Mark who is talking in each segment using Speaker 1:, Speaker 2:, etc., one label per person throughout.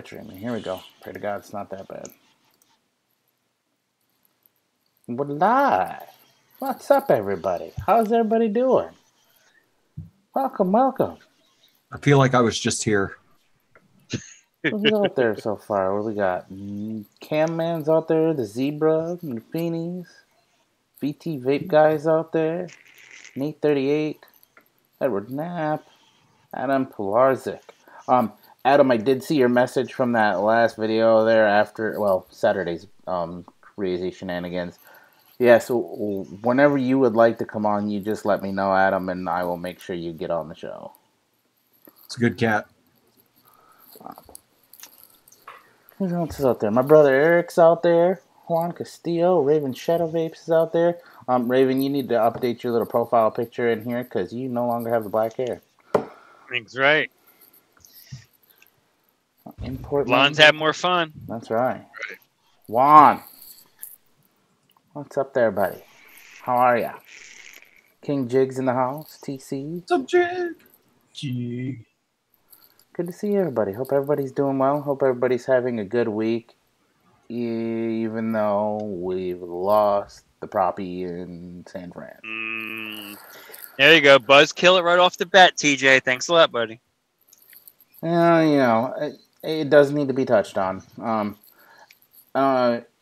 Speaker 1: Streaming. Here we go. Pray to God it's not that bad. We're live. What's up, everybody? How's everybody doing? Welcome, welcome.
Speaker 2: I feel like I was just here.
Speaker 1: Who's out there so far? What do we got? Cam Man's out there, the Zebra, Mufini's, VT Vape Guys out there, Nate 38, Edward Knapp, Adam Pilarzik. Adam, I did see your message from that last video there after, well, Saturday's crazy shenanigans. Yeah, so whenever you would like to come on, you just let me know, Adam, and I will make sure you get on the show.
Speaker 2: It's a good cat.
Speaker 1: Who else is out there? My brother Eric's out there. Juan Castillo, Raven Shadow Vapes is out there. Raven, you need to update your little profile picture in here because you no longer have the black hair.
Speaker 3: That's right.
Speaker 1: Blondes
Speaker 3: have more fun.
Speaker 1: That's right. Juan. What's up there, buddy? How are ya? King Jig's in the house. TC.
Speaker 2: What's up, Jig? Jig.
Speaker 1: Good to see everybody. Hope everybody's doing well. Hope everybody's having a good week. Even though we've lost the proppy in San Fran.
Speaker 3: There you go. Buzz kill it right off the bat, TJ. Thanks a lot, buddy.
Speaker 1: You know, it does need to be touched on.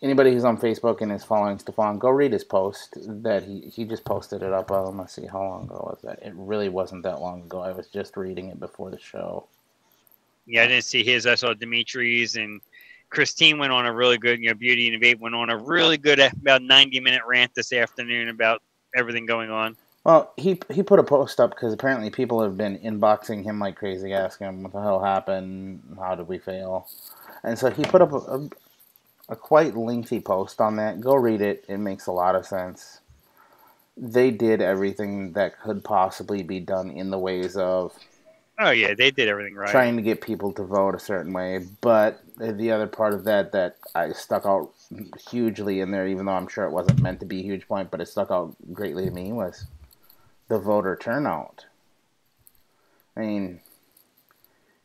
Speaker 1: Anybody who's on Facebook and is following Stefan, go read his post that he just posted it up. Let's see, how long ago was that? It really wasn't that long ago. I was just reading it before the show.
Speaker 3: Yeah, I didn't see his. I saw Dimitri's, and Christine went on a really good, Beauty and Vape went on a really good, about 90-minute rant this afternoon about everything going on.
Speaker 1: Well, he put a post up because apparently people have been inboxing him like crazy, asking him what the hell happened, how did we fail, and so he put up a quite lengthy post on that. Go read it. It makes a lot of sense. They did everything that could possibly be done in the ways of...
Speaker 3: Oh, yeah, they did everything right.
Speaker 1: Trying to get people to vote a certain way. But the other part of that I stuck out hugely in there, even though I'm sure it wasn't meant to be a huge point, but it stuck out greatly to me, was the voter turnout. I mean,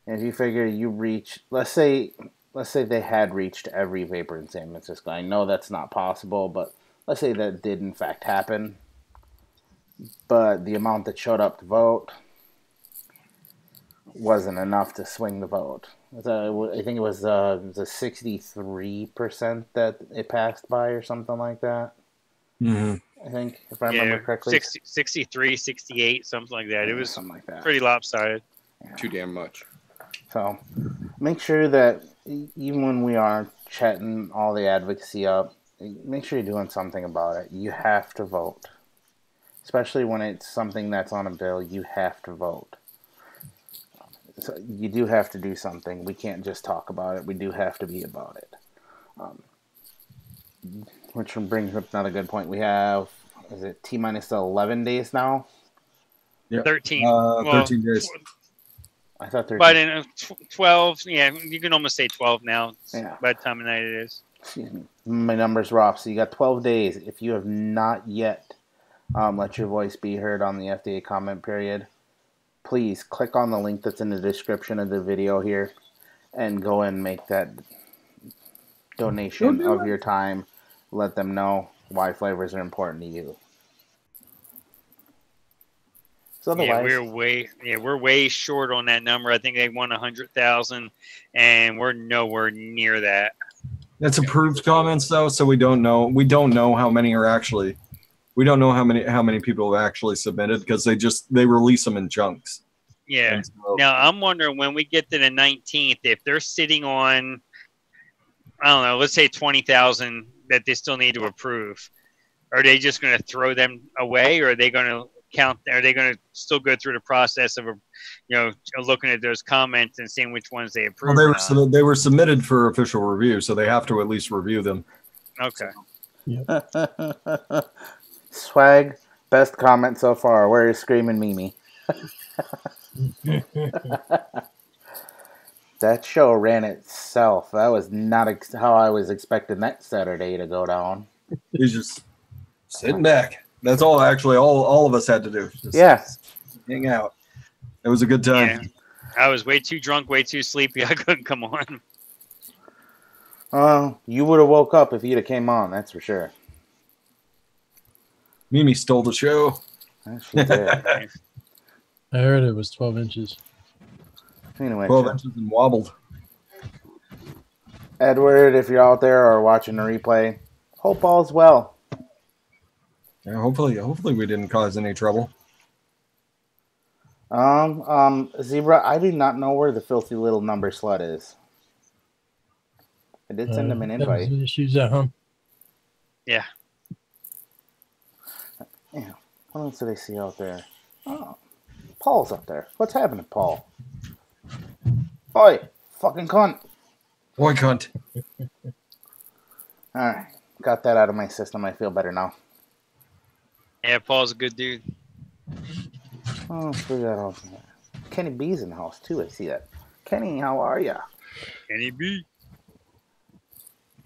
Speaker 1: if you figure you reach... Let's say they had reached every vapor in San Francisco. I know that's not possible, but let's say that did in fact happen. But the amount that showed up to vote wasn't enough to swing the vote. I think it was a 63% that it passed by or something like that.
Speaker 2: Mm-hmm.
Speaker 1: I think, if I remember correctly.
Speaker 3: 63, 68, something like that. It was
Speaker 1: something like that.
Speaker 3: Pretty lopsided.
Speaker 4: Yeah. Too damn much.
Speaker 1: So make sure that even when we are chatting all the advocacy up, make sure you're doing something about it. You have to vote. Especially when it's something that's on a bill, you have to vote. So you do have to do something. We can't just talk about it. We do have to be about it. Which brings up another good point. We have, is it T-minus 11 days now?
Speaker 2: Yeah.
Speaker 3: 13.
Speaker 2: 13 days.
Speaker 1: I thought 13.
Speaker 3: But in 12, yeah, you can almost say 12 now.
Speaker 1: Yeah.
Speaker 3: By the time of night it is.
Speaker 1: Excuse me. My number's rough. So you got 12 days. If you have not yet let your voice be heard on the FDA comment period, please click on the link that's in the description of the video here and go and make that donation of your time. Let them know why flavors are important to you. So otherwise,
Speaker 3: we're way short on that number. I think they won 100,000, and we're nowhere near that.
Speaker 2: That's approved comments though, so we don't know. We don't know how many are actually. We don't know how many people have actually submitted because they release them in chunks.
Speaker 3: Yeah. So, now I'm wondering when we get to the 19th, if they're sitting on, I don't know, let's say 20,000 that they still need to approve, are they just going to throw them away, or are they going to count? Are they going to still go through the process of, looking at those comments and seeing which ones they approve?
Speaker 2: Well, they were submitted for official review, so they have to at least review them.
Speaker 3: Okay.
Speaker 2: Yeah.
Speaker 1: Swag, best comment so far. Where is Screaming Mimi? That show ran itself. That was not how I was expecting that Saturday to go down.
Speaker 2: He's just sitting back. That's all. Actually, all of us had to do.
Speaker 1: Just
Speaker 2: hang out. It was a good time.
Speaker 3: Yeah. I was way too drunk, way too sleepy. I couldn't come on.
Speaker 1: You would have woke up if you'd have came on, that's for sure.
Speaker 2: Mimi stole the show.
Speaker 1: She did.
Speaker 4: I heard it was 12 inches.
Speaker 1: Anyway,
Speaker 2: 12 inches and wobbled.
Speaker 1: Edward, if you're out there or watching the replay, hope all's well.
Speaker 2: Yeah, hopefully we didn't cause any trouble.
Speaker 1: Zebra, I do not know where the filthy little number slut is. I did send him an invite.
Speaker 4: Issues at home.
Speaker 3: Yeah.
Speaker 1: Yeah. What else do they see out there? Oh, Paul's up there. What's happening, Paul? Oi, fucking cunt.
Speaker 2: Boy, cunt.
Speaker 1: Alright, got that out of my system. I feel better now.
Speaker 3: Yeah, Paul's a good dude.
Speaker 1: Oh, we got all Kenny B's in the house too. I see that. Kenny, how are ya?
Speaker 3: Kenny B.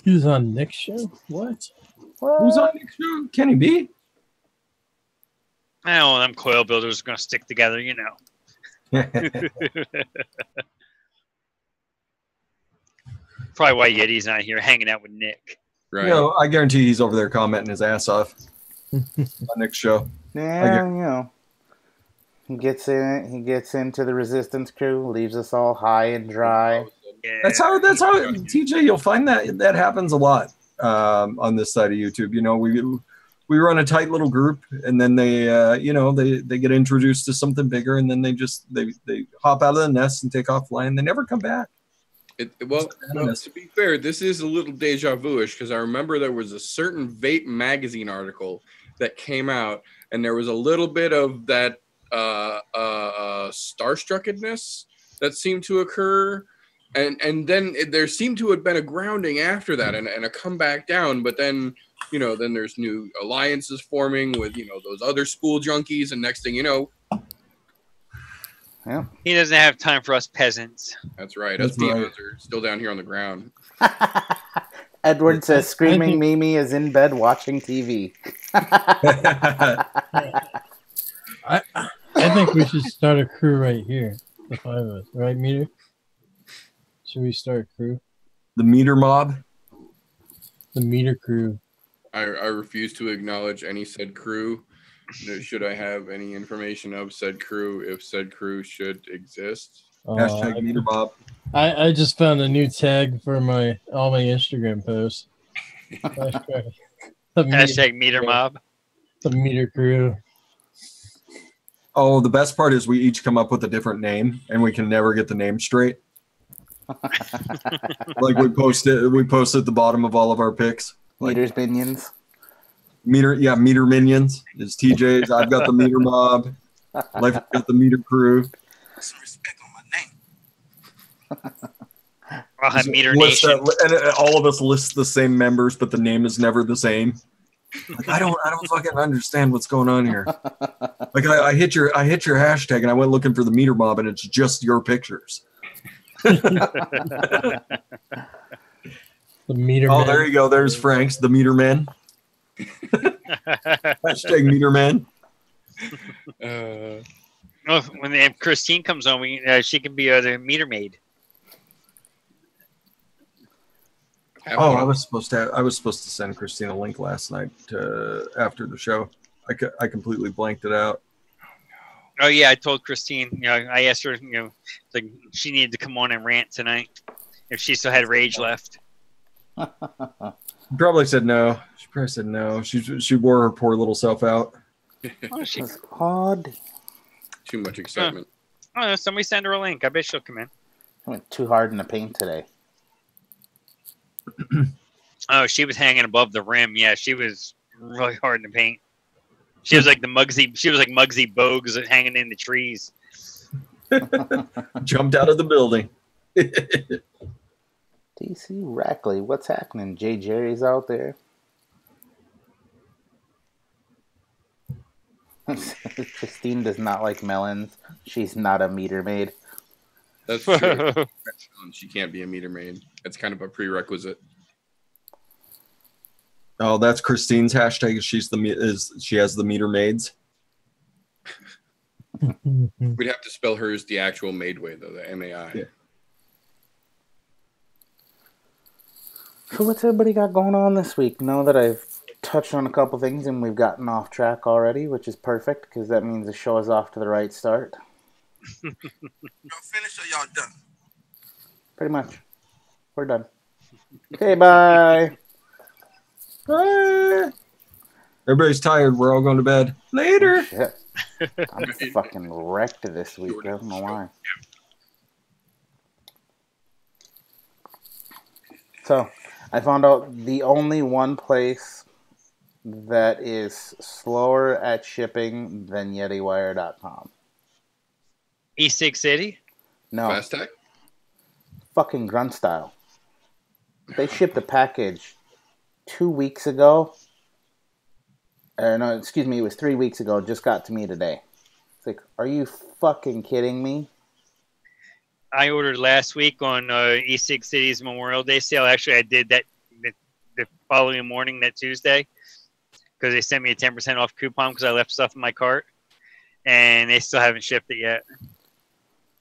Speaker 4: He was on Nick's show? What?
Speaker 2: Who's on next show? Kenny B?
Speaker 3: I know them Coil Builders are going to stick together, you know. Probably why Yeti's not here hanging out with Nick.
Speaker 2: Right. You know, I guarantee he's over there commenting his ass off on Nick's show.
Speaker 1: Yeah, you know. He gets into the resistance crew, leaves us all high and dry.
Speaker 3: Yeah.
Speaker 2: That's how TJ, you'll find that happens a lot on this side of YouTube. You know, we run a tight little group, and then they get introduced to something bigger, and then they hop out of the nest and take off flying. They never come back.
Speaker 5: Well, to be fair, this is a little deja vu-ish because I remember there was a certain Vape magazine article that came out, and there was a little bit of that starstruckedness that seemed to occur, and then there seemed to have been a grounding after that and a comeback down. But then, then there's new alliances forming with those other school junkies, and next thing you know.
Speaker 1: Yeah.
Speaker 3: He doesn't have time for us peasants.
Speaker 5: That's right. Us peons are still down here on the ground.
Speaker 1: Edward says screaming Mimi is in bed watching TV.
Speaker 4: I think we should start a crew right here. The 5 of us. Right, Meter? Should we start a crew?
Speaker 2: The Meter Mob?
Speaker 4: The Meter Crew.
Speaker 5: I refuse to acknowledge any said crew. Should I have any information of said crew, if said crew should exist?
Speaker 2: Hashtag Meter Mob.
Speaker 4: I just found a new tag for all my Instagram posts.
Speaker 3: Hashtag Meter Mob.
Speaker 4: The Meter Crew.
Speaker 2: Oh, the best part is we each come up with a different name, and we can never get the name straight. Like we post at the bottom of all of our pics.
Speaker 1: Meter's Minions.
Speaker 2: Meter Minions is TJ's. I've got the Meter Mob. Life got the Meter Crew.
Speaker 5: Some respect on my name.
Speaker 3: I'll have Meter Nation.
Speaker 2: And all of us list the same members, but the name is never the same. Like I don't fucking understand what's going on here. Like I hit your hashtag and I went looking for the Meter Mob and it's just your pictures.
Speaker 4: The Meter Man.
Speaker 2: There you go. There's Frank's the Meter Man. Hashtag Meter Man.
Speaker 3: Well, when Christine comes on, she can be the meter maid.
Speaker 2: Oh, I was supposed to send Christine a link last night after the show. I completely blanked it out.
Speaker 3: Oh yeah, I told Christine. I asked her. Like she needed to come on and rant tonight if she still had rage left.
Speaker 2: Probably said no. She probably said no. She wore her poor little self out.
Speaker 1: That's odd.
Speaker 5: Too much excitement.
Speaker 3: Oh, somebody send her a link. I bet she'll come in.
Speaker 1: I went too hard in the paint today.
Speaker 3: Oh, she was hanging above the rim. Yeah, she was really hard in the paint. She was like Muggsy Bogues hanging in the trees.
Speaker 2: Jumped out of the building.
Speaker 1: DC Rackley, what's happening? Jay Jerry's out there. Christine does not like melons. She's not a meter maid.
Speaker 5: That's true. She can't be a meter maid. That's kind of a prerequisite.
Speaker 2: Oh, that's Christine's hashtag. She has the meter maids.
Speaker 5: We'd have to spell hers the actual maid way though, the MAI.
Speaker 1: So what's everybody got going on this week? Know that I've touched on a couple things and we've gotten off track already, which is perfect because that means the show is off to the right start.
Speaker 6: Y'all finished or y'all done?
Speaker 1: Pretty much. We're done. Okay, bye.
Speaker 2: Bye. Everybody's tired. We're all going to bed. Later.
Speaker 1: Shit. I'm fucking wrecked this week. I don't know why. So, I found out the only one place that is slower at shipping than YetiWire.com.
Speaker 3: Ecig City?
Speaker 1: No.
Speaker 5: Fast Tech?
Speaker 1: Fucking Grunt Style. They shipped a package 2 weeks ago. No, excuse me, it was 3 weeks ago. It just got to me today. It's like, are you fucking kidding me?
Speaker 3: I ordered last week on Ecig City's Memorial Day sale. Actually, I did that the following morning, that Tuesday, because they sent me a 10% off coupon because I left stuff in my cart, and they still haven't shipped it yet.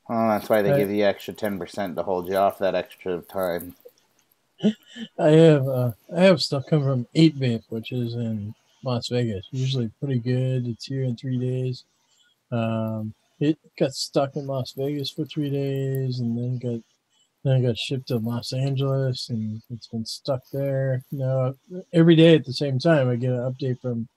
Speaker 1: Well, that's why they give you extra 10% to hold you off that extra time.
Speaker 4: I have stuff coming from 8 Vape, which is in Las Vegas. Usually pretty good. It's here in 3 days. It got stuck in Las Vegas for 3 days, and then it got shipped to Los Angeles, and it's been stuck there. Now, every day at the same time, I get an update from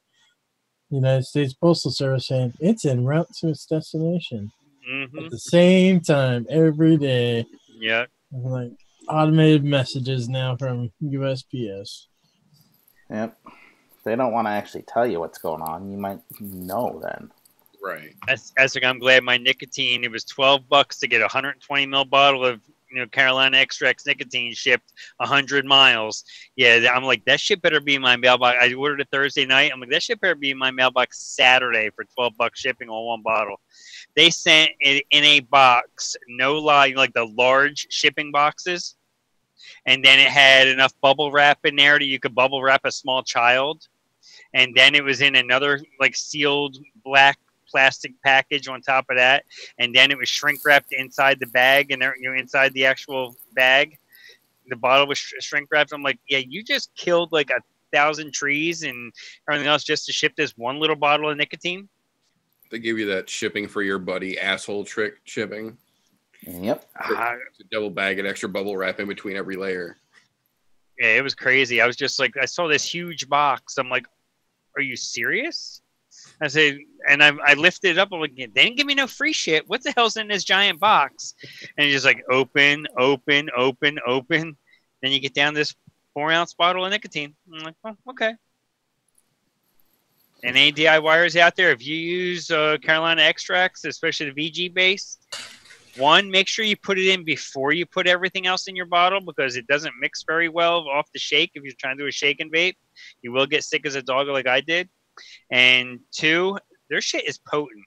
Speaker 4: the United States Postal Service saying it's en route to its destination. At the same time, every day.
Speaker 3: Yeah.
Speaker 4: I'm like, automated messages now from USPS.
Speaker 1: Yep. They don't want to actually tell you what's going on. You might know then.
Speaker 5: Right.
Speaker 3: I'm glad my nicotine, it was $12 to get a 120 ml bottle of Carolina Extracts nicotine shipped 100 miles. Yeah, I'm like, that shit better be in my mailbox. I ordered it Thursday night. I'm like, that shit better be in my mailbox Saturday for $12 shipping on one bottle. They sent it in a box, no lie, like the large shipping boxes. And then it had enough bubble wrap in there that you could bubble wrap a small child. And then it was in another like sealed black plastic package on top of that, and then it was shrink wrapped inside the bag, and inside the actual bag, the bottle was shrink wrapped. I'm like, yeah, you just killed like 1,000 trees and everything else just to ship this one little bottle of nicotine.
Speaker 5: They give you that shipping for your buddy asshole trick shipping.
Speaker 1: Yep.
Speaker 5: To double bag it, extra bubble wrap in between every layer.
Speaker 3: Yeah, it was crazy. I was just like, I saw this huge box. I'm like, are you serious? I said, and I lifted it up. I'm like, they didn't give me no free shit. What the hell's in this giant box? And it's just like open. Then you get down this 4-ounce bottle of nicotine. I'm like, oh, okay. And any DIYers out there, if you use Carolina Extracts, especially the VG base, one, make sure you put it in before you put everything else in your bottle because it doesn't mix very well off the shake. If you're trying to do a shake and vape, you will get sick as a dog like I did. And 2, their shit is potent.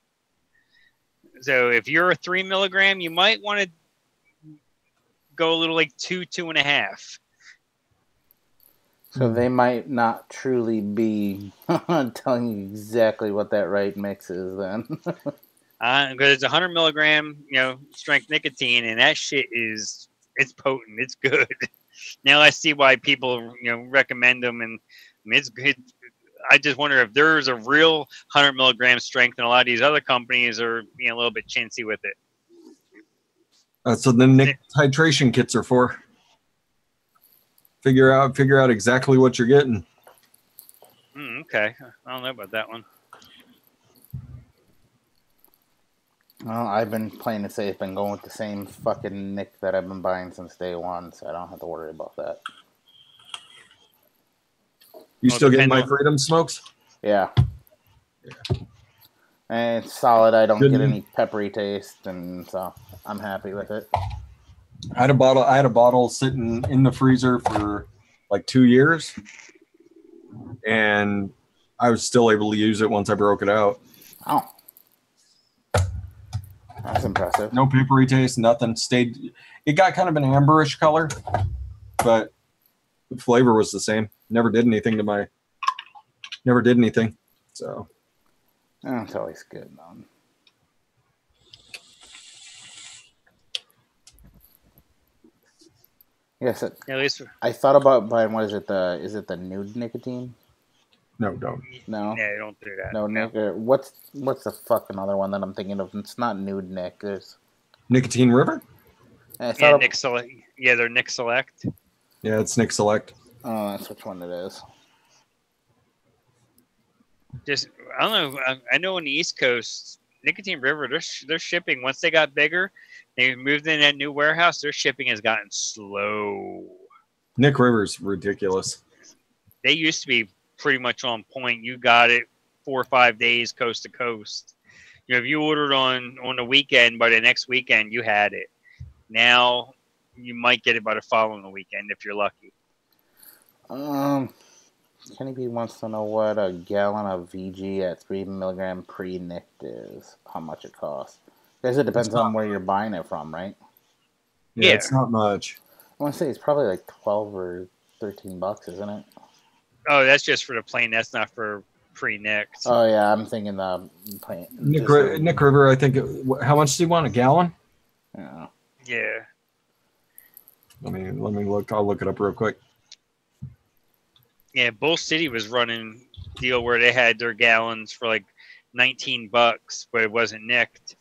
Speaker 3: So if you're a 3 milligram, you might want to go a little like 2.5.
Speaker 1: So they might not truly be telling you exactly what that right mix is then.
Speaker 3: Because it's 100 milligram, strength nicotine, and that shit it's potent. It's good. Now I see why people, recommend them, and it's good. I just wonder if there's a real 100 milligram strength, and a lot of these other companies are being a little bit chintzy with it.
Speaker 2: So the nic titration kits are for. Figure out exactly what you're getting.
Speaker 3: Okay, I don't know about that one.
Speaker 1: Well, I've been playing it safe and going with the same fucking Nick that I've been buying since day one, so I don't have to worry about that.
Speaker 2: You still getting My Freedom smokes?
Speaker 1: Yeah. And it's solid. I don't get any peppery taste, and so I'm happy with it.
Speaker 2: I had a bottle sitting in the freezer for like 2 years, and I was still able to use it once I broke it out.
Speaker 1: Oh. That's impressive.
Speaker 2: No peppery taste, nothing. It got kind of an amberish color, but the flavor was the same. Never did anything. So
Speaker 1: It's always good, man. Yes,
Speaker 3: At least,
Speaker 1: I thought about buying. What is it? Is it the nude nicotine?
Speaker 2: No, don't.
Speaker 1: No.
Speaker 3: yeah, don't do that.
Speaker 1: No, Nick. What's the fucking other one that I'm thinking of? It's not nude Nick. There's.
Speaker 2: Nicotine River?
Speaker 1: I
Speaker 3: Yeah,
Speaker 1: thought
Speaker 3: Nick Select. Yeah, they're Nick Select.
Speaker 2: Yeah, it's Nick Select.
Speaker 1: Oh, that's which one it is.
Speaker 3: Just I don't know. I know on the East Coast, Nicotine River, they're shipping. Once they got bigger, they moved in that new warehouse. Their shipping has gotten slow.
Speaker 2: Nick River's ridiculous.
Speaker 3: They used to be pretty much on point. You got it 4 or 5 days coast to coast. You know, if you ordered on the weekend, by the next weekend you had it. Now you might get it by the following weekend if you're lucky.
Speaker 1: Kenny B wants to know what a gallon of VG at 3 milligram pre-nicked is. How much it costs. Because it depends on where you're buying it from, right?
Speaker 2: Yeah,
Speaker 3: Yeah.
Speaker 2: it's not much.
Speaker 1: I want to say it's probably like 12 or 13 bucks, isn't it?
Speaker 3: Oh, that's just for the plain. That's not for pre-nicked.
Speaker 1: Oh yeah, I'm thinking the plain.
Speaker 2: Nick River, I think. How much do you want? A gallon?
Speaker 1: Yeah.
Speaker 3: Yeah.
Speaker 2: Let me look. I'll look it up real quick.
Speaker 3: Yeah, Bull City was running a deal where they had their gallons for like $19, but it wasn't nicked.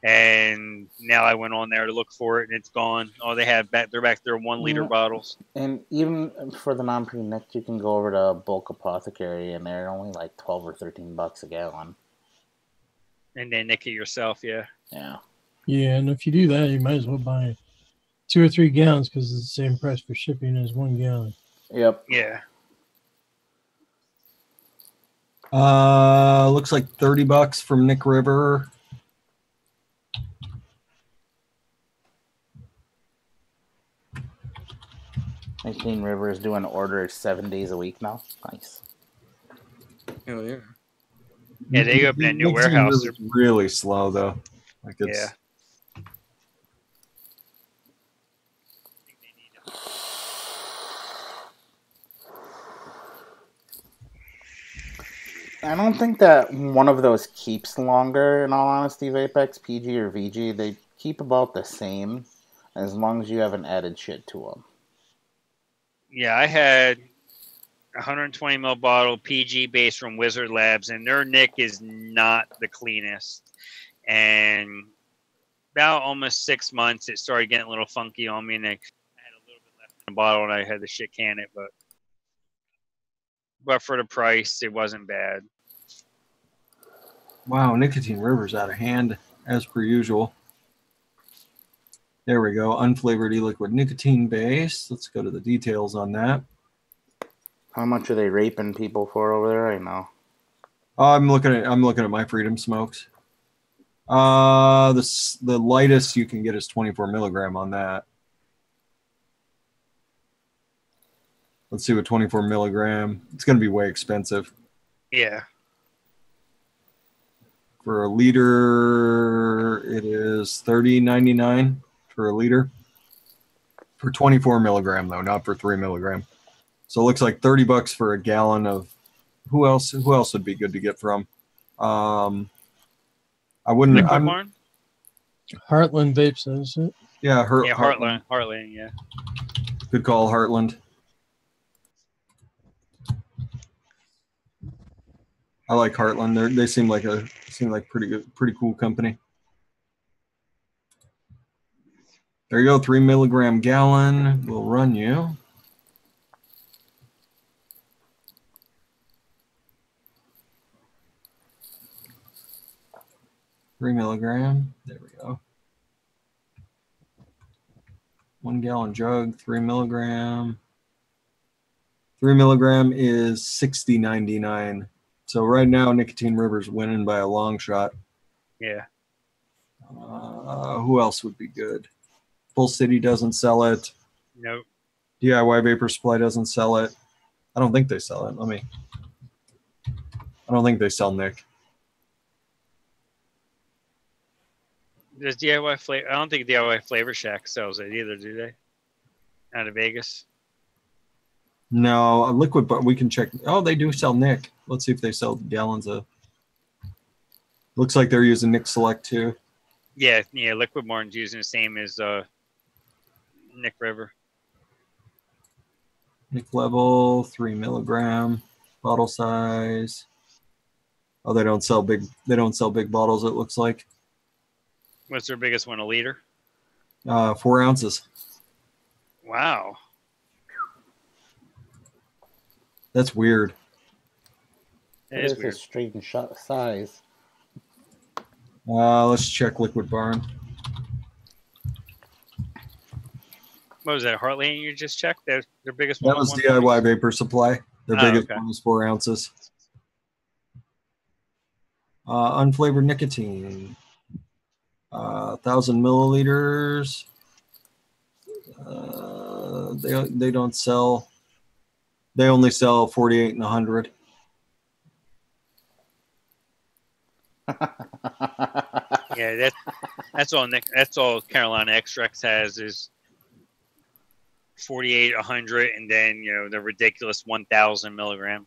Speaker 3: And now I went on there to look for it, and it's gone. Oh, they're back there 1 liter bottles.
Speaker 1: And even for the non-pre-nicked, you can go over to Bulk Apothecary, and they're only like 12 or 13 bucks a gallon.
Speaker 3: And then nick it yourself, yeah.
Speaker 1: Yeah.
Speaker 4: Yeah, and if you do that, you might as well buy 2 or 3 gallons because it's the same price for shipping as 1 gallon.
Speaker 1: Yep.
Speaker 3: Yeah.
Speaker 2: Looks like $30 from Nick River.
Speaker 1: Nicotine River is doing orders 7 days a week now. Nice.
Speaker 5: Hell yeah.
Speaker 3: Yeah, they opened a new
Speaker 2: Nicotine
Speaker 3: warehouse.
Speaker 2: River's really slow though. Like it's.
Speaker 3: Yeah.
Speaker 1: I don't think that one of those keeps longer, in all honesty, Vapex, PG, or VG. They keep about the same as long as you haven't added shit to them.
Speaker 3: Yeah, I had 120 ml bottle PG base from Wizard Labs, and their nick is not the cleanest. And about almost 6 months, it started getting a little funky on me, and I had a little bit left in the bottle, and I had to shit can it. But for the price, it wasn't bad.
Speaker 2: Wow, Nicotine River's out of hand as per usual. There we go. Unflavored e-liquid nicotine base. Let's go to the details on that.
Speaker 1: How much are they raping people for over there right now?
Speaker 2: I'm looking at my Freedom Smokes. The lightest you can get is 24 milligram on that. Let's see what 24 milligram. It's going to be way expensive.
Speaker 3: Yeah.
Speaker 2: For a liter, it is $30.99 for a liter. For 24 milligram though, not for 3 milligram. So it looks like $30 for a gallon of. Who else would be good to get from? I wouldn't.
Speaker 3: Liquid Barn?
Speaker 4: Heartland Vapes, is it?
Speaker 2: Yeah,
Speaker 3: Heartland, yeah.
Speaker 2: Good call, Heartland. I like Heartland. They seem like pretty cool company. There you go, 3 milligram gallon will run you. $3 milligram. There we go. 1 gallon jug, 3 milligram. 3 milligram is $60.99. So right now, Nicotine River's winning by a long shot.
Speaker 3: Yeah.
Speaker 2: Who else would be good? Bull City doesn't sell it.
Speaker 3: Nope.
Speaker 2: DIY Vapor Supply doesn't sell it. I don't think they sell it. I don't think they sell Nick.
Speaker 3: There's DIY flavor. I don't think DIY Flavor Shack sells it either, do they? Out of Vegas.
Speaker 2: No, a liquid, but we can check. Oh, they do sell Nick. Let's see if they sell gallons of. Looks like they're using Nick Select too.
Speaker 3: Yeah. Liquid Barn's using the same as Nick River.
Speaker 2: Nic level, 3 milligram, bottle size. Oh, they don't sell big. They don't sell big bottles. It looks like.
Speaker 3: What's their biggest one? A liter?
Speaker 2: 4 ounces.
Speaker 3: Wow.
Speaker 2: That's weird.
Speaker 3: That is
Speaker 1: a
Speaker 3: weird.
Speaker 1: strange size.
Speaker 2: Let's check Liquid Barn.
Speaker 3: What was that? Heartland you just checked? Their biggest
Speaker 2: That
Speaker 3: one
Speaker 2: was
Speaker 3: 120?
Speaker 2: DIY Vapor Supply. Their
Speaker 3: Oh,
Speaker 2: biggest
Speaker 3: okay.
Speaker 2: one was 4 ounces. Unflavored nicotine. 1,000 milliliters. They don't sell. They only sell 48 and 100.
Speaker 3: Yeah, that's all. That's all Carolina Extracts has is 48, 100, and then the ridiculous 1,000 milligram.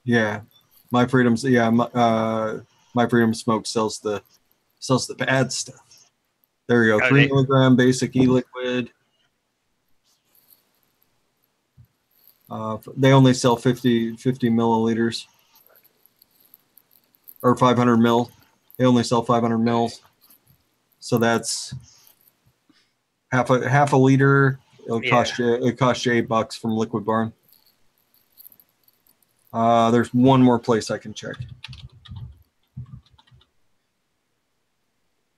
Speaker 2: Yeah, My Freedom's. Yeah, My Freedom Smoke sells the bad stuff. There you go. 3 milligram basic e-liquid. They only sell 50 milliliters or 500 mil. They only sell 500 mils. So that's half a liter. It cost you $8 from Liquid Barn. There's one more place I can check.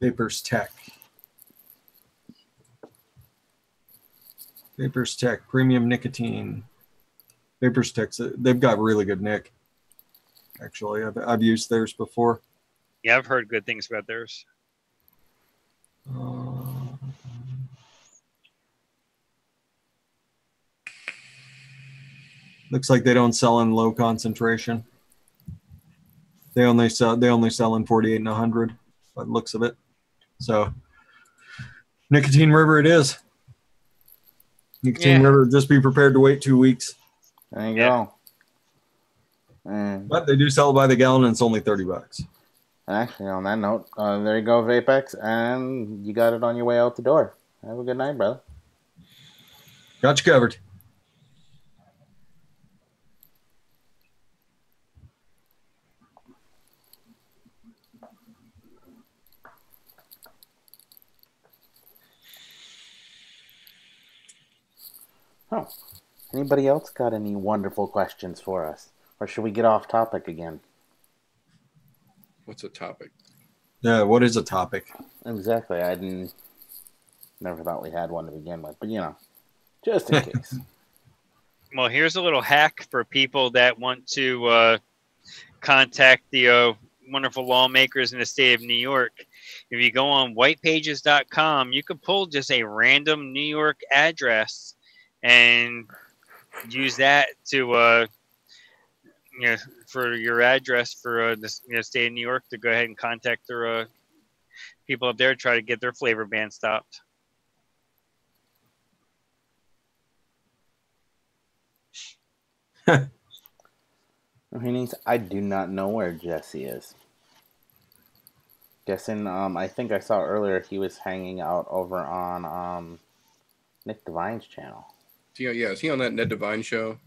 Speaker 2: Vapors Tech. Vapors Tech premium nicotine. Vapors Tech. They've got really good nic. Actually, I've used theirs before.
Speaker 3: Yeah, I've heard good things about theirs.
Speaker 2: Looks like they don't sell in low concentration. They only sell in 48 and 100 by the looks of it. So Nicotine River it is. Nicotine River, just be prepared to wait 2 weeks.
Speaker 1: There you go.
Speaker 2: But they do sell by the gallon and it's only $30.
Speaker 1: Actually, on that note, there you go, Vapex, and you got it on your way out the door. Have a good night, brother.
Speaker 2: Got you covered.
Speaker 1: Oh, anybody else got any wonderful questions for us? Or should we get off topic again?
Speaker 5: What's a topic?
Speaker 2: Yeah, what is a topic?
Speaker 1: Exactly. I never thought we had one to begin with, but just in case.
Speaker 3: Well, here's a little hack for people that want to contact the wonderful lawmakers in the state of New York. If you go on whitepages.com, you can pull just a random New York address and use that to for your address for the state of New York to go ahead and contact their people up there to try to get their flavor ban stopped.
Speaker 1: I do not know where Jesse is. Guessing, I think I saw earlier he was hanging out over on Nick Devine's channel.
Speaker 5: Is he on that Ned Devine show?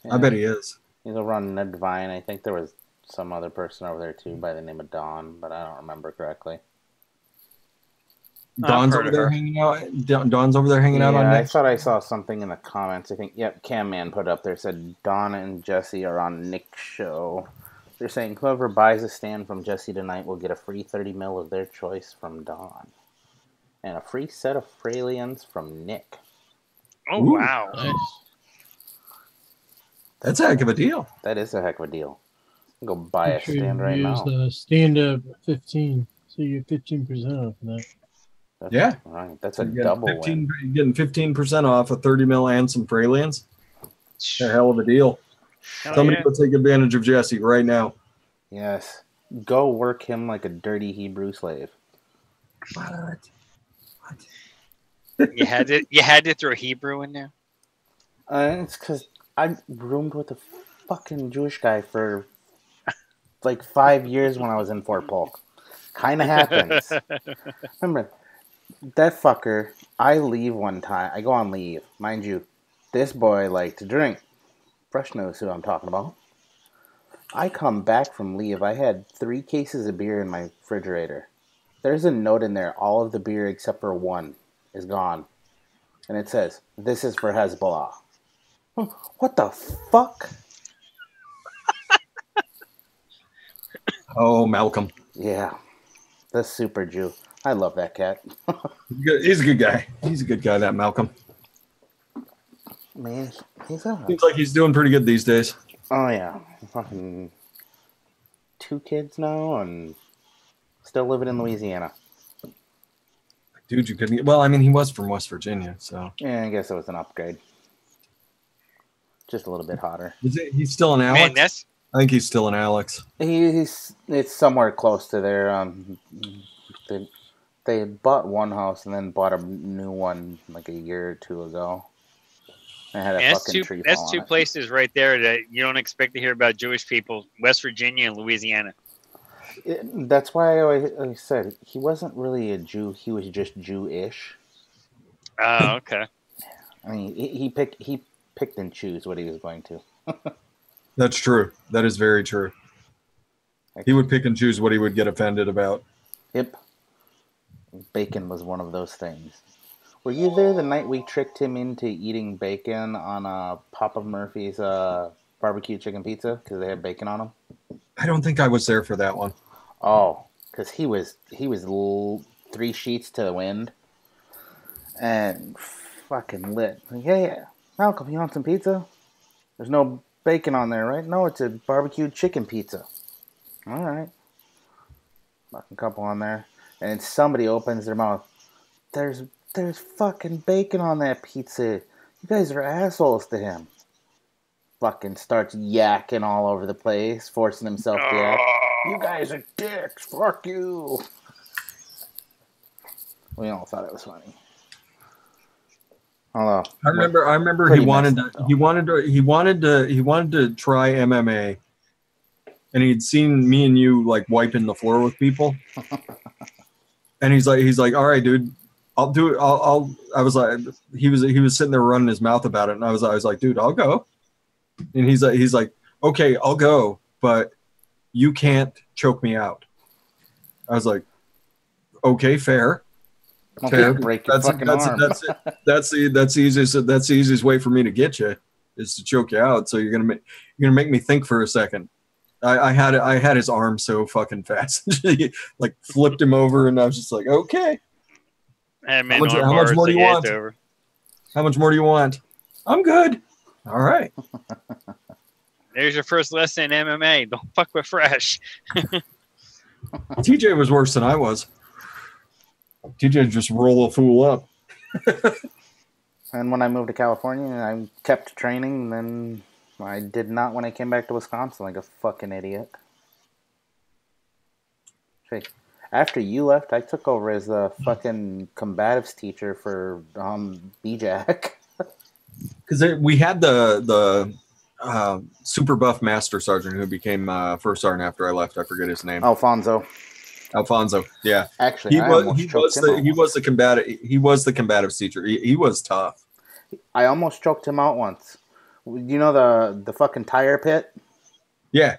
Speaker 2: Yeah. I bet he is.
Speaker 1: He's over on Ned Devine. I think there was some other person over there too by the name of Dawn, but I don't remember correctly.
Speaker 2: Dawn's over there hanging out. Dawn's over there hanging out on Nick.
Speaker 1: I thought I saw something in the comments. I think, Cam Man put up there, said Dawn and Jesse are on Nick's show. They're saying whoever buys a stand from Jesse tonight will get a free 30 mil of their choice from Dawn. And a free set of Fralians from Nick.
Speaker 3: Oh, ooh, wow.
Speaker 4: Nice.
Speaker 2: That's a heck of a deal.
Speaker 1: That is a heck of a deal. I'll go buy a stand right now.
Speaker 4: Stand up 15, so you get 15% off that.
Speaker 1: That's right. That's a double win.
Speaker 2: You're getting 15% off a 30 mil and some Fralians. A hell of a deal. Somebody will take advantage of Jesse right now.
Speaker 1: Yes. Go work him like a dirty Hebrew slave.
Speaker 2: What?
Speaker 3: You had to throw Hebrew in there?
Speaker 1: It's because I roomed with a fucking Jewish guy for like 5 years when I was in Fort Polk. Kind of happens. Remember, that fucker, I leave one time. I go on leave. Mind you, This boy liked to drink. Fresh knows who I'm talking about. I come back from leave. I had 3 cases of beer in my refrigerator. There's a note in there. All of the beer except for one is gone. And it says, "This is for Hezbollah." What the fuck?
Speaker 2: Oh, Malcolm.
Speaker 1: Yeah. The super Jew. I love that cat.
Speaker 2: He's a good guy. He's a good guy, that Malcolm.
Speaker 1: Man, he's a...
Speaker 2: Seems like he's doing pretty good these days.
Speaker 1: Oh, yeah. Fucking 2 kids now and still living in Louisiana.
Speaker 2: Dude, you couldn't... Well, I mean, he was from West Virginia, so...
Speaker 1: Yeah, I guess it was an upgrade. Just a little bit hotter.
Speaker 2: He's still an Alex?
Speaker 3: Man,
Speaker 2: I think he's still an Alex.
Speaker 1: It's somewhere close to there. They bought one house and then bought a new one like a year or 2 ago.
Speaker 3: that's two places right there that you don't expect to hear about Jewish people: West Virginia and Louisiana.
Speaker 1: That's why I always said he wasn't really a Jew. He was just Jewish.
Speaker 3: Oh, okay.
Speaker 1: I mean, he picked and choose what he was going to.
Speaker 2: That's true. That is very true. He would pick and choose what he would get offended about.
Speaker 1: Yep. Bacon was one of those things. Were you there the night we tricked him into eating bacon on Papa Murphy's barbecue chicken pizza because they had bacon on them?
Speaker 2: I don't think I was there for that one.
Speaker 1: Oh, because he was 3 sheets to the wind and fucking lit. Like, yeah, Malcolm, you want some pizza? There's no bacon on there, right? No, it's a barbecue chicken pizza. All right. Fucking couple on there. And somebody opens their mouth. There's fucking bacon on that pizza. You guys are assholes to him. Fucking starts yakking all over the place, forcing himself to yak. You guys are dicks. Fuck you. We all thought it was funny. Although,
Speaker 2: I remember he wanted to try MMA, and he'd seen me and you like wiping the floor with people, and he's like, all right, dude, I'll do it. I was like, he was sitting there running his mouth about it, and I was like, dude, I'll go, and he's like, okay, I'll go, but you can't choke me out. I was like, okay, fair.
Speaker 1: Okay, break your fucking arm.
Speaker 2: That's the easiest way for me to get you is to choke you out. So you're gonna make me think for a second. I had his arm so fucking fast, like flipped him over, and I was just like, okay.
Speaker 3: How
Speaker 2: much more do you want? How much more do you want? I'm good. All right.
Speaker 3: There's your first lesson in MMA. Don't fuck with Fresh.
Speaker 2: TJ was worse than I was. TJ just roll a fool up.
Speaker 1: And when I moved to California, I kept training. Then I did not when I came back to Wisconsin like a fucking idiot. After you left, I took over as the fucking combatives teacher for BJack.
Speaker 2: Because we had the super buff master sergeant who became first sergeant after I left. I forget his name. Alfonso, yeah.
Speaker 1: Actually,
Speaker 2: he was the combative teacher. He was tough.
Speaker 1: I almost choked him out once. You know the fucking tire pit?
Speaker 2: Yeah.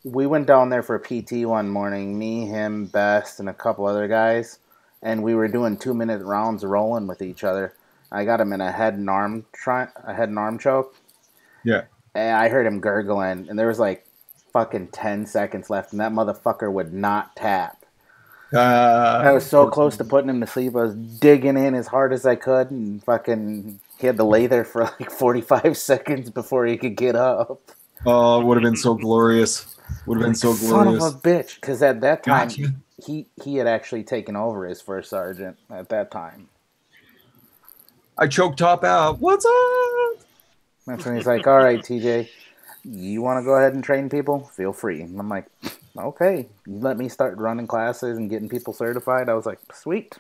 Speaker 1: We went down there for a PT one morning. Me, him, Best, and a couple other guys, and we were doing 2-minute rounds rolling with each other. I got him in a head and arm choke. Yeah. And I heard him gurgling, and there was like fucking 10 seconds left, and that motherfucker would not tap. I was so close to putting him to sleep. I was digging in as hard as I could, and fucking he had to lay there for like 45 seconds before he could get up.
Speaker 2: Oh, it would have been so glorious. Would have been so glorious.
Speaker 1: Son of a bitch, because at that time, he had actually taken over as first sergeant at that time.
Speaker 2: I choked top out. What's up?
Speaker 1: That's when he's like, all right, TJ, you want to go ahead and train people? Feel free. And I'm like, okay. Let me start running classes and getting people certified. I was like, sweet.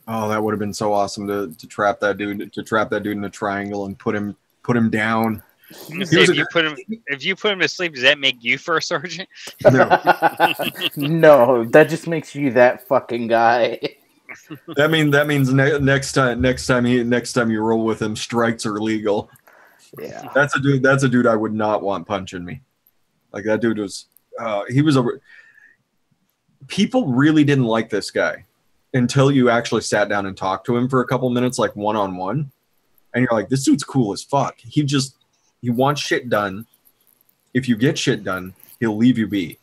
Speaker 2: Oh, that would have been so awesome to trap that dude in a triangle and put him down.
Speaker 3: If you put him to sleep, does that make you first sergeant?
Speaker 2: No.
Speaker 1: No, that just makes you that fucking guy.
Speaker 2: That means next time you roll with him, strikes are legal.
Speaker 1: Yeah.
Speaker 2: That's a dude I would not want punching me. Like that dude was people really didn't like this guy until you actually sat down and talked to him for a couple minutes, like one-on-one. And you're like, this dude's cool as fuck. He wants shit done. If you get shit done, he'll leave you be.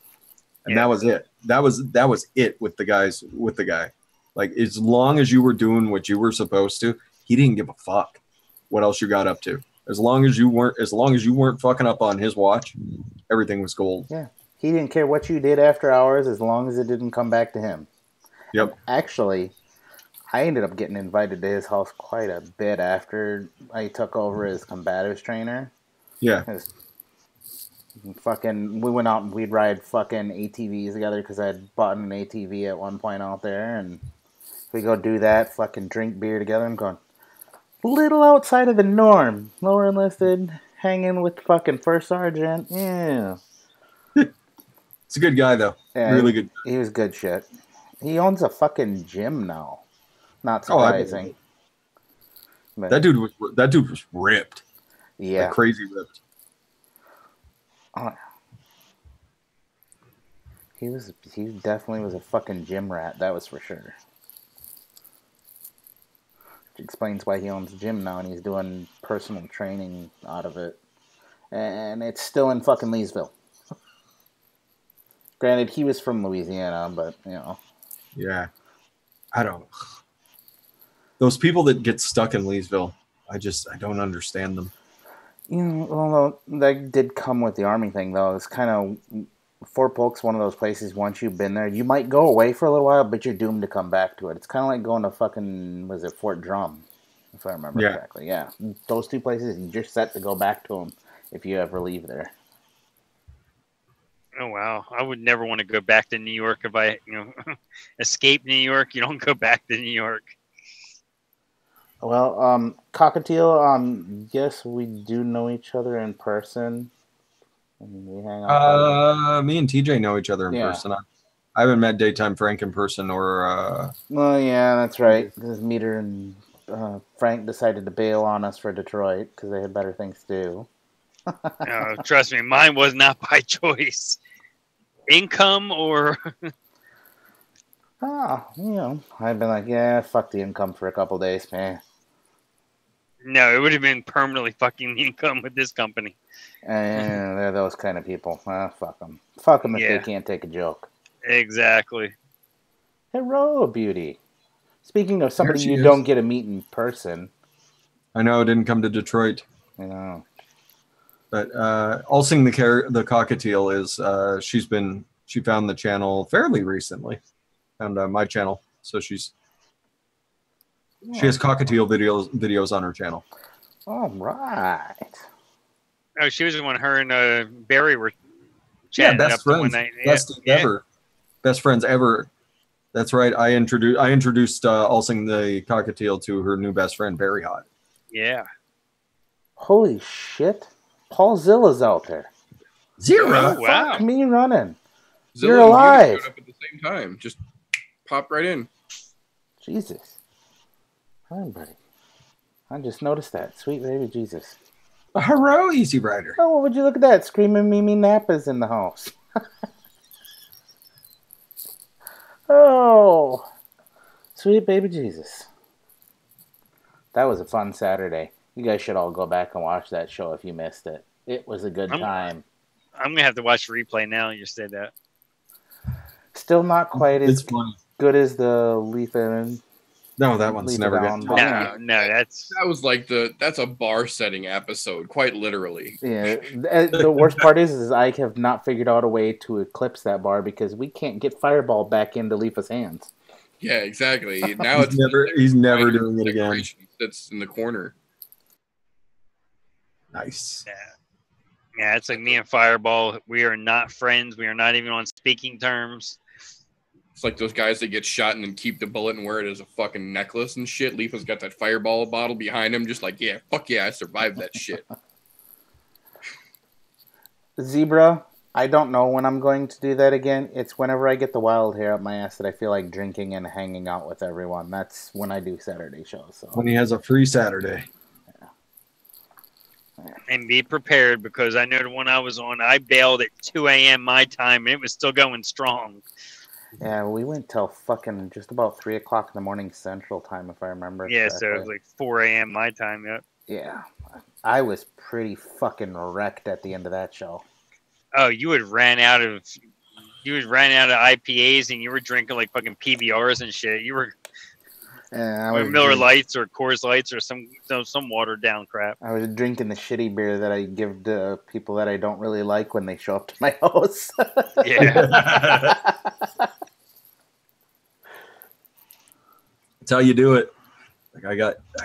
Speaker 2: And that was it. That was it with the guy. Like, as long as you were doing what you were supposed to, he didn't give a fuck what else you got up to. As long as you weren't fucking up on his watch, everything was gold.
Speaker 1: Yeah. He didn't care what you did after hours as long as it didn't come back to him.
Speaker 2: Yep.
Speaker 1: Actually, I ended up getting invited to his house quite a bit after I took over as combatives trainer.
Speaker 2: Yeah.
Speaker 1: We went out and we'd ride fucking ATVs together because I had bought an ATV at one point out there, and we go do that, fucking drink beer together. I'm going little outside of the norm. Lower enlisted, hanging with fucking first sergeant. Yeah.
Speaker 2: It's a good guy though. Yeah, really good.
Speaker 1: He was good shit. He owns a fucking gym now. Not surprising.
Speaker 2: But that dude was ripped.
Speaker 1: Yeah.
Speaker 2: Like crazy ripped.
Speaker 1: He definitely was a fucking gym rat, that was for sure. Which explains why he owns a gym now and he's doing personal training out of it. And it's still in fucking Leesville. Granted, he was from Louisiana, but, you know.
Speaker 2: Yeah. Those people that get stuck in Leesville, I don't understand them.
Speaker 1: You know, well, that did come with the Army thing, though. It's kind of, Fort Polk's one of those places, once you've been there, you might go away for a little while, but you're doomed to come back to it. It's kind of like going to fucking, was it Fort Drum, if I remember correctly. Yeah. Those two places, you're set to go back to them if you ever leave there.
Speaker 3: Oh, wow. I would never want to go back to New York if I, escape New York. You don't go back to New York.
Speaker 1: Well, Cockatiel, yes, we do know each other in person. We hang out.
Speaker 2: Me and TJ know each other in person. I haven't met Daytime Frank in person or.
Speaker 1: Well, yeah, that's right. Because Meter and Frank decided to bail on us for Detroit because they had better things to do.
Speaker 3: No, trust me, mine was not by choice. Income or.
Speaker 1: I've been like, yeah, fuck the income for a couple days, man.
Speaker 3: No, it would have been permanently fucking the income with this company.
Speaker 1: And they're those kind of people. Fuck them. Fuck them if they can't take a joke.
Speaker 3: Exactly.
Speaker 1: Hello, beauty. Speaking of somebody you don't get to meet in person.
Speaker 2: I know, didn't come to Detroit.
Speaker 1: I know.
Speaker 2: But Ulsing the Cockatiel is she found the channel fairly recently. Found my channel, so she has Cockatiel videos on her channel.
Speaker 1: All right.
Speaker 3: Oh, she was the one. Her and Barry were chatting
Speaker 2: best
Speaker 3: up
Speaker 2: friends.
Speaker 3: one night.
Speaker 2: Best friends ever. That's right. I introduced Ulsing the Cockatiel to her new best friend Barry Hot.
Speaker 3: Yeah.
Speaker 1: Holy shit! Paul Zilla's out there.
Speaker 2: Zero.
Speaker 3: Oh, wow.
Speaker 1: Fuck me running.
Speaker 5: Zilla
Speaker 1: You're alive.
Speaker 5: showed up at the same time. Just popped right in.
Speaker 1: Jesus. Hi, buddy. I just noticed that. Sweet baby Jesus.
Speaker 2: Hello, Easy Rider.
Speaker 1: Oh, would you look at that? Screaming Mimi Nappa's in the house. Oh. Sweet baby Jesus. That was a fun Saturday. You guys should all go back and watch that show if you missed it. It was a good time.
Speaker 3: I'm going to have to watch the replay now you said that.
Speaker 1: Still not quite as good as the Leaf and
Speaker 2: No, that one's never good.
Speaker 3: No,
Speaker 5: that's a bar setting episode, quite literally.
Speaker 1: Yeah, the worst part is I have not figured out a way to eclipse that bar because we can't get Fireball back into Leafa's hands.
Speaker 5: Yeah, exactly. Now
Speaker 2: he's never doing it again.
Speaker 5: That's in the corner.
Speaker 2: Nice.
Speaker 3: Yeah, it's like me and Fireball. We are not friends. We are not even on speaking terms.
Speaker 5: It's like those guys that get shot and then keep the bullet and wear it as a fucking necklace and shit. Leafa's got that Fireball bottle behind him, just like, yeah, fuck yeah, I survived that shit.
Speaker 1: Zebra, I don't know when I'm going to do that again. It's whenever I get the wild hair up my ass that I feel like drinking and hanging out with everyone. That's when I do Saturday shows. So.
Speaker 2: When he has a free Saturday.
Speaker 3: And be prepared, because I know the one I was on, I bailed at 2 a.m. my time, and it was still going strong.
Speaker 1: Yeah, we went till fucking just about 3 o'clock in the morning Central Time, if I remember.
Speaker 3: Yeah,
Speaker 1: correctly.
Speaker 3: so it was like 4 a.m. my time. Yep.
Speaker 1: Yeah, I was pretty fucking wrecked at the end of that show.
Speaker 3: Oh, you had ran out of IPAs, and you were drinking like fucking PBRs and shit. You were Miller Lights or Coors Lights or some watered down crap.
Speaker 1: I was drinking the shitty beer that I give to people that I don't really like when they show up to my house.
Speaker 3: Yeah.
Speaker 2: That's how you do it. Like I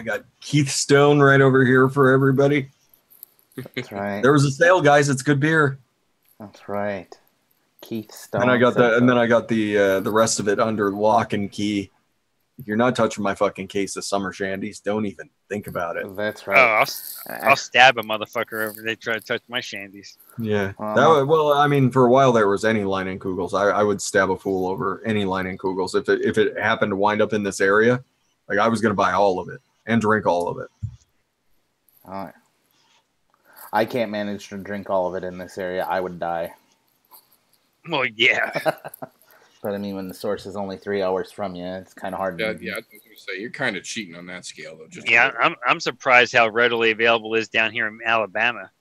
Speaker 2: got Keith Stone right over here for everybody.
Speaker 1: That's right.
Speaker 2: There was a sale, guys. It's good beer.
Speaker 1: That's right. Keith Stone.
Speaker 2: And I got the rest of it under lock and key. If you're not touching my fucking case of summer shandies, don't even think about it.
Speaker 1: That's right.
Speaker 3: Oh, I'll stab a motherfucker if they try to touch my shandies.
Speaker 2: Yeah. Well, I mean, for a while there was any line in Kugels. I would stab a fool over any line in Kugels. If it happened to wind up in this area, like I was going to buy all of it and drink all of it.
Speaker 1: All right. I can't manage to drink all of it in this area. I would die.
Speaker 3: Well, yeah.
Speaker 1: But I mean, when the source is only 3 hours from you, it's kind of hard.
Speaker 5: Yeah, I was going to say you're kind of cheating on that scale, though.
Speaker 3: I'm surprised how readily available it is down here in Alabama.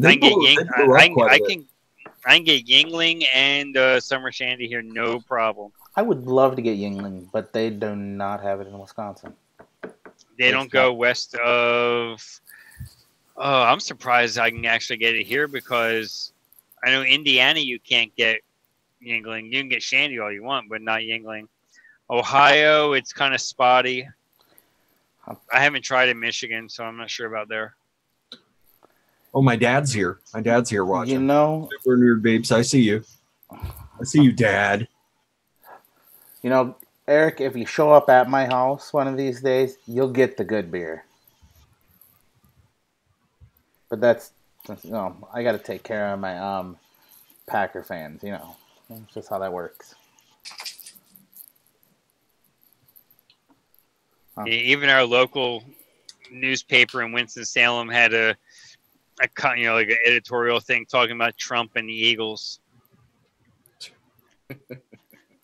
Speaker 3: I can get Yingling and Summer Shandy here, no problem.
Speaker 1: I would love to get Yingling, but they do not have it in Wisconsin.
Speaker 3: They don't go west of. Oh, I'm surprised I can actually get it here, because I know Indiana you can't get Yingling. You can get Shandy all you want, but not Yingling. Ohio, it's kind of spotty. I haven't tried in Michigan, so I'm not sure about there.
Speaker 2: Oh, my dad's here. My dad's here watching.
Speaker 1: You know,
Speaker 2: Super Nerd Vapes, I see you. I see you, Dad.
Speaker 1: You know, Eric, if you show up at my house one of these days, you'll get the good beer. But that's, you know, I got to take care of my Packer fans, you know. That's just how that works.
Speaker 3: Huh. Even our local newspaper in Winston-Salem had a like an editorial thing talking about Trump and the Eagles.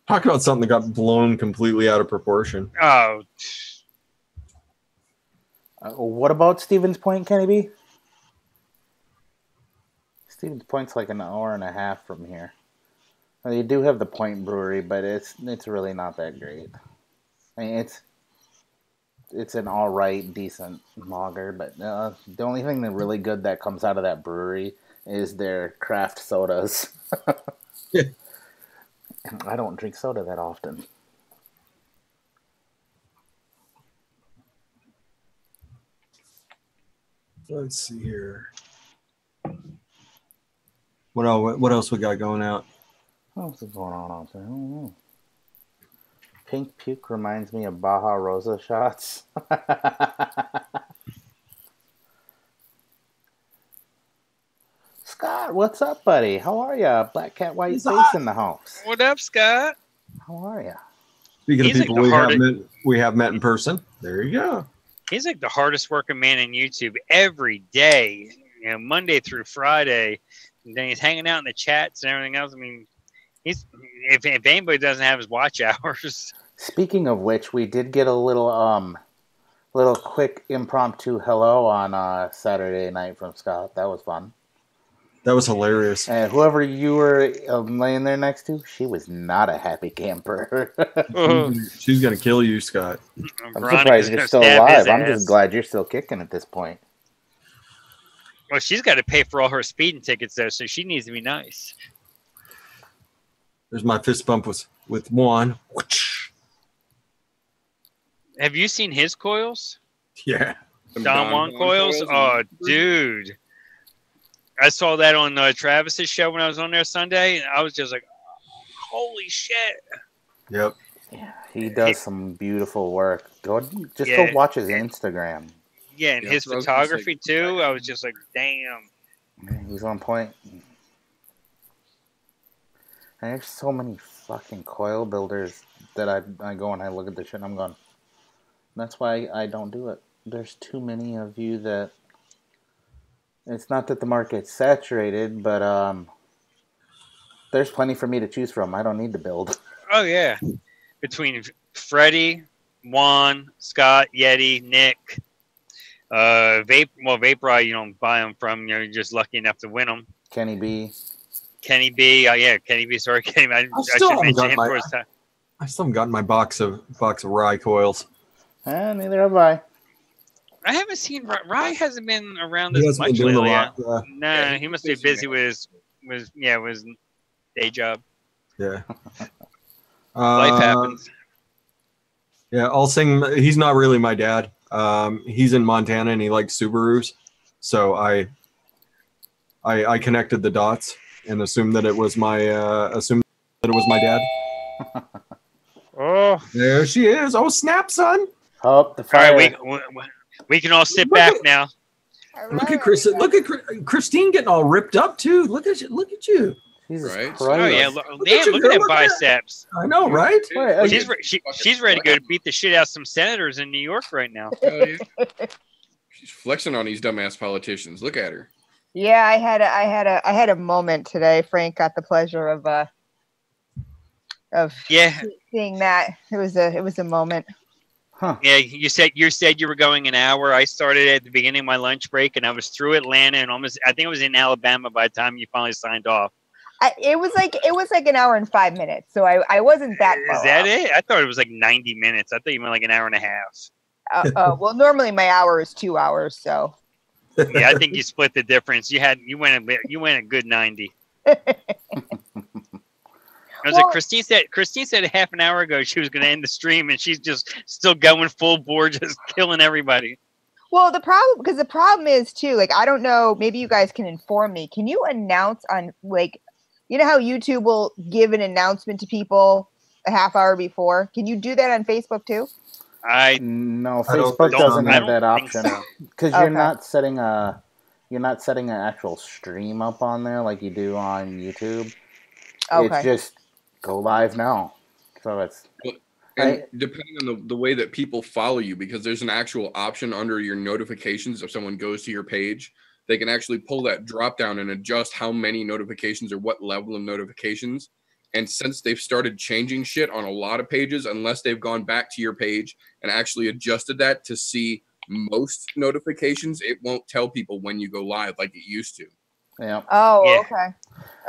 Speaker 2: Talk about something that got blown completely out of proportion.
Speaker 3: Oh.
Speaker 1: What about Stevens Point, Kenny B? Stevens Point's like an hour and a half from here. Well, you do have the Point Brewery, but it's really not that great. I mean, it's an all right, decent lager, but the only thing that really good that comes out of that brewery is their craft sodas.
Speaker 2: Yeah.
Speaker 1: I don't drink soda that often.
Speaker 2: Let's see here. What else we got going out?
Speaker 1: What else is going on out there? I don't know. Pink puke reminds me of Baja Rosa shots. Scott, what's up, buddy? How are ya? Black cat, white face in the house.
Speaker 3: What up, Scott?
Speaker 1: How are ya?
Speaker 2: Speaking of people we have met in person, there you go.
Speaker 3: He's like the hardest working man in YouTube every day, you know, Monday through Friday. And then he's hanging out in the chats and everything else. I mean, he's if anybody doesn't have his watch hours.
Speaker 1: Speaking of which, we did get a little quick impromptu hello on Saturday night from Scott. That was fun.
Speaker 2: That was hilarious.
Speaker 1: And whoever you were laying there next to, she was not a happy camper.
Speaker 2: She's gonna kill you, Scott.
Speaker 1: I'm surprised you're still alive. I'm just glad you're still kicking at this point.
Speaker 3: Well, she's got to pay for all her speeding tickets, though, so she needs to be nice.
Speaker 2: There's my fist bump with Juan.
Speaker 3: Have you seen his coils?
Speaker 2: Yeah.
Speaker 3: Don Juan coils? Oh, dude. I saw that on Travis's show when I was on there Sunday, and I was just like, holy shit.
Speaker 2: Yep.
Speaker 1: Yeah, he does some beautiful work. Go watch his Instagram.
Speaker 3: Yeah, and his photography, too. I was just like, damn.
Speaker 1: He's on point. And there's so many fucking coil builders that I go and I look at the shit and I'm going, that's why I don't do it. There's too many of you that, it's not that the market's saturated, but there's plenty for me to choose from. I don't need to build.
Speaker 3: Oh yeah, between Freddie, Juan, Scott, Yeti, Nick, Vapor, you don't buy them from. You're just lucky enough to win them.
Speaker 1: Kenny B.
Speaker 3: Kenny B. Yeah, Kenny B. Sorry, Kenny B. I should mention him for his time.
Speaker 2: I still haven't gotten my box of rye coils.
Speaker 1: Neither have I.
Speaker 3: I haven't seen Rye. Hasn't been around this
Speaker 2: hasn't
Speaker 3: much
Speaker 2: been doing
Speaker 3: lately.
Speaker 2: a lot,
Speaker 3: No, he must be busy with his day job.
Speaker 2: Yeah.
Speaker 3: Life happens.
Speaker 2: Yeah, I'll sing. He's not really my dad. He's in Montana and he likes Subarus, so I connected the dots and assumed that it was my dad.
Speaker 3: Oh,
Speaker 2: There she is. Oh, snap, son.
Speaker 1: Oh, the
Speaker 3: all
Speaker 1: fire.
Speaker 3: right. We can all sit back now.
Speaker 2: Look at Chris. Look at Christine getting all ripped up too. Look at you. Look at you.
Speaker 1: Jesus
Speaker 5: Right.
Speaker 1: Christ.
Speaker 3: Oh yeah,
Speaker 2: you,
Speaker 3: look
Speaker 2: girl,
Speaker 3: at that
Speaker 2: look at
Speaker 3: biceps.
Speaker 2: I know, right?
Speaker 3: She's ready to go to beat the shit out of some senators in New York right now.
Speaker 5: Hell yeah. She's flexing on these dumbass politicians. Look at her.
Speaker 7: Yeah, I had a moment today. Frank got the pleasure of seeing that. It was a moment.
Speaker 1: Huh.
Speaker 3: Yeah, you said you were going an hour. I started at the beginning of my lunch break, and I was through Atlanta, and I think I was in Alabama by the time you finally signed off.
Speaker 7: It was like an hour and 5 minutes, so I wasn't that far
Speaker 3: Is that
Speaker 7: off.
Speaker 3: it? I thought it was like 90 minutes. I thought you meant like an hour and a half.
Speaker 7: Well, normally my hour is 2 hours, so.
Speaker 3: Yeah, I think you split the difference. You went a good 90. I was like, Christine said a half an hour ago she was going to end the stream, and she's just still going full bore, just killing everybody.
Speaker 7: Well, the problem is too, like, I don't know, maybe you guys can inform me. Can you announce on, like, you know how YouTube will give an announcement to people a half hour before? Can you do that on Facebook too?
Speaker 1: No, Facebook doesn't have that option because
Speaker 7: Okay.
Speaker 1: you're not setting an actual stream up on there like you do on YouTube.
Speaker 7: Okay.
Speaker 1: It's just go live now. So it's
Speaker 5: And depending on the way that people follow you, because there's an actual option under your notifications. If someone goes to your page, they can actually pull that drop down and adjust how many notifications or what level of notifications. And since they've started changing shit on a lot of pages, unless they've gone back to your page and actually adjusted that to see most notifications, it won't tell people when you go live like it used to.
Speaker 1: yeah.
Speaker 7: Oh,
Speaker 3: Yeah.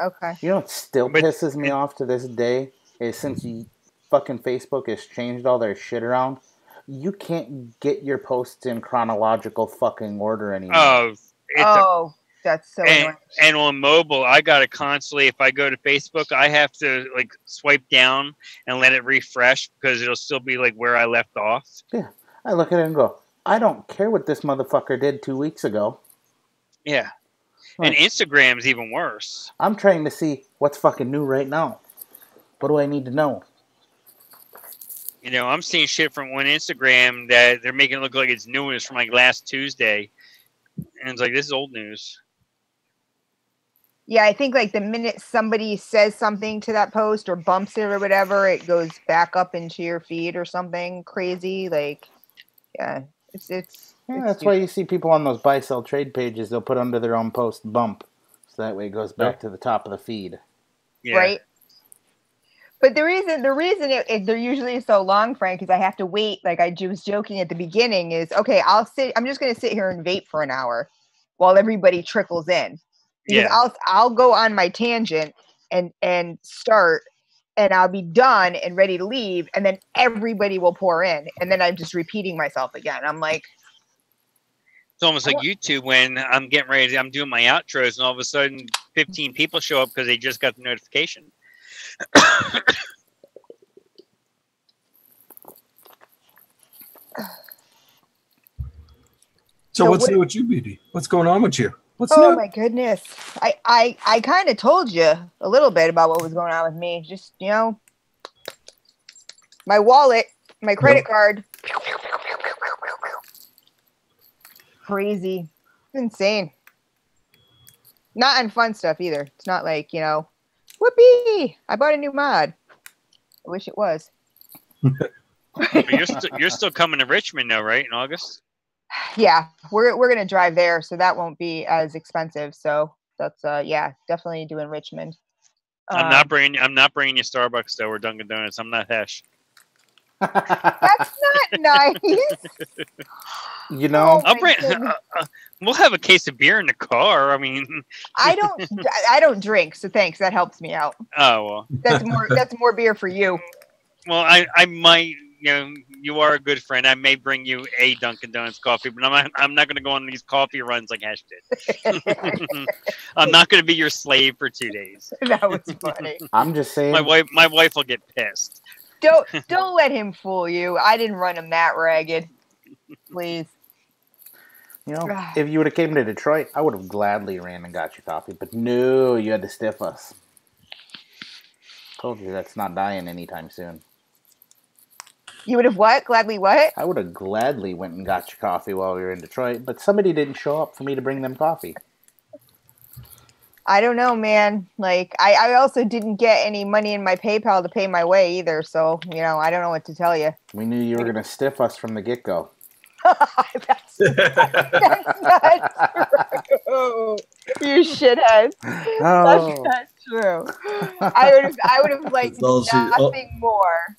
Speaker 7: okay.
Speaker 1: You know what still pisses me off to this day is since fucking Facebook has changed all their shit around, you can't get your posts in chronological fucking order anymore.
Speaker 7: That's so annoying.
Speaker 3: And on mobile, I got to constantly, if I go to Facebook, I have to like swipe down and let it refresh because it'll still be like where I left off.
Speaker 1: Yeah. I look at it and go, I don't care what this motherfucker did 2 weeks ago.
Speaker 3: Yeah.
Speaker 1: Right.
Speaker 3: And Instagram's even worse.
Speaker 1: I'm trying to see what's fucking new right now. What do I need to know?
Speaker 3: You know, I'm seeing shit from on Instagram that they're making it look like it's news from like last Tuesday. And it's like, this is old news.
Speaker 7: Yeah, I think like the minute somebody says something to that post or bumps it or whatever, it goes back up into your feed or something crazy. Like, yeah, it's
Speaker 1: That's why you see people on those buy sell trade pages. They'll put under their own post bump, so that way it goes back to the top of the feed.
Speaker 3: Yeah.
Speaker 7: right. But the reason they're usually so long, Frank, is I have to wait. Like I was joking at the beginning, is okay. I'm just going to sit here and vape for an hour while everybody trickles in. Because I'll go on my tangent and start, and I'll be done and ready to leave, and then everybody will pour in, and then I'm just repeating myself again. I'm like,
Speaker 3: it's almost like YouTube when I'm getting ready. I'm doing my outros, and all of a sudden, 15 people show up because they just got the notification.
Speaker 2: So what's new with you, BD? What's going on with you? What's
Speaker 7: oh
Speaker 2: new?
Speaker 7: my goodness. I kind of told you a little bit about what was going on with me. Just, you know, my wallet, my credit card. Crazy. Insane. Not on fun stuff either. It's not like, you know, Whoopee! I bought a new mod. I wish it was.
Speaker 3: You're still coming to Richmond though, right? In August?
Speaker 7: Yeah, we're gonna drive there, so that won't be as expensive. So that's yeah, definitely doing Richmond.
Speaker 3: I'm not bringing you Starbucks though, or Dunkin' Donuts. I'm not Hesh.
Speaker 7: That's not nice.
Speaker 1: You know,
Speaker 3: I'll bring. We'll have a case of beer in the car. I mean,
Speaker 7: I don't drink, so thanks. That helps me out.
Speaker 3: Oh well.
Speaker 7: That's more beer for you.
Speaker 3: Well, I might. You know, you are a good friend. I may bring you a Dunkin' Donuts coffee, but I'm not going to go on these coffee runs like Hesh did. I'm not going to be your slave for 2 days.
Speaker 7: That was funny.
Speaker 1: I'm just saying.
Speaker 3: My wife will get pissed.
Speaker 7: Don't let him fool you. I didn't run him that ragged. Please.
Speaker 1: You know, if you would have came to Detroit, I would have gladly ran and got you coffee. But no, you had to stiff us. Told you that's not dying anytime soon.
Speaker 7: You would have what? Gladly what?
Speaker 1: I would have gladly went and got you coffee while we were in Detroit, but somebody didn't show up for me to bring them coffee.
Speaker 7: I don't know, man. Like, I also didn't get any money in my PayPal to pay my way either, so, you know, I don't know what to tell you.
Speaker 1: We knew you were going to stiff us from the get-go.
Speaker 7: that's not true. You shitheads.
Speaker 1: Oh.
Speaker 7: That's not true. I would have liked nothing more.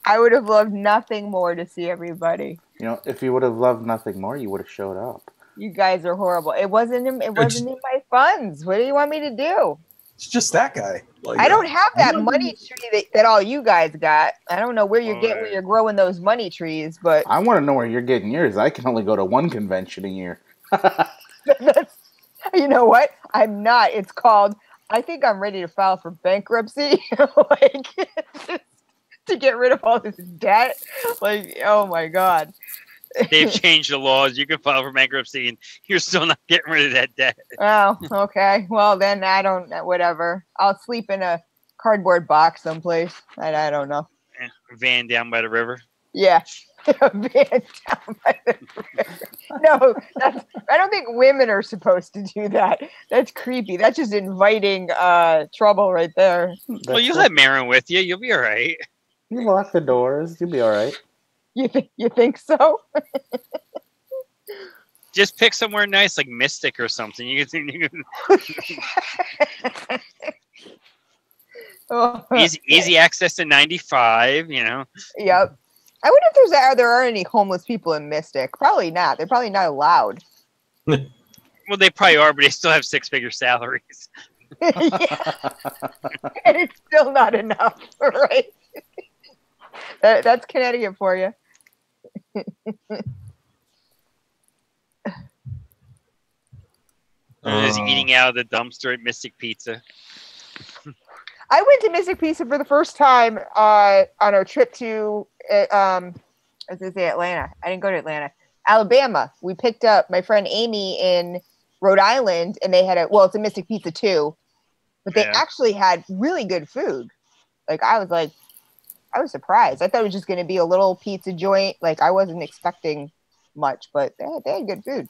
Speaker 7: I would have loved nothing more to see everybody.
Speaker 1: You know, if you would have loved nothing more, you would have showed up.
Speaker 7: You guys are horrible. It wasn't in my funds. What do you want me to do?
Speaker 2: It's just that guy. Like,
Speaker 7: I don't have that money tree that all you guys got. I don't know where you're growing those money trees, but
Speaker 1: I want to know where you're getting yours. I can only go to one convention a year.
Speaker 7: You know what? I'm not. It's called, I think I'm ready to file for bankruptcy. Like, to get rid of all this debt. Like, oh my God.
Speaker 3: They've changed the laws. You can file for bankruptcy and you're still not getting rid of that debt.
Speaker 7: Oh, okay. Well, then I don't, whatever. I'll sleep in a cardboard box someplace. I don't know.
Speaker 3: Van down by the river.
Speaker 7: Yeah. A van down by the river. No, I don't think women are supposed to do that. That's creepy. That's just inviting trouble right there.
Speaker 3: Well, you'll have Marin with you. You'll be all right.
Speaker 1: You lock the doors. You'll be all right.
Speaker 7: You think so?
Speaker 3: Just pick somewhere nice, like Mystic or something. You can easy access to 95. You know.
Speaker 7: Yep. I wonder if there are any homeless people in Mystic. Probably not. They're probably not allowed.
Speaker 3: Well, they probably are, but they still have 6-figure salaries.
Speaker 7: Yeah. And it's still not enough, right? That's Connecticut for you.
Speaker 3: Just eating out of the dumpster at Mystic Pizza.
Speaker 7: I went to Mystic Pizza for the first time on our trip to, I was going to say Atlanta. I didn't go to Atlanta. Alabama. We picked up my friend Amy in Rhode Island, and they had it's a Mystic Pizza too, but they actually had really good food. Like, I was surprised. I thought it was just going to be a little pizza joint. Like, I wasn't expecting much, but they had good food.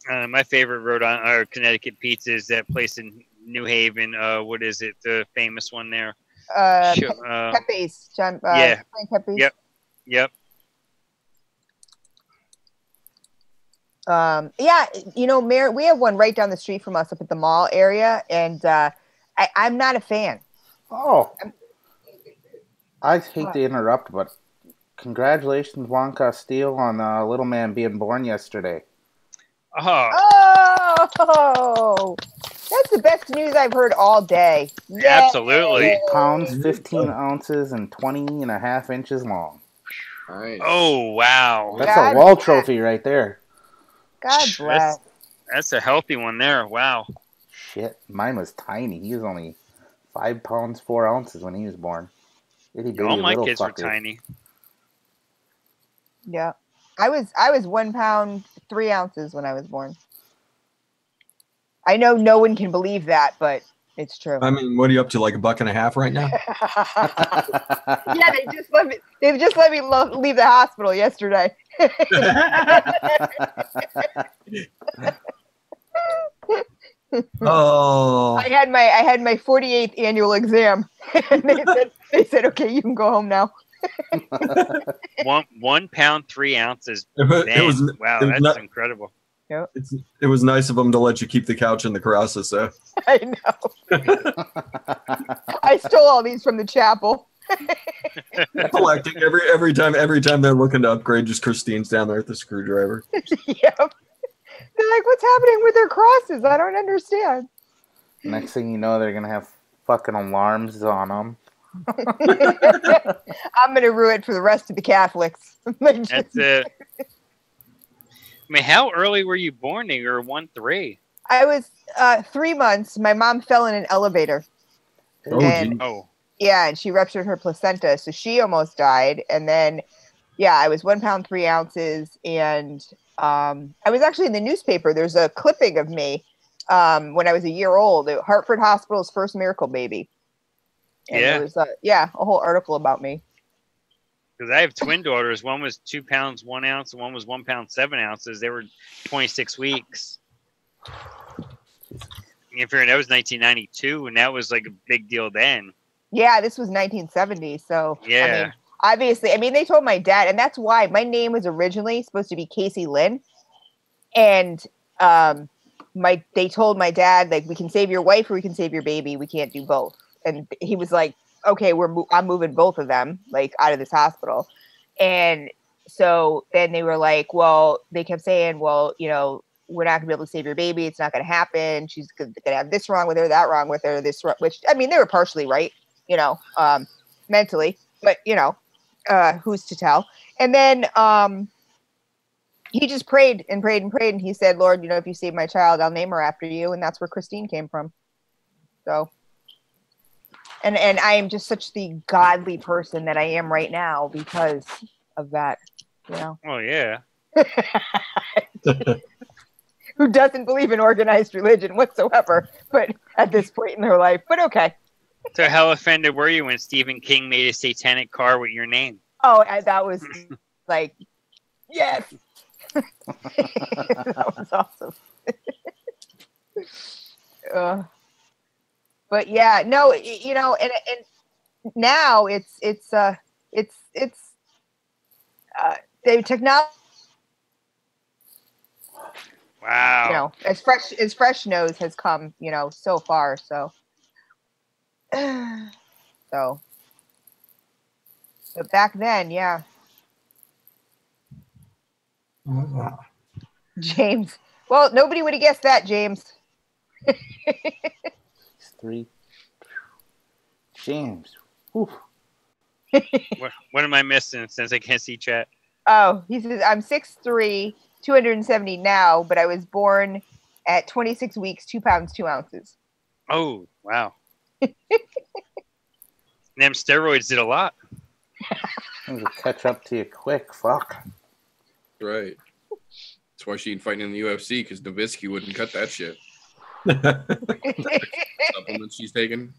Speaker 3: My favorite Rhode Island or Connecticut pizza is that place in New Haven. What is it? The famous one there.
Speaker 7: Pepe's.
Speaker 3: Yeah.
Speaker 7: Pepe's.
Speaker 3: Yep.
Speaker 7: Yeah, you know, Mayor, we have one right down the street from us up at the mall area, and I'm not a fan.
Speaker 1: Oh. I hate to interrupt, but congratulations, Juan Castillo, on little man being born yesterday.
Speaker 7: Oh, that's the best news I've heard all day. Yay.
Speaker 3: Absolutely.
Speaker 1: 8 pounds, 15 ounces, and 20.5 inches long.
Speaker 5: Nice.
Speaker 3: Oh, wow.
Speaker 1: That's a wall trophy right there.
Speaker 7: God bless.
Speaker 3: That's a healthy one there. Wow.
Speaker 1: Shit, mine was tiny. He was only 5 pounds, 4 ounces when he was born.
Speaker 3: All my kids were tiny.
Speaker 7: Yeah. I was 1 pound, 3 ounces when I was born. I know no one can believe that, but it's true.
Speaker 2: I mean, what are you up to, like $1.50 right now?
Speaker 7: Yeah, they just let me leave the hospital yesterday.
Speaker 2: Oh,
Speaker 7: I had my 48th annual exam, and they said, okay, you can go home now.
Speaker 3: 1 pound 3 ounces.
Speaker 2: it was
Speaker 3: Wow,
Speaker 2: it was
Speaker 3: that's
Speaker 2: not-
Speaker 3: incredible.
Speaker 2: it was nice of them to let you keep the couch in the Carrasas, though.
Speaker 7: I know. I stole all these from the chapel.
Speaker 2: Collecting every time they're looking to upgrade, just Christine's down there with the screwdriver.
Speaker 7: Yep. They're like, what's happening with their crosses? I don't understand.
Speaker 1: Next thing you know, they're gonna have fucking alarms on them.
Speaker 7: I'm gonna ruin it for the rest of the Catholics.
Speaker 3: That's it. I mean, how early were you born? You were 1-3.
Speaker 7: I was 3 months. My mom fell in an elevator.
Speaker 2: Oh,
Speaker 7: And
Speaker 2: geez.
Speaker 3: Oh,
Speaker 7: yeah, and she ruptured her placenta, so she almost died. And then, yeah, I was 1 pound 3 ounces, and I was actually in the newspaper. There's a clipping of me when I was a year old. Hartford Hospital's first miracle baby. And
Speaker 3: Yeah.
Speaker 7: there was a whole article about me.
Speaker 3: because I have twin daughters. One was 2 pounds 1 ounce, and one was 1 pound 7 ounces. They were 26 weeks. You figure that was 1992, and that was like a big deal then.
Speaker 7: Yeah, this was 1970. So
Speaker 3: Yeah.
Speaker 7: I mean, obviously, they told my dad, and that's why my name was originally supposed to be Casey Lynn, and they told my dad, like, we can save your wife or we can save your baby. We can't do both. And he was like, okay, I'm moving both of them, like, out of this hospital. And so then they were like, well, they kept saying, well, you know, we're not gonna be able to save your baby. It's not gonna happen. She's gonna have this wrong with her, that wrong with her, which, I mean, they were partially right, you know, mentally, but you know, who's to tell? And then he just prayed and prayed and prayed, and he said, Lord, you know, if you save my child, I'll name her after you. And that's where Christine came from. So, and I am just such the godly person that I am right now because of that, you know.
Speaker 3: Oh yeah.
Speaker 7: Who doesn't believe in organized religion whatsoever, but at this point in their life. But okay.
Speaker 3: So how offended were you when Stephen King made a satanic car with your name?
Speaker 7: Oh, that was like, yes. That was awesome. But yeah, no, you know, and now it's the technology.
Speaker 3: Wow.
Speaker 7: You know, as fresh nose has come, you know, so far. So, but back then, yeah. James. Well, nobody would have guessed that, James.
Speaker 1: 3. James. Oof.
Speaker 3: What am I missing since I can't see chat?
Speaker 7: Oh, he says, I'm 6'3", 270 now, but I was born at 26 weeks, 2 pounds, 2 ounces.
Speaker 3: Oh, wow. Them steroids did a lot.
Speaker 1: It'll catch up to you quick. Fuck.
Speaker 5: Right. That's why she ain't fighting in the UFC, because Nowitzki wouldn't cut that shit. Supplements she's taking.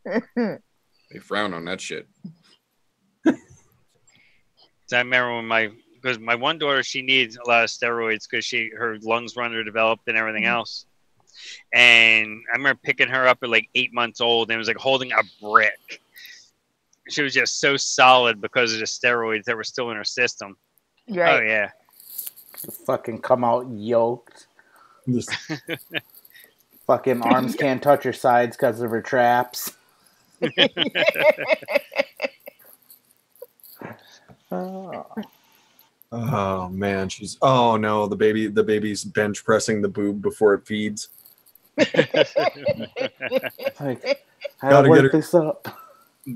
Speaker 5: They frown on that shit.
Speaker 3: So I remember when because my one daughter, she needs a lot of steroids because her lungs were underdeveloped and everything else. And I remember picking her up at like 8 months old, and it was like holding a brick. She was just so solid because of the steroids that were still in her system.
Speaker 7: Right.
Speaker 3: Oh yeah.
Speaker 1: Fucking come out yoked. Fucking arms can't touch her sides because of her traps.
Speaker 2: Oh man, oh no, the baby's bench pressing the boob before it feeds.
Speaker 1: Like, how to work this up?
Speaker 2: I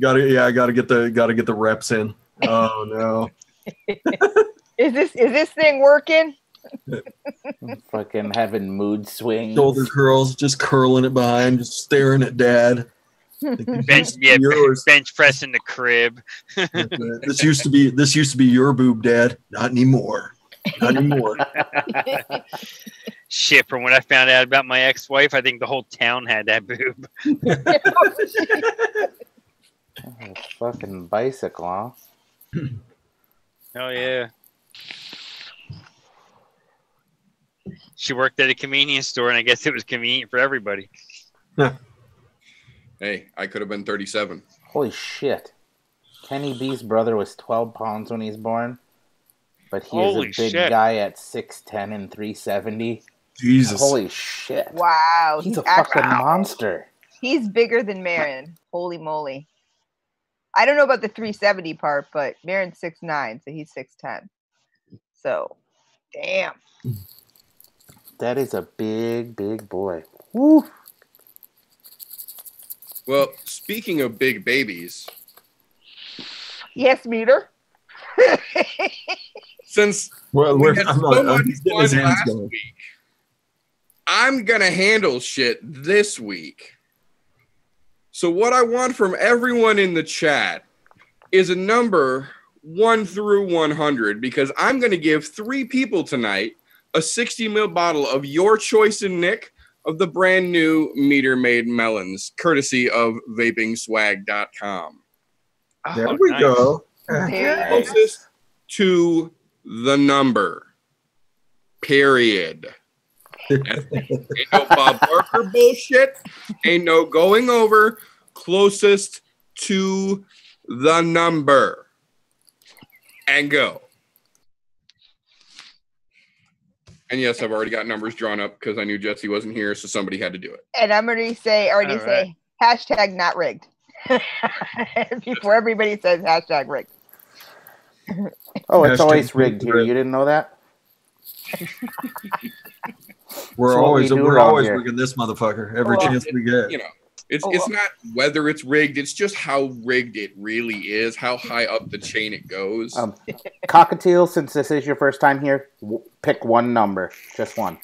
Speaker 2: gotta get the reps in. Oh no.
Speaker 7: Is this thing working?
Speaker 1: Fucking having mood swings.
Speaker 2: Shoulder curls, just curling it behind, just staring at dad.
Speaker 3: bench press in the crib.
Speaker 2: This used to be your boob, Dad. Not anymore. Not anymore.
Speaker 3: Shit, from what I found out about my ex-wife, I think the whole town had that boob.
Speaker 1: Oh, fucking bicycle, huh?
Speaker 3: Oh yeah. She worked at a convenience store, and I guess it was convenient for everybody.
Speaker 5: Hey, I could have been 37.
Speaker 1: Holy shit. Kenny B's brother was 12 pounds when he was born, but he is a big guy at 6'10 and 370.
Speaker 2: Jesus.
Speaker 1: Holy shit.
Speaker 7: Wow.
Speaker 1: He's a fucking monster.
Speaker 7: He's bigger than Marin. Holy moly. I don't know about the 370 part, but Marin's 6'9", so he's 6'10". So, damn.
Speaker 1: That is a big, big boy. Woo.
Speaker 5: Well, speaking of big babies.
Speaker 7: Yes, Meter.
Speaker 5: Since we had so much fun last week, I'm going to handle shit this week. So what I want from everyone in the chat is a number 1 through 100, because I'm going to give 3 people tonight a 60 ml bottle of your choice and Nick of the brand new Meter Made Melons, courtesy of VapingSwag.com.
Speaker 2: There we go.
Speaker 5: Closest to the number. Period. Ain't no Bob Barker bullshit. Ain't no going over. Closest to the number. And go. And yes, I've already got numbers drawn up because I knew Jesse wasn't here, so somebody had to do it.
Speaker 7: And I'm going to say, hashtag not rigged. Before everybody says hashtag rigged.
Speaker 1: Oh, it's always rigged here. You didn't know that?
Speaker 2: We're always rigging this motherfucker every chance we get.
Speaker 5: You know, it's not whether it's rigged, it's just how rigged it really is, how high up the chain it goes.
Speaker 1: Cockatiel, since this is your first time here, pick one number, just one.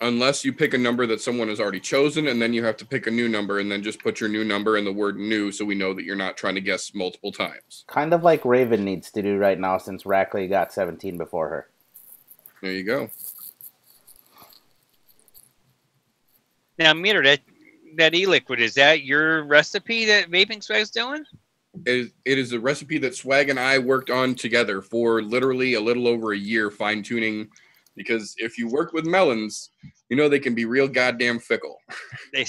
Speaker 5: Unless you pick a number that someone has already chosen, and then you have to pick a new number, and then just put your new number and the word new so we know that you're not trying to guess multiple times.
Speaker 1: Kind of like Raven needs to do right now since Rackley got 17 before her.
Speaker 5: There you go.
Speaker 3: Now, Meter, that e-liquid, is that your recipe that Vaping Swag's doing?
Speaker 5: It is a recipe that Swag and I worked on together for literally a little over a year, fine-tuning. Because if you work with melons, you know they can be real goddamn fickle.
Speaker 3: They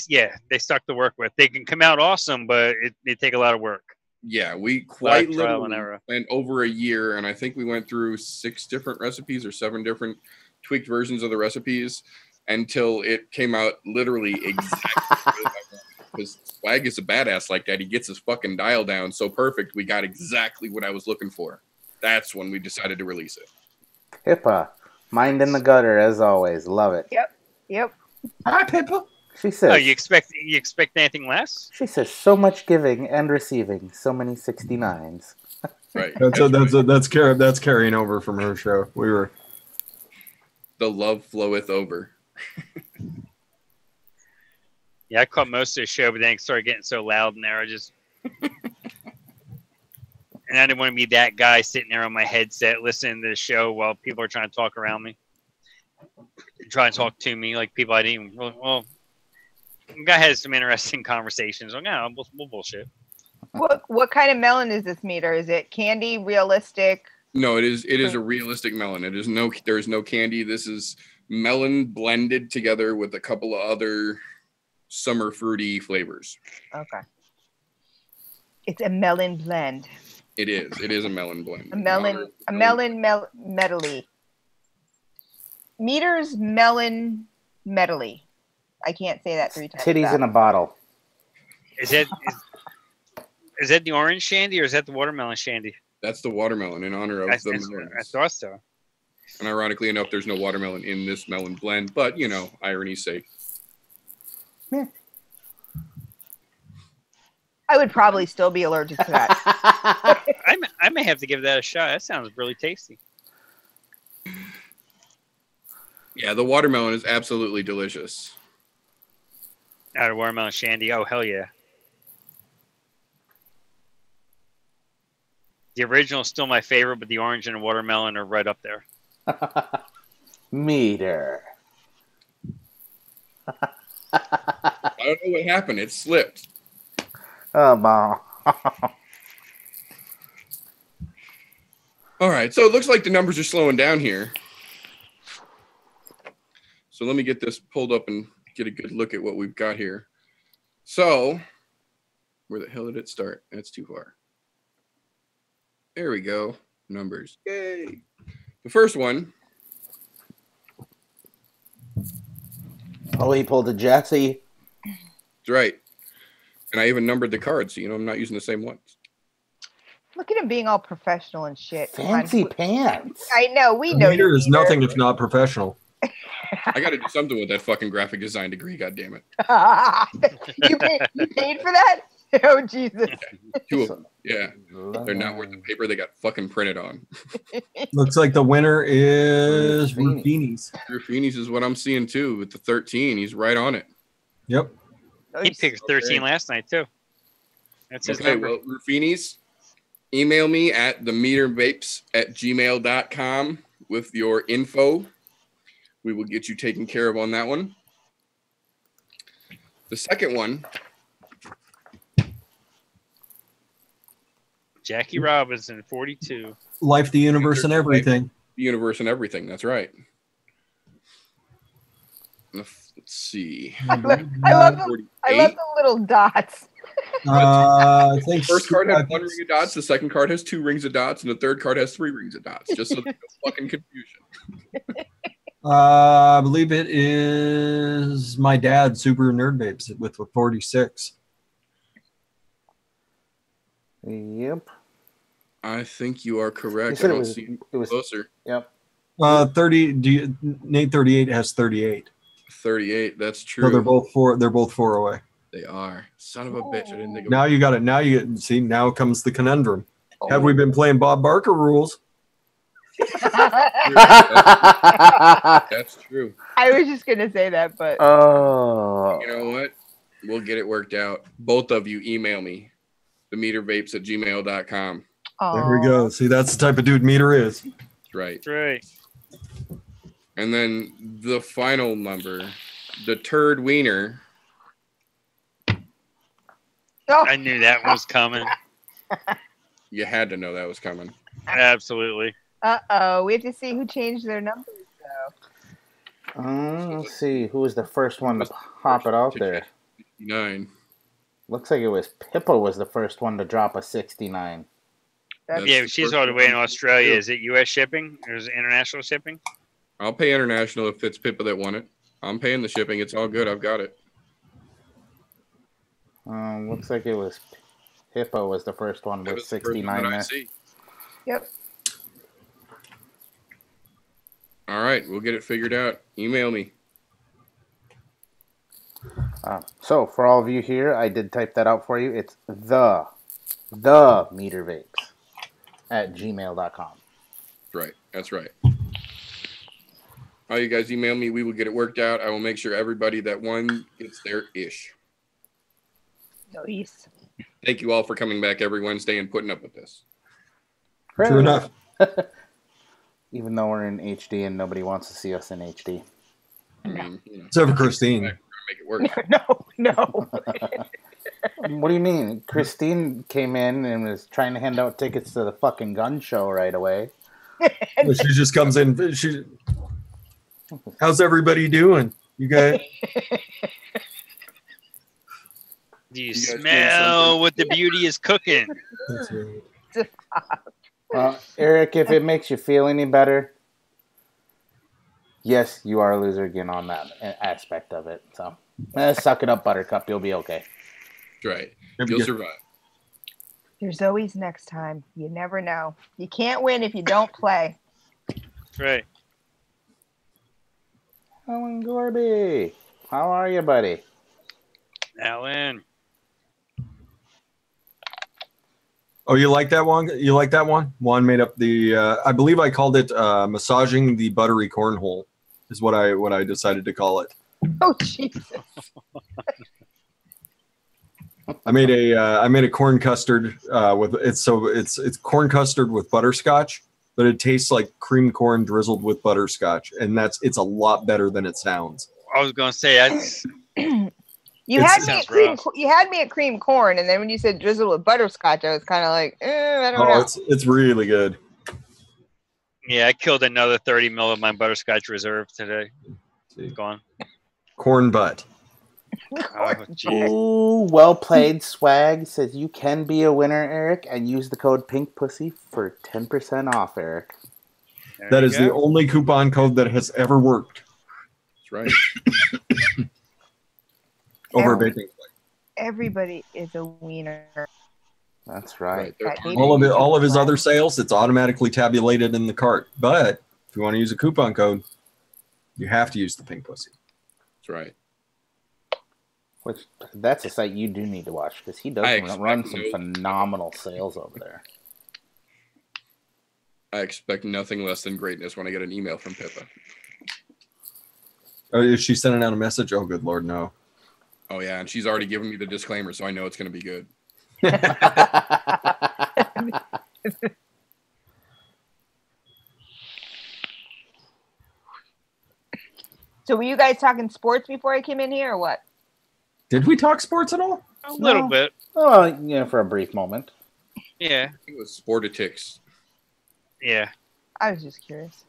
Speaker 3: suck to work with. They can come out awesome, but they take a lot of work.
Speaker 5: Yeah, we quite literally went over a year, and I think we went through 6 different recipes or 7 different tweaked versions of the recipes until it came out literally exactly because Swag is a badass like that. He gets his fucking dial down so perfect. We got exactly what I was looking for. That's when we decided to release it.
Speaker 1: Pippa. Mind in the gutter, as always. Love it.
Speaker 7: Yep.
Speaker 2: Hi, Pippa.
Speaker 1: She says.
Speaker 3: Oh, you expect anything less?
Speaker 1: She says, so much giving and receiving, so many 69s.
Speaker 5: Right.
Speaker 2: That's carrying over from her show. We were.
Speaker 5: The love floweth over.
Speaker 3: Yeah, I caught most of the show, but then it started getting so loud in there. And I didn't want to be that guy sitting there on my headset listening to the show while people are trying to talk around me. Trying to talk to me like people I didn't even... Well, guy has some interesting conversations. Like, no, we'll bullshit.
Speaker 7: What kind of melon is this, Meter? Is it candy, realistic?
Speaker 5: No, it is a realistic melon. There is no candy. This is melon blended together with a couple of other summer fruity flavors.
Speaker 7: Okay. It's a melon blend.
Speaker 5: It is a melon blend.
Speaker 7: A melon medley. Meter's melon medley. I can't say that 3 times.
Speaker 1: Titties in a bottle.
Speaker 3: Is that the orange shandy or is that the watermelon shandy?
Speaker 5: That's the watermelon in honor of the melons.
Speaker 3: I thought so.
Speaker 5: And ironically enough, there's no watermelon in this melon blend, but you know, irony's sake.
Speaker 1: Yeah.
Speaker 7: I would probably still be allergic to that.
Speaker 3: I may have to give that a shot. That sounds really tasty.
Speaker 5: Yeah, the watermelon is absolutely delicious.
Speaker 3: Out of watermelon shandy. Oh, hell yeah. The original is still my favorite, but the orange and the watermelon are right up there.
Speaker 1: Meter.
Speaker 5: I don't know what happened. It slipped.
Speaker 1: Oh,
Speaker 5: All right, so it looks like the numbers are slowing down here. So let me get this pulled up and get a good look at what we've got here. So, where the hell did it start? That's too far. There we go. Numbers. Yay. The first one.
Speaker 1: Oh, he pulled a Jesse.
Speaker 5: That's right. And I even numbered the cards, so you know I'm not using the same ones.
Speaker 7: Look at him being all professional and shit.
Speaker 1: Fancy pants.
Speaker 7: I know. We know.
Speaker 2: Meter is nothing if not professional.
Speaker 5: I got to do something with that fucking graphic design degree. God damn it!
Speaker 7: you paid for that? Oh Jesus!
Speaker 5: Two of them. Yeah, they're not worth the paper they got fucking printed on.
Speaker 2: Looks like the winner is Ruffini's.
Speaker 5: Ruffini's is what I'm seeing too with the 13. He's right on it.
Speaker 2: Yep.
Speaker 3: He picked 13 last night too. That's his
Speaker 5: Okay,
Speaker 3: number.
Speaker 5: well, Ruffini's, email me at themetervapes@gmail.com with your info. We will get you taken care of on that one. The second one.
Speaker 3: Jackie Robinson, 42.
Speaker 2: Life, the universe, and everything.
Speaker 5: The universe and everything. That's right. Let's see.
Speaker 7: I love the little dots.
Speaker 2: I think
Speaker 5: the first card has 1 ring of dots. The second card has 2 rings of dots, and the third card has 3 rings of dots. Just so there's no fucking confusion.
Speaker 2: I believe it is my dad, Super Nerd Vapes, with the 46.
Speaker 1: Yep.
Speaker 5: I think you are correct.
Speaker 1: You
Speaker 5: I
Speaker 1: said
Speaker 5: don't
Speaker 1: it was
Speaker 5: closer.
Speaker 1: Yep.
Speaker 2: 30. Nate 38 has 38.
Speaker 5: 38. That's true.
Speaker 2: So they're both 4. They're both 4 away.
Speaker 5: They are. Son of a bitch. I didn't think of
Speaker 2: Now you got it. Now you see. Now comes the conundrum. Have we been playing Bob Barker rules?
Speaker 5: That's true.
Speaker 7: I was just gonna say that, but
Speaker 1: oh,
Speaker 5: you know what? We'll get it worked out. Both of you email me, themetervapes@gmail.com.
Speaker 2: There we go. See, that's the type of dude Meter is.
Speaker 5: That's right.
Speaker 3: That's right.
Speaker 5: And then the final number, the turd wiener.
Speaker 3: I knew that was coming.
Speaker 5: You had to know that was coming.
Speaker 3: Absolutely.
Speaker 7: We have to see who changed their numbers, though.
Speaker 1: let's see who was the first one to pop it out there.
Speaker 5: 69.
Speaker 1: Looks like it was Pippa was the first one to drop a 69.
Speaker 3: Yeah, she's all the way in Australia. Is it U.S. shipping or is it international shipping?
Speaker 5: I'll pay international if it's Pippa that won it. I'm paying the shipping. It's all good. I've got it.
Speaker 1: Looks like it was Pippa was the first one with 69 there.
Speaker 7: Yep.
Speaker 5: All right, we'll get it figured out. Email me.
Speaker 1: So for all of you here, I did type that out for you. It's the metervapes@gmail.com.
Speaker 5: Right. That's right. All you guys email me. We will get it worked out. I will make sure everybody that won gets their ish.
Speaker 7: Nice.
Speaker 5: Thank you all for coming back every Wednesday and putting up with this.
Speaker 2: True enough.
Speaker 1: Even though we're in HD and nobody wants to see us in HD.
Speaker 5: I mean, you know,
Speaker 2: Except for Christine.
Speaker 5: make it work.
Speaker 7: No.
Speaker 1: What do you mean? Christine came in and was trying to hand out tickets to the fucking gun show right away.
Speaker 2: She just comes in. How's everybody doing? You guys?
Speaker 3: Do you smell what the beauty is cooking?
Speaker 2: That's right.
Speaker 1: Eric, if it makes you feel any better, yes, you are a loser again on that aspect of it. So, suck it up, Buttercup. You'll be okay.
Speaker 5: That's right. You'll survive.
Speaker 7: There's always next time. You never know. You can't win if you don't play.
Speaker 3: That's right.
Speaker 1: Alan Gorby, how are you, buddy?
Speaker 3: Alan.
Speaker 2: Oh, you like that one? You like that one? Juan made up the. I believe I called it "massaging the buttery cornhole." Is what I decided to call it.
Speaker 7: Oh Jesus!
Speaker 2: I made a corn custard with it's corn custard with butterscotch, but it tastes like cream corn drizzled with butterscotch, and it's a lot better than it sounds.
Speaker 3: I was gonna say that's.
Speaker 7: You had me at cream corn, and then when you said drizzle with butterscotch, I was kind of like, I don't know.
Speaker 2: It's really good.
Speaker 3: Yeah, I killed another 30 mil of my butterscotch reserve today.
Speaker 2: See.
Speaker 3: Gone.
Speaker 2: Corn butt.
Speaker 3: Oh, geez.
Speaker 1: Ooh, well played. Swag says you can be a winner, Eric, and use the code PinkPussy for 10% off, Eric.
Speaker 3: There
Speaker 2: That
Speaker 3: you
Speaker 2: is the
Speaker 3: go.
Speaker 2: only coupon code that has ever worked
Speaker 5: That's right.
Speaker 2: over
Speaker 7: Every-
Speaker 2: Vaping Swag.
Speaker 7: Everybody is a wiener.
Speaker 1: That's right.
Speaker 5: Right. They're
Speaker 7: That
Speaker 5: targeting
Speaker 2: All of it,
Speaker 5: you.
Speaker 2: all of his other sales, it's automatically tabulated in the cart. But if you want to use a coupon code, you have to use the Pink Pussy.
Speaker 5: That's right.
Speaker 1: Which that's a site you do need to watch because he does
Speaker 5: I
Speaker 1: run
Speaker 5: expect
Speaker 1: some
Speaker 5: no-
Speaker 1: phenomenal sales over there.
Speaker 5: I expect nothing less than greatness when I get an email from Pippa.
Speaker 2: Oh, is she sending out a message? Oh, good Lord, no.
Speaker 5: Oh yeah, and she's already given me the disclaimer, so I know it's going to be good.
Speaker 7: So were you guys talking sports before I came in here or what?
Speaker 2: Did we talk sports at all?
Speaker 3: A little bit.
Speaker 1: Oh, yeah, for a brief moment.
Speaker 3: Yeah.
Speaker 5: I think it was Sportitics.
Speaker 3: Yeah.
Speaker 7: I was just curious.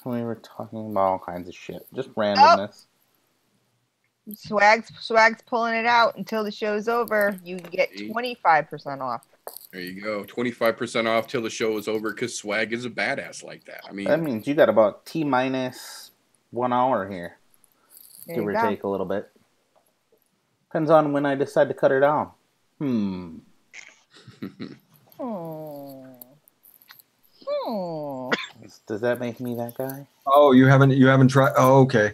Speaker 1: We were talking about all kinds of shit. Just randomness.
Speaker 7: Swag's pulling it out until the show's over. You get 25% off.
Speaker 5: There you go. 25% off till the show is over because Swag is a badass like that. I mean,
Speaker 1: That means you got about T-minus 1 hour here.
Speaker 7: There
Speaker 1: Give
Speaker 7: you
Speaker 1: or
Speaker 7: go.
Speaker 1: take a little bit. Depends on when I decide to cut her down. Hmm. Does that make me that guy?
Speaker 2: Oh, you haven't tried. Oh, okay.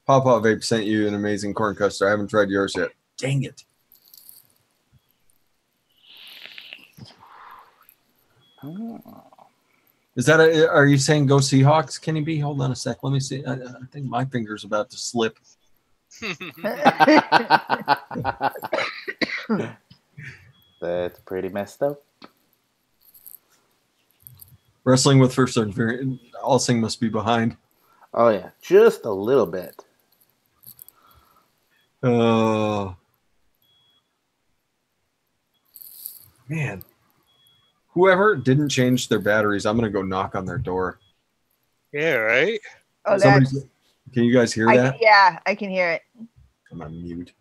Speaker 2: Pop Vape sent you an amazing corn custard. I haven't tried yours yet. Dang it.
Speaker 1: Oh.
Speaker 2: Is that are you saying go Seahawks, Kenny B? Hold on a sec. Let me see. I think my finger's about to slip.
Speaker 1: That's pretty messed up.
Speaker 2: Wrestling with first serve. Allsing must be behind.
Speaker 1: Oh, yeah. Just a little bit.
Speaker 2: Man. Whoever didn't change their batteries, I'm going to go knock on their door.
Speaker 3: Yeah, right?
Speaker 7: Oh,
Speaker 2: Somebody's- Can you guys hear that?
Speaker 7: Yeah, I can hear it.
Speaker 2: I'm on mute.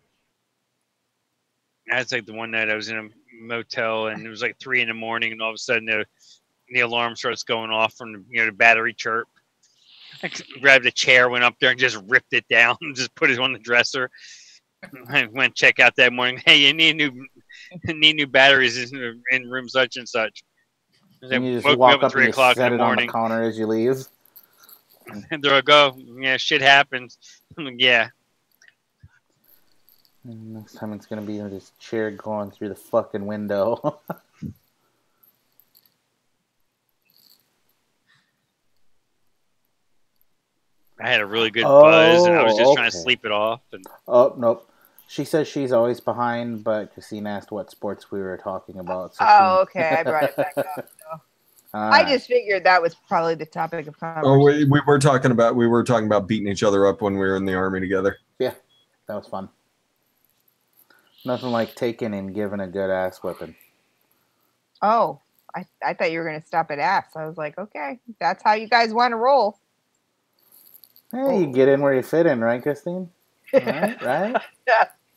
Speaker 3: That's like the one night I was in a motel and it was like 3 a.m. and all of a sudden the alarm starts going off from the battery chirp. I grabbed a chair, went up there and just ripped it down and just put it on the dresser. I went check out that morning. Hey, you need new batteries in room such and such.
Speaker 1: And you just
Speaker 3: woke me
Speaker 1: walk
Speaker 3: up at
Speaker 1: up
Speaker 3: 3
Speaker 1: and you
Speaker 3: o'clock in
Speaker 1: set
Speaker 3: the
Speaker 1: it on the
Speaker 3: morning.
Speaker 1: counter as you leave.
Speaker 3: And they're like, "Oh, yeah, shit happens." I'm like, yeah.
Speaker 1: And next time it's going to be this chair going through the fucking window.
Speaker 3: I had a really good buzz and I was just
Speaker 1: Oh,
Speaker 3: trying to
Speaker 1: okay.
Speaker 3: sleep it off. And
Speaker 1: Oh, nope. She says she's always behind, but Christine asked what sports we were talking about. So
Speaker 7: Oh, okay. I brought it back up. I
Speaker 1: right.
Speaker 7: just figured that was probably the topic of conversation.
Speaker 2: Oh, we were talking about beating each other up when we were in the army together.
Speaker 1: Yeah, that was fun. Nothing like taking and giving a good ass whipping.
Speaker 7: Oh, I thought you were going to stop at ass. I was like, okay, that's how you guys want to roll.
Speaker 1: Hey, you get in where you fit in, right, Christine? Right, right?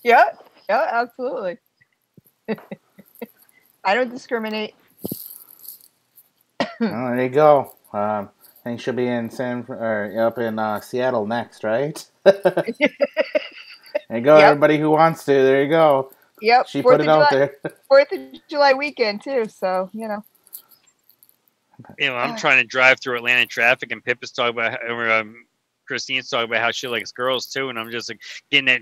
Speaker 7: Yeah, absolutely. I don't discriminate.
Speaker 1: Well, there you go. I think she'll be in up in Seattle next, right? There you go,
Speaker 7: Yep.
Speaker 1: everybody who wants to. There you go.
Speaker 7: Yep.
Speaker 1: She put it out there.
Speaker 7: 4th of July weekend, too. So,
Speaker 3: I'm trying to drive through Atlanta traffic, and Pippa's talking about, Christine's talking about how she likes girls too, and I'm just like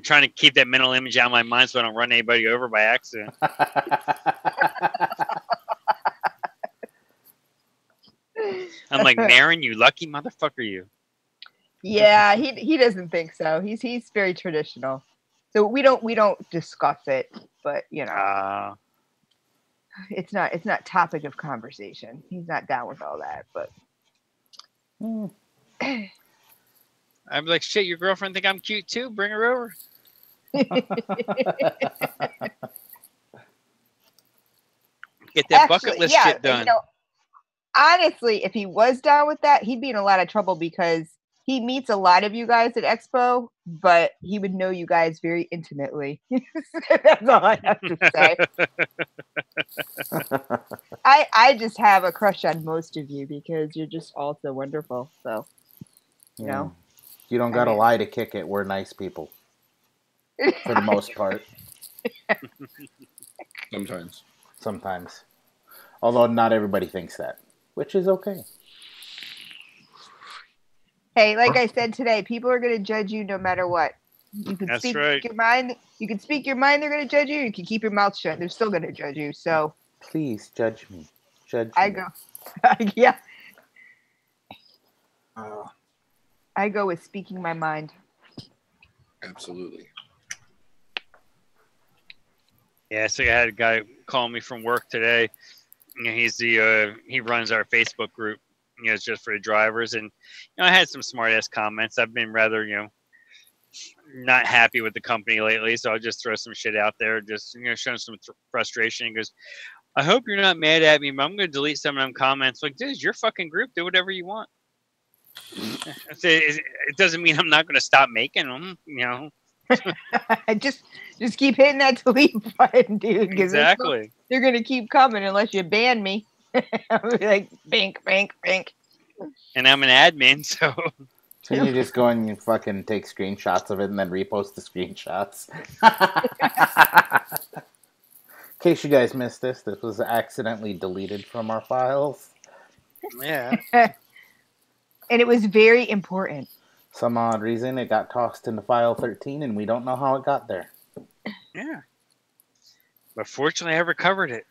Speaker 3: trying to keep that mental image out of my mind so I don't run anybody over by accident. I'm like, Marin, you lucky motherfucker, you.
Speaker 7: Yeah, he doesn't think so. He's very traditional. So we don't discuss it, but it's not topic of conversation. He's not down with all that, but
Speaker 3: I'm like, shit, your girlfriend think I'm cute too? Bring her over. Get that bucket list shit done.
Speaker 7: honestly, if he was down with that, he'd be in a lot of trouble because he meets a lot of you guys at Expo, but he would know you guys very intimately. That's all I have to say. I just have a crush on most of you because you're just all so wonderful. So, you know.
Speaker 1: You don't got to lie to kick it. We're nice people. For the most part. Sometimes. Although not everybody thinks that, which is okay.
Speaker 7: Hey, like I said today, people are going to judge you no matter what. You can speak your mind. You can speak your mind. They're going to judge you. You can keep your mouth shut. They're still going to judge you. So
Speaker 1: please judge me. Judge me.
Speaker 7: I go. Yeah. I go with speaking my mind.
Speaker 5: Absolutely.
Speaker 3: Yeah, so I had a guy call me from work today. You know, he's the he runs our Facebook group. You know, it's just for the drivers, and you know, I had some smart ass comments. I've been rather, you know, not happy with the company lately, so I'll just throw some shit out there, just, you know, showing some frustration. He goes, "I hope you're not mad at me, but I'm going to delete some of them comments." Like, dude, it's your fucking group. Do whatever you want. It doesn't mean I'm not going to stop making them, you know.
Speaker 7: just keep hitting that delete button, dude.
Speaker 3: Exactly.
Speaker 7: They're going to keep coming unless you ban me. I'll be like, bank.
Speaker 3: And I'm an admin, so.
Speaker 1: So you just go and you fucking take screenshots of it and then repost the screenshots. In case you guys missed this was accidentally deleted from our files.
Speaker 3: Yeah.
Speaker 7: And it was very important.
Speaker 1: Some odd reason it got tossed into file 13 and we don't know how it got there.
Speaker 3: Yeah. But fortunately I recovered it.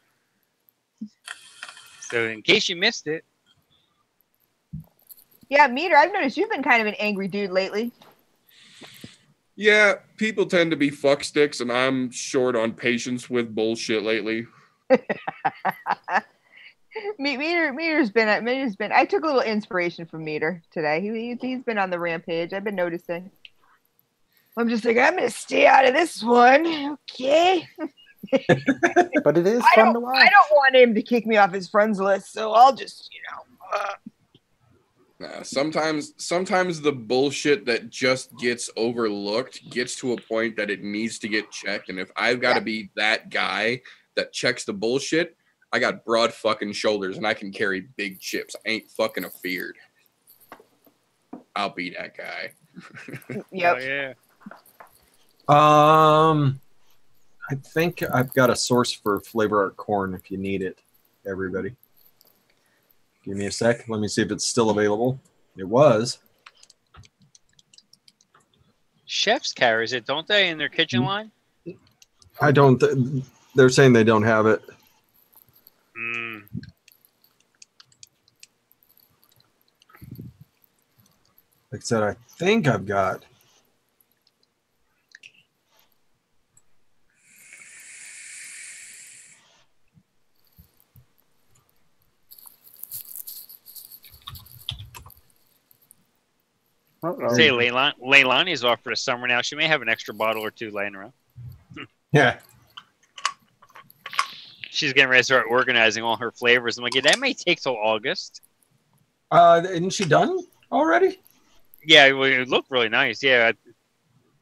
Speaker 3: So in case you missed it.
Speaker 7: Yeah, Meter, I've noticed you've been kind of an angry dude lately.
Speaker 5: Yeah, people tend to be fucksticks, and I'm short on patience with bullshit lately.
Speaker 7: Meter's been. I took a little inspiration from Meter today. He's been on the rampage. I've been noticing. I'm just like, I'm gonna stay out of this one, okay?
Speaker 1: But it is fun to watch.
Speaker 7: I don't want him to kick me off his friends list, so I'll just,
Speaker 5: Sometimes the bullshit that just gets overlooked gets to a point that it needs to get checked, and if I've got to be that guy that checks the bullshit, I got broad fucking shoulders and I can carry big chips. I ain't fucking afeared. I'll be that guy.
Speaker 7: Yep.
Speaker 3: Oh, yeah.
Speaker 2: I think I've got a source for Flavor Art Corn if you need it, everybody. Give me a sec. Let me see if it's still available. It was.
Speaker 3: Chefs carries it, don't they, in their kitchen line?
Speaker 2: I don't. They're saying they don't have it. Like I said, I think I've got.
Speaker 3: Say Leilani's off for the summer now. She may have an extra bottle or two laying around.
Speaker 2: Yeah.
Speaker 3: She's getting ready to start organizing all her flavors. I'm like, yeah, that may take till August.
Speaker 2: Isn't she done already?
Speaker 3: Yeah, it looked really nice. Yeah,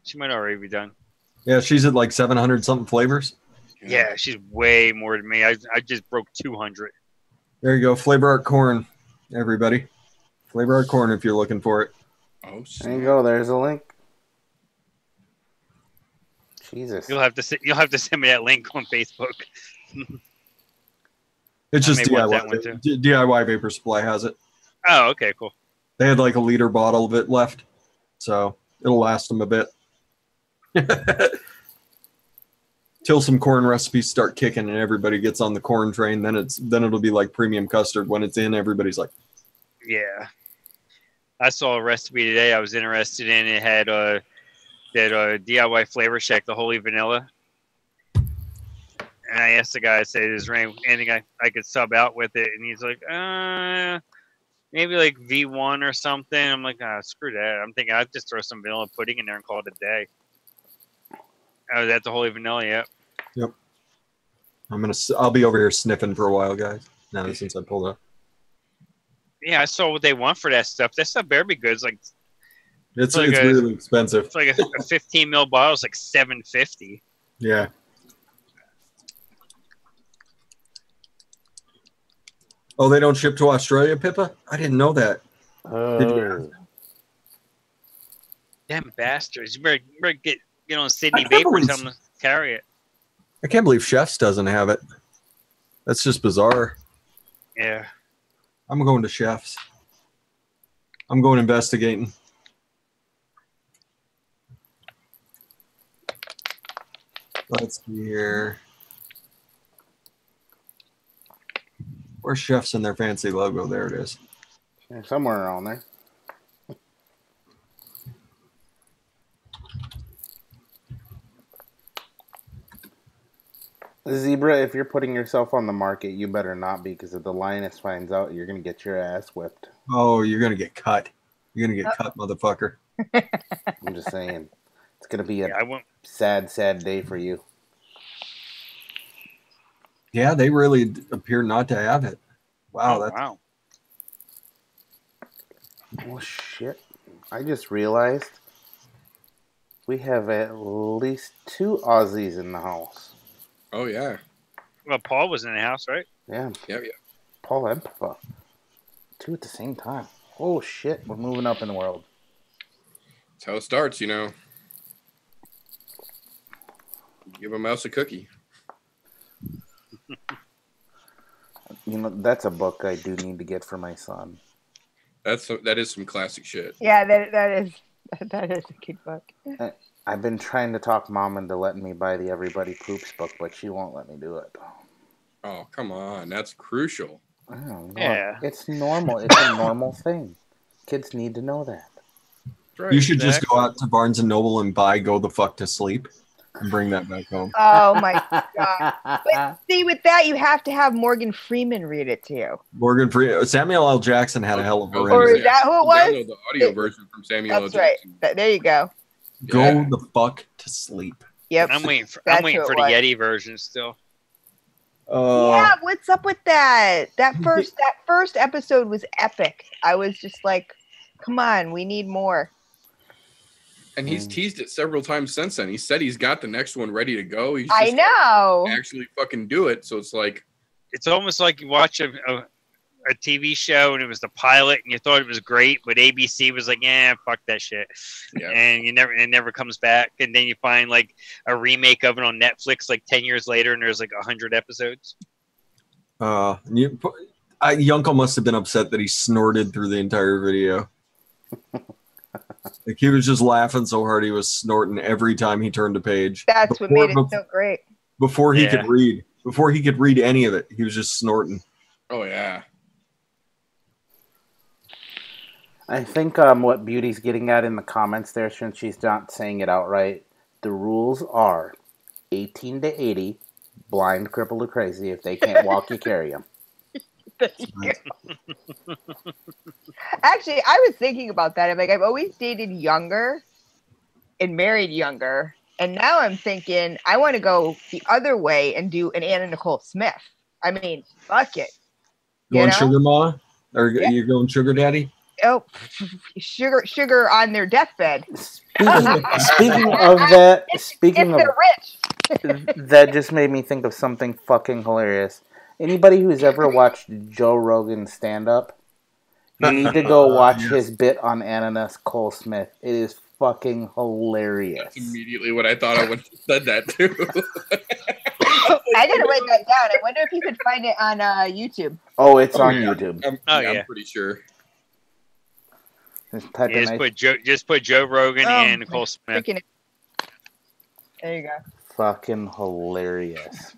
Speaker 3: she might already be done.
Speaker 2: Yeah, she's at like 700 something flavors.
Speaker 3: Yeah, she's way more than me. I just broke 200.
Speaker 2: There you go. Flavor Art Corn, everybody. Flavor Art Corn if you're looking for it.
Speaker 5: Oh,
Speaker 1: there you go. There's a link. Jesus.
Speaker 3: You'll have to send me that link on Facebook.
Speaker 2: It's just
Speaker 3: DIY.
Speaker 2: DIY Vapor Supply has it.
Speaker 3: Oh, okay, cool.
Speaker 2: They had like a liter bottle of it left, so it'll last them a bit. Till some corn recipes start kicking and everybody gets on the corn train, then it'll be like premium custard. When it's in, everybody's like,
Speaker 3: yeah. I saw a recipe today I was interested in. It had that DIY Flavor Shack, the Holy Vanilla. And I asked the guy, I said, is there anything I could sub out with it? And he's like, maybe like V1 or something. I'm like, screw that. I'm thinking I'd just throw some vanilla pudding in there and call it a day. Oh, that's the Holy Vanilla, yep.
Speaker 2: Yep. I'll be over here sniffing for a while, guys. Now since I pulled up.
Speaker 3: Yeah, I saw what they want for that stuff. That stuff better be good.
Speaker 2: It's
Speaker 3: like
Speaker 2: really expensive.
Speaker 3: It's like a 15 ml bottle. It's like $750.
Speaker 2: Yeah. Oh, they don't ship to Australia, Pippa? I didn't know that.
Speaker 3: Damn bastards! You better get on Sydney Vapor and tell them to carry it.
Speaker 2: I can't believe Chefs doesn't have it. That's just bizarre.
Speaker 3: Yeah.
Speaker 2: I'm going to Chefs. I'm going investigating. Let's see here. Where's Chefs and their fancy logo? There it is.
Speaker 1: Yeah, somewhere around there. Zebra, if you're putting yourself on the market, you better not be, because if the lioness finds out, you're going to get your ass whipped.
Speaker 2: Oh, you're going to get cut. You're going to get cut, motherfucker.
Speaker 1: I'm just saying. It's going to be a sad, sad day for you.
Speaker 2: Yeah, they really appear not to have it. Wow.
Speaker 3: Wow.
Speaker 1: Oh, shit. I just realized we have at least 2 Aussies in the house.
Speaker 5: Oh, yeah.
Speaker 3: Well, Paul was in the house, right?
Speaker 1: Yeah.
Speaker 5: Yeah.
Speaker 1: Paul and Papa. 2 at the same time. Oh, shit. We're moving up in the world.
Speaker 5: That's how it starts, you know. Give a mouse a cookie.
Speaker 1: You know, that's a book I do need to get for my son.
Speaker 5: That is some classic shit.
Speaker 7: Yeah, that is a good book.
Speaker 1: I've been trying to talk Mom into letting me buy the Everybody Poops book, but she won't let me do it.
Speaker 5: Oh, come on. That's crucial.
Speaker 3: Yeah.
Speaker 1: It's normal. It's a normal thing. Kids need to know that.
Speaker 5: Right,
Speaker 2: You should just go out to Barnes & Noble and buy Go the Fuck to Sleep and bring that back home.
Speaker 7: Oh, my God. But see, with that, you have to have Morgan Freeman read it to you.
Speaker 2: Samuel L. Jackson had a hell of a
Speaker 7: Or is that who it was?
Speaker 5: Download the audio version from Samuel L.
Speaker 7: That's right.
Speaker 5: Jackson.
Speaker 7: There you go.
Speaker 2: Go the fuck to sleep.
Speaker 7: Yep.
Speaker 3: I'm waiting for
Speaker 7: That's
Speaker 3: the
Speaker 7: who it was.
Speaker 3: Yeti version still.
Speaker 7: Yeah, what's up with that? That first episode was epic. I was just like, come on, we need more.
Speaker 5: And he's teased it several times since then. He said he's got the next one ready to go. He's
Speaker 7: I know.
Speaker 5: Actually fucking do it. So it's like,
Speaker 3: It's almost like you watch a TV show and it was the pilot and you thought it was great, but ABC was like, yeah, fuck that shit.
Speaker 5: Yeah.
Speaker 3: And it never comes back. And then you find like a remake of it on Netflix like 10 years later and there's like 100 episodes.
Speaker 2: Yunko must have been upset that he snorted through the entire video. Like he was just laughing so hard he was snorting every time he turned a page.
Speaker 7: That's what made it so great.
Speaker 2: Before he could read any of it, he was just snorting.
Speaker 5: oh yeah.
Speaker 1: I think what Beauty's getting at in the comments there, since she's not saying it outright, the rules are 18 to 80, blind, crippled, or crazy. If they can't walk, you carry them.
Speaker 7: Actually, I was thinking about that. I'm like, I've always dated younger and married younger. And now I'm thinking I want to go the other way and do an Anna Nicole Smith. I mean, fuck it.
Speaker 2: Going sugar ma? Or you're going sugar daddy?
Speaker 7: Oh, sugar on their deathbed.
Speaker 1: Speaking of that,
Speaker 7: they're rich.
Speaker 1: That just made me think of something fucking hilarious. Anybody who's ever watched Joe Rogan stand up, you need to go watch his bit on Anna Nicole Smith. It is fucking hilarious.
Speaker 5: That's immediately what I thought. I would have said that too.
Speaker 7: I didn't write that down. I wonder if you could find it on YouTube.
Speaker 1: Oh, it's on YouTube.
Speaker 5: I'm pretty sure.
Speaker 3: Just put Joe Rogan and Nicole Smith.
Speaker 7: There you go.
Speaker 1: Fucking hilarious.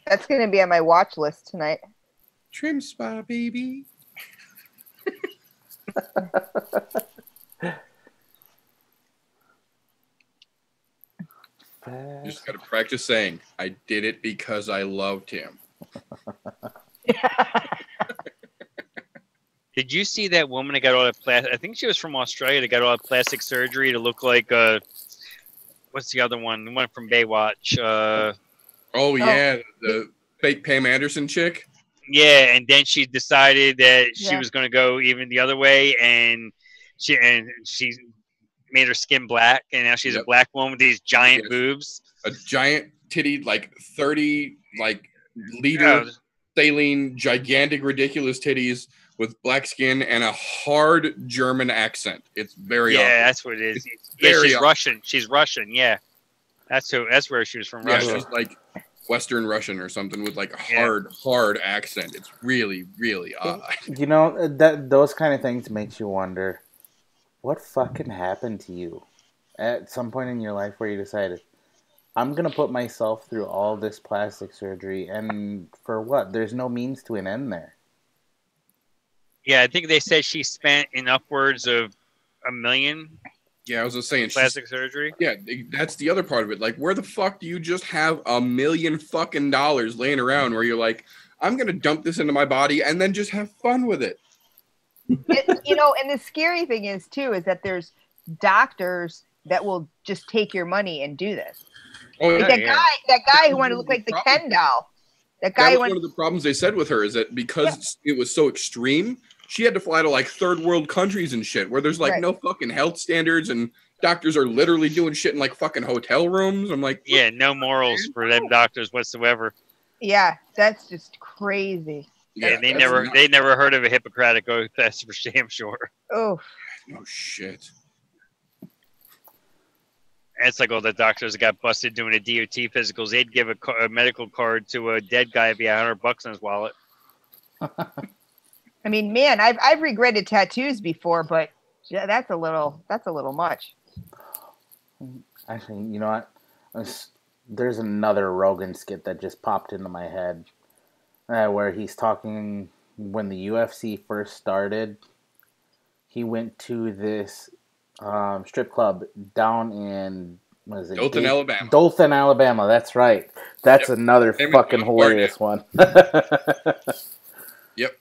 Speaker 7: That's going to be on my watch list tonight.
Speaker 5: Trim spa, baby. You just got to practice saying, I did it because I loved him.
Speaker 3: Did you see that woman that got all that plastic? I think she was from Australia that got all that plastic surgery to look like, what's the other one? The one from Baywatch.
Speaker 5: Oh, yeah. The fake Pam Anderson chick?
Speaker 3: Yeah, and then she decided that she
Speaker 7: Yeah.
Speaker 3: was going to go even the other way, and she made her skin black, and now she's a black woman with these giant boobs,
Speaker 5: a giant titty, like 30 liter saline, gigantic, ridiculous titties with black skin and a hard German accent. It's very awkward.
Speaker 3: that's what it is. She's
Speaker 5: awkward.
Speaker 3: Russian. She's Russian. Yeah, that's where she was from.
Speaker 5: Yeah,
Speaker 3: Russia.
Speaker 5: she's like Western Russian or something with like a hard accent. It's really, really odd.
Speaker 1: You know, those kind of things makes you wonder, what fucking happened to you at some point in your life where you decided, I'm going to put myself through all this plastic surgery, and for what? There's no means to an end there.
Speaker 3: Yeah, I think they said she spent in upwards of $1 million.
Speaker 5: Yeah, I was just saying
Speaker 3: plastic surgery.
Speaker 5: Yeah, that's the other part of it. Like, where the fuck do you just have $1 million fucking dollars laying around where you're like, I'm gonna dump this into my body and then just have fun with it?
Speaker 7: You know, and the scary thing is too is that there's doctors that will just take your money and do this.
Speaker 5: Oh,
Speaker 7: like that guy who wanted to look like the Ken doll. That guy.
Speaker 5: That was one of the problems they said with her is that because it was so extreme, she had to fly to like third world countries and shit where there's like no fucking health standards and doctors are literally doing shit in like fucking hotel rooms. I'm like,
Speaker 3: yeah, no morals for them doctors whatsoever.
Speaker 7: Yeah, that's just crazy.
Speaker 3: Yeah, they never heard of a Hippocratic oath. That's for damn sure.
Speaker 7: Oh,
Speaker 5: no shit.
Speaker 3: It's like all the doctors that got busted doing a DOT physicals. They'd give a medical card to a dead guy if he had $100 in his wallet.
Speaker 7: I mean, man, I've regretted tattoos before, but that's a little much.
Speaker 1: Actually, you know what? There's another Rogan skit that just popped into my head where he's talking when the UFC first started. He went to this strip club down in
Speaker 5: Dothan, Alabama.
Speaker 1: Dothan, Alabama. That's right. That's another fucking hilarious one.
Speaker 5: Yep.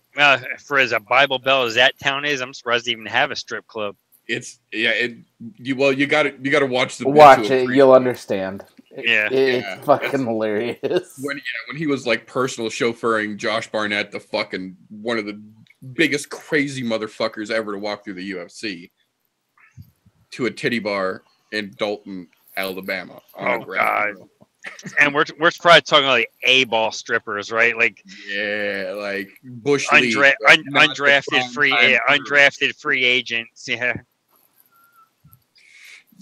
Speaker 3: For as a Bible Belt as that town is, I'm surprised they even have a strip club.
Speaker 5: It's you gotta watch the
Speaker 1: watch it. You'll understand.
Speaker 3: It's
Speaker 1: fucking hilarious.
Speaker 5: When he was like personal chauffeuring Josh Barnett, the fucking one of the biggest crazy motherfuckers ever to walk through the UFC, to a titty bar in Dalton, Alabama.
Speaker 3: Oh God! And we're probably talking like A-ball strippers, right? Like
Speaker 5: like Bush League,
Speaker 3: undrafted free agents. Yeah.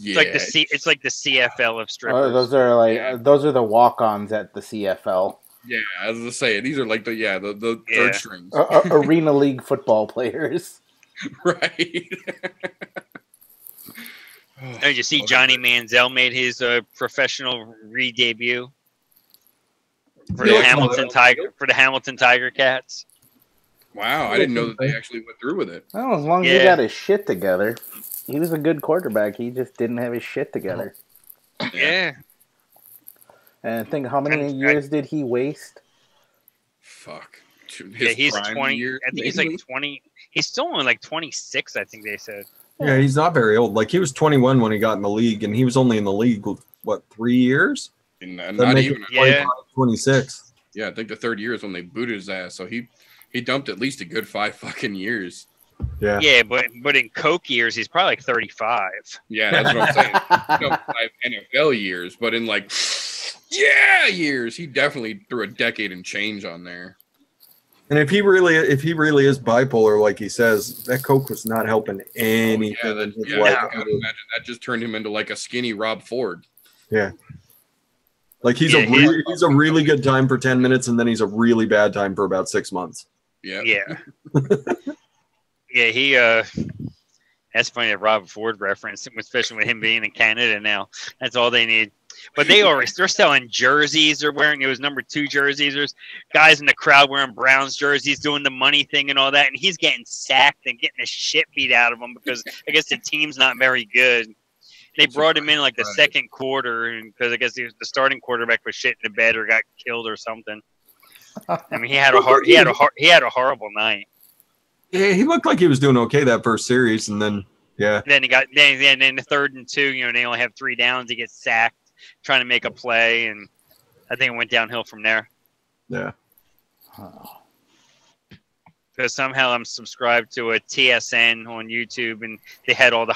Speaker 3: It's like the CFL of strippers.
Speaker 1: Those are the walk-ons at the CFL.
Speaker 5: Yeah, I was gonna say these are like the third strings.
Speaker 1: Arena League football players.
Speaker 5: Right.
Speaker 3: Did you see Johnny Manziel made his professional re-debut for the Hamilton Tiger Cats?
Speaker 5: Wow, I didn't know that they actually went through with it.
Speaker 1: Well, as long as he got his shit together. He was a good quarterback. He just didn't have his shit together.
Speaker 3: Yeah.
Speaker 1: And think, how many years did he waste?
Speaker 5: Fuck.
Speaker 3: He's 20. Years, I think he's like 20. He's still only like 26, I think they said.
Speaker 2: Yeah, he's not very old. Like, he was 21 when he got in the league, and he was only in the league, what, 3 years?
Speaker 5: Not even.
Speaker 2: 26.
Speaker 5: Yeah, I think the third year is when they booted his ass. So he dumped at least a good 5 fucking years.
Speaker 2: Yeah.
Speaker 3: Yeah, but in Coke years, he's probably like 35.
Speaker 5: Yeah, that's what I'm saying. 5 NFL years, but in like years, he definitely threw a decade and change on there.
Speaker 2: And if he really is bipolar, like he says, that Coke was not helping anything.
Speaker 5: Imagine that just turned him into like a skinny Rob Ford.
Speaker 2: Yeah. Like he's a really good time for 10 minutes, and then he's a really bad time for about 6 months.
Speaker 5: Yeah.
Speaker 3: Yeah. Yeah, that's funny, that Rob Ford reference, especially with him being in Canada now. That's all they need. But they're selling jerseys. They're wearing those number 2 jerseys. There's guys in the crowd wearing Browns jerseys, doing the money thing and all that. And he's getting sacked and getting the shit beat out of him because I guess the team's not very good. They brought him in like the second quarter because I guess the starting quarterback was shit in the bed or got killed or something. I mean, he had a horrible night.
Speaker 2: Yeah, he looked like he was doing okay that first series, and then
Speaker 3: Then then the 3rd and 2, they only have 3 downs. He gets sacked trying to make a play, and I think it went downhill from there.
Speaker 2: Yeah.
Speaker 3: because somehow I'm subscribed to a TSN on YouTube, and they had all the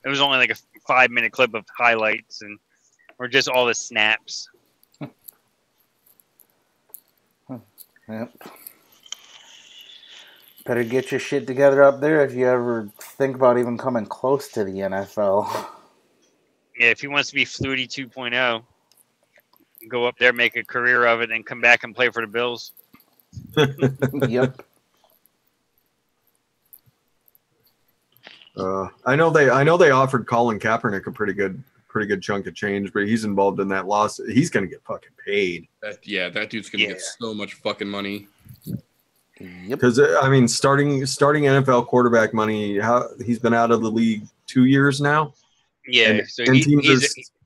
Speaker 3: it was only like a 5-minute clip of highlights or just all the snaps.
Speaker 1: Yep. Better get your shit together up there if you ever think about even coming close to the NFL.
Speaker 3: Yeah, if he wants to be Flutie 2.0, go up there, make a career of it, and come back and play for the Bills.
Speaker 1: Yep.
Speaker 2: I know they offered Colin Kaepernick a pretty good chunk of change, but he's involved in that loss. He's gonna get fucking paid.
Speaker 5: That dude's gonna get so much fucking money.
Speaker 1: Yep.
Speaker 2: Because I mean, starting NFL quarterback money. He's been out of the league 2 years now.
Speaker 3: Yeah,
Speaker 2: and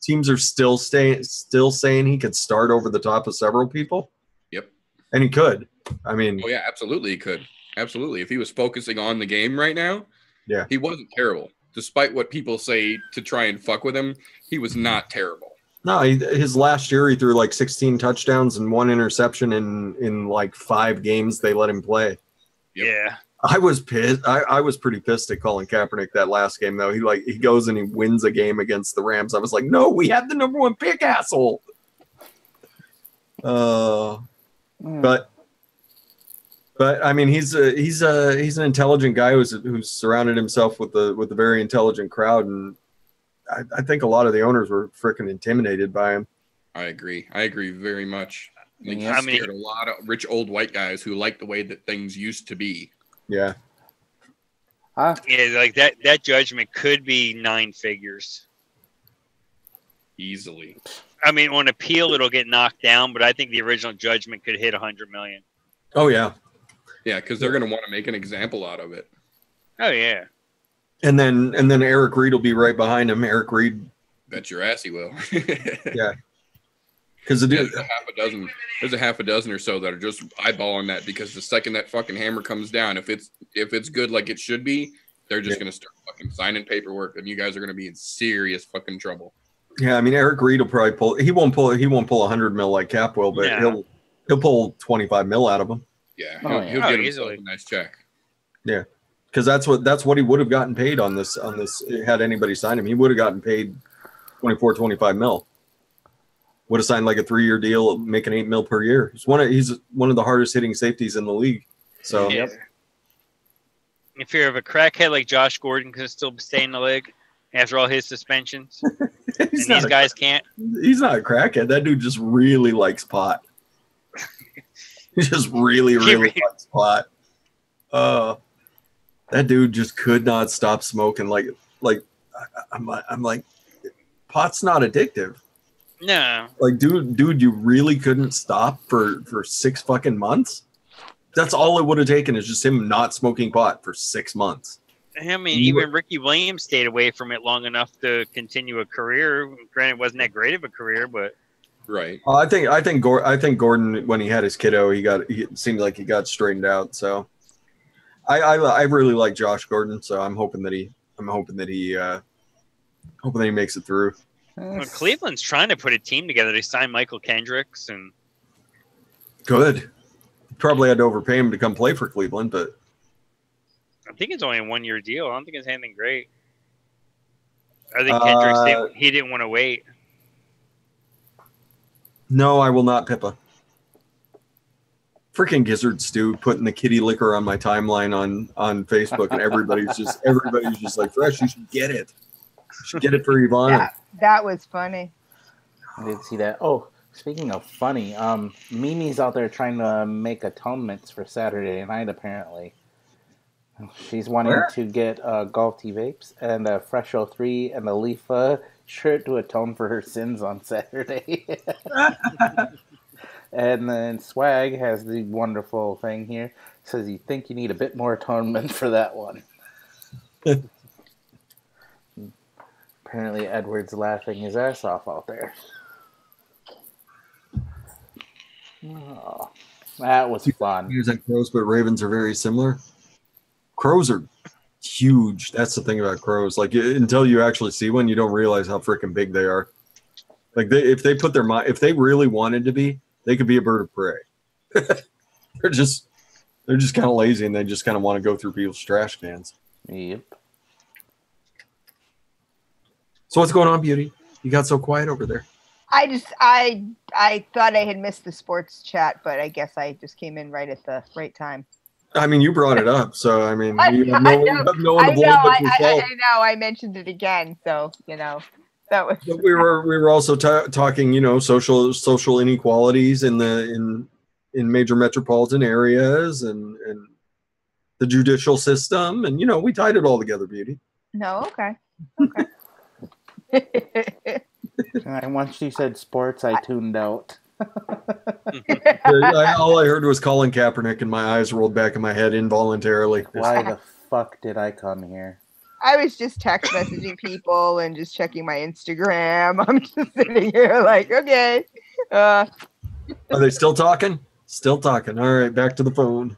Speaker 2: teams are still saying he could start over the top of several people.
Speaker 5: Yep,
Speaker 2: and he could. I mean,
Speaker 5: oh yeah, absolutely, he could. Absolutely, if he was focusing on the game right now,
Speaker 2: yeah,
Speaker 5: he wasn't terrible. Despite what people say to try and fuck with him, he was not terrible.
Speaker 2: No, his last year he threw like 16 touchdowns and 1 interception in like 5 games they let him play.
Speaker 5: Yep.
Speaker 3: Yeah.
Speaker 2: I was pissed. I was pretty pissed at Colin Kaepernick that last game though. He goes and he wins a game against the Rams. I was like, no, we had the #1 pick, asshole. But I mean, he's an intelligent guy who's surrounded himself with a very intelligent crowd, and I think a lot of the owners were freaking intimidated by him.
Speaker 5: I agree very much. I think he
Speaker 3: I mean,
Speaker 5: scared a lot of rich old white guys who like the way that things used to be.
Speaker 2: Yeah.
Speaker 3: Yeah, like that judgment could be 9 figures.
Speaker 5: Easily.
Speaker 3: I mean, on appeal, it'll get knocked down, but I think the original judgment could hit 100 million.
Speaker 2: Oh yeah.
Speaker 5: Yeah, because they're going to want to make an example out of it.
Speaker 3: Oh yeah.
Speaker 2: And then Eric Reed will be right behind him. Eric Reed.
Speaker 5: Bet your ass he will.
Speaker 2: Yeah. Because
Speaker 5: there's a half a dozen or so that are just eyeballing that, because the second that fucking hammer comes down, if it's good like it should be, they're just going to start fucking signing paperwork, and you guys are going to be in serious fucking trouble.
Speaker 2: Yeah, I mean, Eric Reed will probably pull. He won't pull 100 mil like Cap will, but he'll pull 25 mil out of him.
Speaker 5: Yeah, he'll get himself a nice check.
Speaker 2: Yeah, because that's what he would have gotten paid on this had anybody signed him. He would have gotten paid 25 mil. Would have signed like a 3-year deal, making 8 mil per year. He's one of the hardest hitting safeties in the league. So
Speaker 3: yeah. If you're of a crackhead like Josh Gordon, can still stay in the league after all his suspensions, and these guys can't.
Speaker 2: He's not a crackhead. That dude just really likes pot. He just really likes pot. That dude just could not stop smoking. Like I'm like, pot's not addictive.
Speaker 3: No.
Speaker 2: Like, dude, you really couldn't stop for 6 fucking months? That's all it would have taken, is just him not smoking pot for 6 months.
Speaker 3: I mean, even Ricky Williams stayed away from it long enough to continue a career. Granted, it wasn't that great of a career, but
Speaker 5: right.
Speaker 2: I think Gordon, when he had his kiddo, it seemed like he got straightened out. So I really like Josh Gordon. So I'm hoping that he makes it through.
Speaker 3: Well, Cleveland's trying to put a team together. They signed Michael Kendricks, and
Speaker 2: good. Probably had to overpay him to come play for Cleveland, but
Speaker 3: I think it's only a 1-year deal. I don't think it's anything great. I think Kendricks he didn't want to wait.
Speaker 2: No, I will not, Pippa. Freaking Gizzard Stew putting the kitty liquor on my timeline on Facebook, and everybody's just like, Fresh, you should get it. You should get it for Ivana.
Speaker 7: That was funny.
Speaker 1: I didn't see that. Oh, speaking of funny, Mimi's out there trying to make atonements for Saturday night, apparently. She's wanting to get Golf Tea Vapes and a Fresh 03 and a Leafa shirt to atone for her sins on Saturday. And then Swag has the wonderful thing here. Says you think you need a bit more atonement for that one. Apparently Edward's laughing his ass off out there. Oh, that was fun.
Speaker 2: Here's like crows, but ravens are very similar. Crows are huge. That's the thing about crows. Like, until you actually see one, you don't realize how freaking big they are. Like, if they really wanted to be, they could be a bird of prey. They're just kind of lazy and they just kind of want to go through people's trash cans.
Speaker 1: Yep.
Speaker 2: So what's going on, Beauty? You got so quiet over there.
Speaker 7: I thought I had missed the sports chat, but I guess I just came in right at the right time.
Speaker 2: I mean, you brought it up, so I mean,
Speaker 7: I
Speaker 2: you have
Speaker 7: know,
Speaker 2: no one to blame but yourself.
Speaker 7: I know. I mentioned it again, so you know that was.
Speaker 2: But we were also talking, you know, social inequalities in major metropolitan areas and the judicial system, and you know, we tied it all together, Beauty.
Speaker 7: No, okay.
Speaker 1: And once she said sports, I tuned out.
Speaker 2: All I heard was Colin Kaepernick, and my eyes rolled back in my head involuntarily.
Speaker 1: Why the fuck did I come here?
Speaker 7: I was just text messaging people and just checking my Instagram. I'm just sitting here like, okay.
Speaker 2: Are they still talking? Still talking. All right, back to the phone.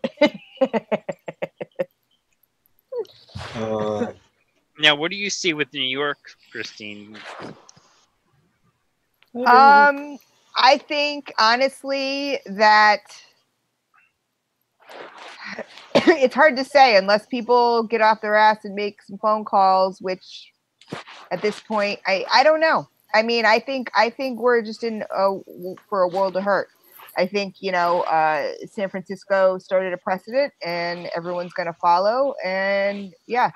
Speaker 3: Now, what do you see with New York, Christine?
Speaker 7: I think honestly that it's hard to say unless people get off their ass and make some phone calls, which at this point, I don't know. I mean, I think we're just for a world of hurt. I think, you know, San Francisco started a precedent and everyone's going to follow. And yeah,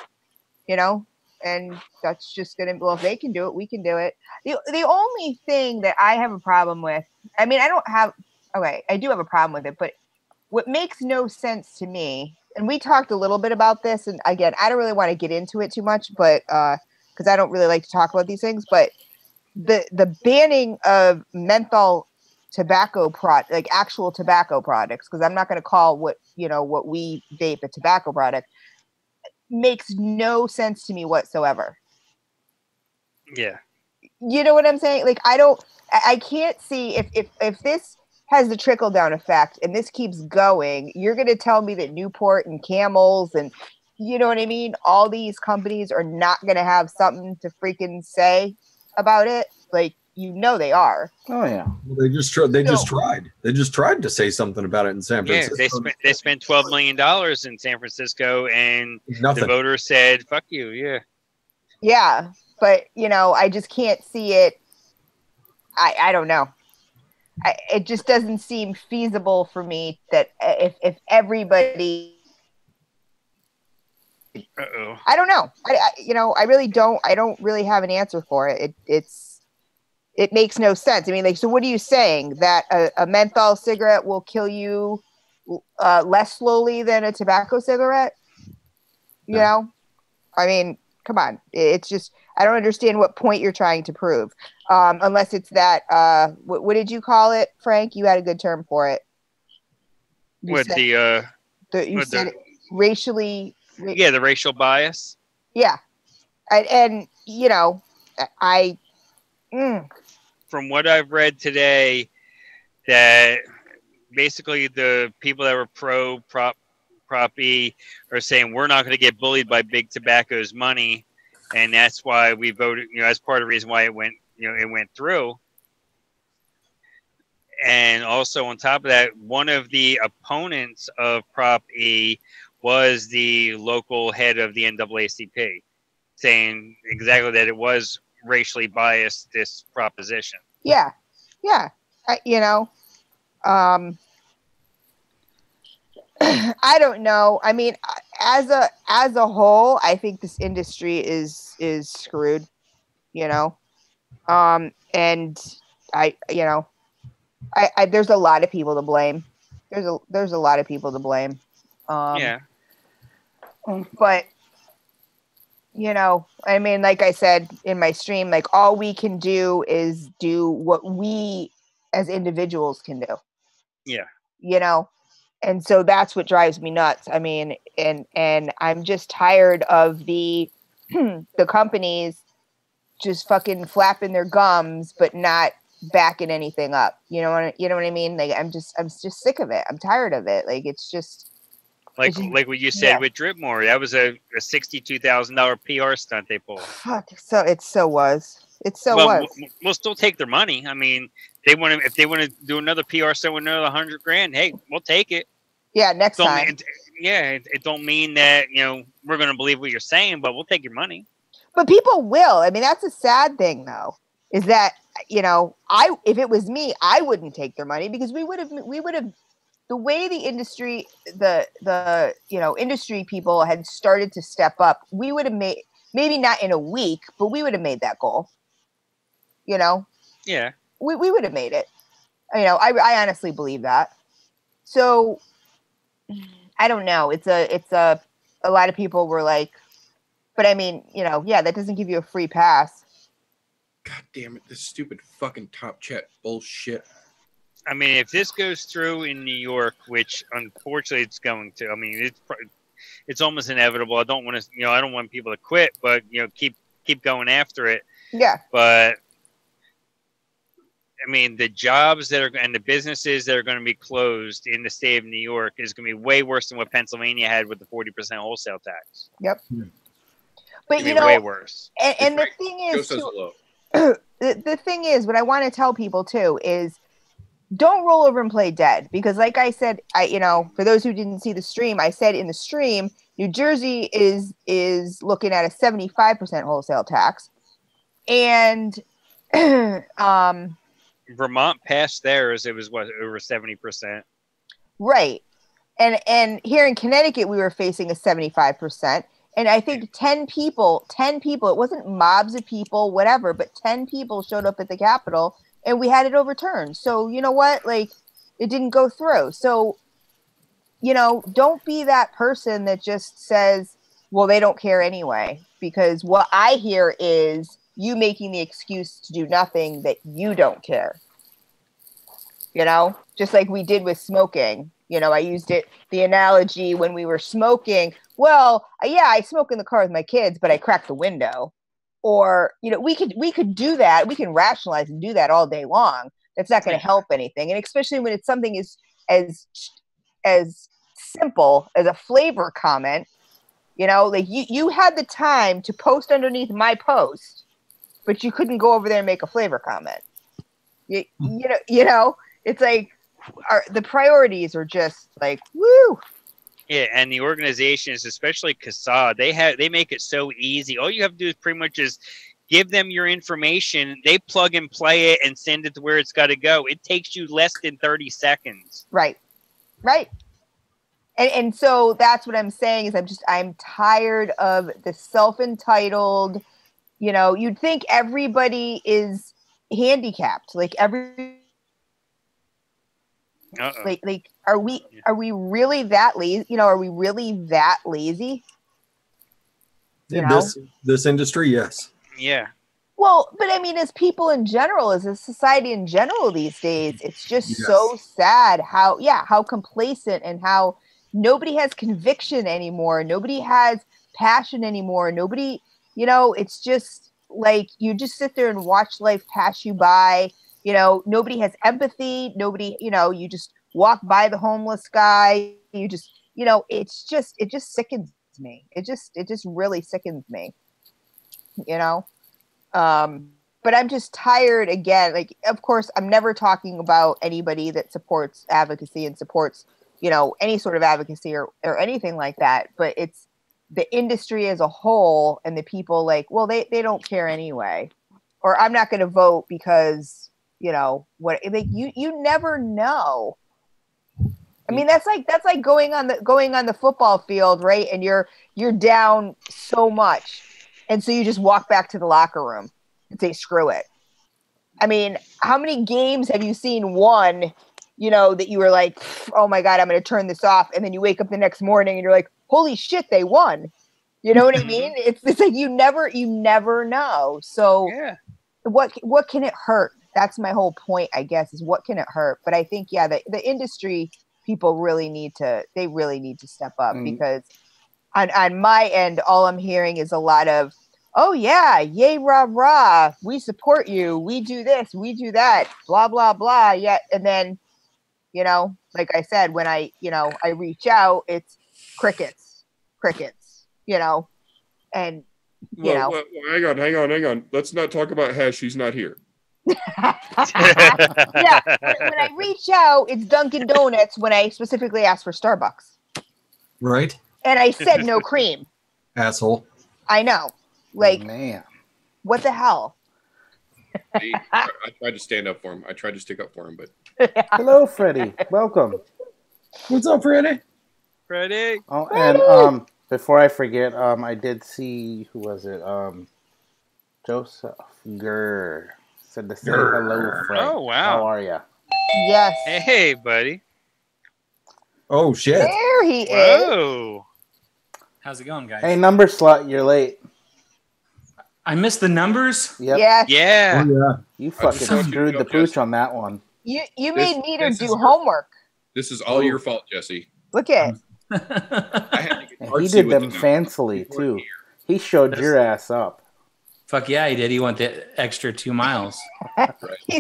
Speaker 7: you know, and that's just going to, well, if they can do it, we can do it. The only thing that I have a problem with, I mean, I do have a problem with it, but what makes no sense to me, and we talked a little bit about this, and again, I don't really want to get into it too much, but because I don't really like to talk about these things, but the banning of menthol tobacco like actual tobacco products, because I'm not going to call what we vape a tobacco product, makes no sense to me whatsoever.
Speaker 3: Yeah.
Speaker 7: You know what I'm saying? Like, I can't see if this has the trickle down effect and this keeps going, you're going to tell me that Newport and Camels and, you know what I mean? All these companies are not going to have something to freaking say about it. Like, you know, they are.
Speaker 1: Oh yeah.
Speaker 2: Well, they just tried. They just tried to say something about it in San Francisco.
Speaker 3: Yeah, they spent $12 million in San Francisco, and
Speaker 2: nothing.
Speaker 3: The voters said, "Fuck you." Yeah.
Speaker 7: Yeah, but you know, I just can't see it. I don't know. It just doesn't seem feasible for me that if everybody.
Speaker 3: Uh-oh.
Speaker 7: I don't know. I really don't. I don't really have an answer for it. It makes no sense. I mean, like, so what are you saying? That a menthol cigarette will kill you less slowly than a tobacco cigarette? You know? I mean, come on. It's just, I don't understand what point you're trying to prove. Unless it's that, what did you call it, Frank? You had a good term for it. You said racially.
Speaker 3: Yeah, the racial bias.
Speaker 7: Yeah. And you know,
Speaker 3: From what I've read today, that basically the people that were Prop E are saying we're not going to get bullied by big tobacco's money, and that's why we voted. You know, that's part of the reason why it went through. And also on top of that, one of the opponents of Prop E was the local head of the NAACP, saying exactly that it was racially biased, this proposition.
Speaker 7: Yeah. You know, I don't know. I mean, as a whole, I think this industry is screwed. You know, and I there's a lot of people to blame. There's a lot of people to blame.
Speaker 3: Yeah.
Speaker 7: But you know, I mean, like I said in my stream, like all we can do is do what we as individuals can do.
Speaker 3: Yeah.
Speaker 7: You know, and so that's what drives me nuts. I mean, and I'm just tired of the the companies just fucking flapping their gums, but not backing anything up. You know what I mean? Like I'm just sick of it. I'm tired of it. Like it's just.
Speaker 3: Like what you said with Dripmore, that was a $62,000 PR stunt they pulled.
Speaker 7: Fuck, it was.
Speaker 3: We'll still take their money. I mean, if they want to do another PR stunt with another $100,000, hey, we'll take it.
Speaker 7: Yeah, next time.
Speaker 3: It don't mean that, you know, we're going to believe what you're saying, but we'll take your money. But
Speaker 7: people will. I mean, that's a sad thing, though, is that, you know, if it was me, I wouldn't take their money, because we would have the way the industry, the you know, industry people had started to step up, we would have made, maybe not in a week, but we would have made that goal. You know?
Speaker 3: Yeah.
Speaker 7: We would have made it. You know, I honestly believe that. So I don't know. It's a lot of people were like, but I mean, you know, yeah, that doesn't give you a free pass.
Speaker 5: God damn it, this stupid fucking Top Chat bullshit.
Speaker 3: I mean, if this goes through in New York, which unfortunately it's going to, I mean, it's almost inevitable. I don't want to, you know, I don't want people to quit, but, you know, keep going after it.
Speaker 7: Yeah.
Speaker 3: But I mean, the jobs that are, and the businesses that are going to be closed in the state of New York is going to be way worse than what Pennsylvania had with the 40% wholesale tax.
Speaker 7: Yep. But, you know,
Speaker 3: way worse.
Speaker 7: And the thing is, too, the thing is, what I want to tell people too is, don't roll over and play dead, because like I said, you know, for those who didn't see the stream, I said in the stream, New Jersey is looking at a 75% wholesale tax, and
Speaker 3: Vermont passed theirs. It was what, over 70%.
Speaker 7: Right. And here in Connecticut, we were facing a 75%. And I think 10 people, it wasn't mobs of people, whatever, but 10 people showed up at the Capitol and we had it overturned. So, you know what? Like, it didn't go through. So, you know, don't be that person that just says, well, they don't care anyway. Because what I hear is you making the excuse to do nothing that you don't care. You know, just like we did with smoking. You know, I used the analogy when we were smoking. Well, yeah, I smoke in the car with my kids, but I crack the window. Or, you know, we could do that. We can rationalize and do that all day long. That's not going to help anything. And especially when it's something as simple as a flavor comment. You know, like you had the time to post underneath my post, but you couldn't go over there and make a flavor comment. You know, it's like the priorities are just like, woo.
Speaker 3: Yeah, and the organizations, especially CASA, they make it so easy. All you have to do is pretty much just give them your information. They plug and play it and send it to where it's got to go. It takes you less than 30 seconds.
Speaker 7: Right. And so that's what I'm saying is I'm tired of the self-entitled, you know, you'd think everybody is handicapped. Like like are we really that lazy? You know, are we really that lazy?
Speaker 2: In this industry, yes.
Speaker 3: Yeah.
Speaker 7: Well, but I mean, as people in general, as a society in general these days, it's just so sad how complacent and how nobody has conviction anymore. Nobody has passion anymore. Nobody, you know, it's just like you just sit there and watch life pass you by. You know, nobody has empathy. Nobody, you know, you just walk by the homeless guy. You just, you know, it just sickens me. It just really sickens me, you know? But I'm just tired again. Like, of course, I'm never talking about anybody that supports advocacy and supports, you know, any sort of advocacy or anything like that. But it's the industry as a whole and the people like, well, they don't care anyway. Or I'm not going to vote because, you know, what, like you never know. I mean, that's like going on the football field, right? And you're down so much. And so you just walk back to the locker room and say, screw it. I mean, how many games have you seen won, you know, that you were like, oh my God, I'm going to turn this off. And then you wake up the next morning and you're like, holy shit, they won. You know what I mean? It's like, you never know. So what can it hurt? That's my whole point, I guess, is what can it hurt? But I think, yeah, the industry people really need to step up because on my end, all I'm hearing is a lot of, oh yeah, yay, rah, rah, we support you, we do this, we do that, blah, blah, blah. Yeah. And then, you know, like I said, when I reach out, it's crickets, you know, and, you know.
Speaker 5: Well, hang on. Let's not talk about Hash. She's not here.
Speaker 7: Yeah, when I reach out, it's Dunkin' Donuts when I specifically asked for Starbucks.
Speaker 2: Right?
Speaker 7: And I said no cream.
Speaker 2: Asshole.
Speaker 7: I know. Like,
Speaker 1: Man.
Speaker 7: what the hell?
Speaker 5: I tried to stand up for him. I tried to stick up for him, but
Speaker 1: Hello, Freddie. Welcome.
Speaker 2: What's up, Freddie?
Speaker 3: Freddie.
Speaker 1: Oh, and before I forget, I did see, who was it? Joseph Gurr said to say hello, Fred.
Speaker 3: Oh, wow.
Speaker 1: How are ya?
Speaker 7: Yes.
Speaker 3: Hey, buddy.
Speaker 2: Oh, shit.
Speaker 7: There he is.
Speaker 3: Whoa.
Speaker 8: How's it going, guys?
Speaker 1: Hey, number slot, you're late.
Speaker 8: I missed the numbers.
Speaker 1: Yep.
Speaker 7: Yes.
Speaker 3: Yeah.
Speaker 2: Oh, yeah.
Speaker 1: You fucking screwed the pooch on that one.
Speaker 7: You made Meter
Speaker 5: this
Speaker 7: do
Speaker 5: is your-
Speaker 7: homework.
Speaker 5: this is all your fault, Jesse.
Speaker 7: Look at it.
Speaker 5: I had to get
Speaker 1: And he
Speaker 5: artsy
Speaker 1: did
Speaker 5: with
Speaker 1: them
Speaker 5: the numbers
Speaker 1: fancily,
Speaker 5: before
Speaker 1: too.
Speaker 5: here.
Speaker 1: He showed your ass up.
Speaker 8: Fuck yeah, he did. He went the extra 2 miles.
Speaker 5: Right.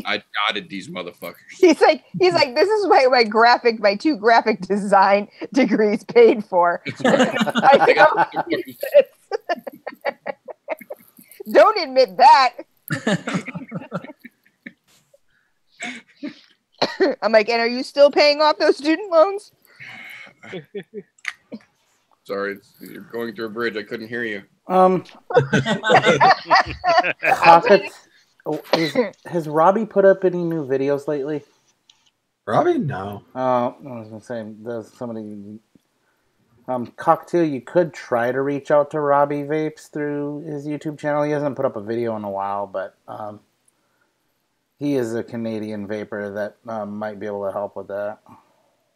Speaker 5: I dotted these motherfuckers.
Speaker 7: He's like, this is my 2 graphic design degrees paid for. I know. Don't admit that. I'm like, and are you still paying off those student loans?
Speaker 5: Sorry, you're going through a bridge. I couldn't hear you.
Speaker 1: Has Robbie put up any new videos lately?
Speaker 2: Robbie? No.
Speaker 1: I was gonna say, does somebody? Cockatiel, you could try to reach out to Robbie Vapes through his YouTube channel. He hasn't put up a video in a while, but he is a Canadian vapor that might be able to help with that.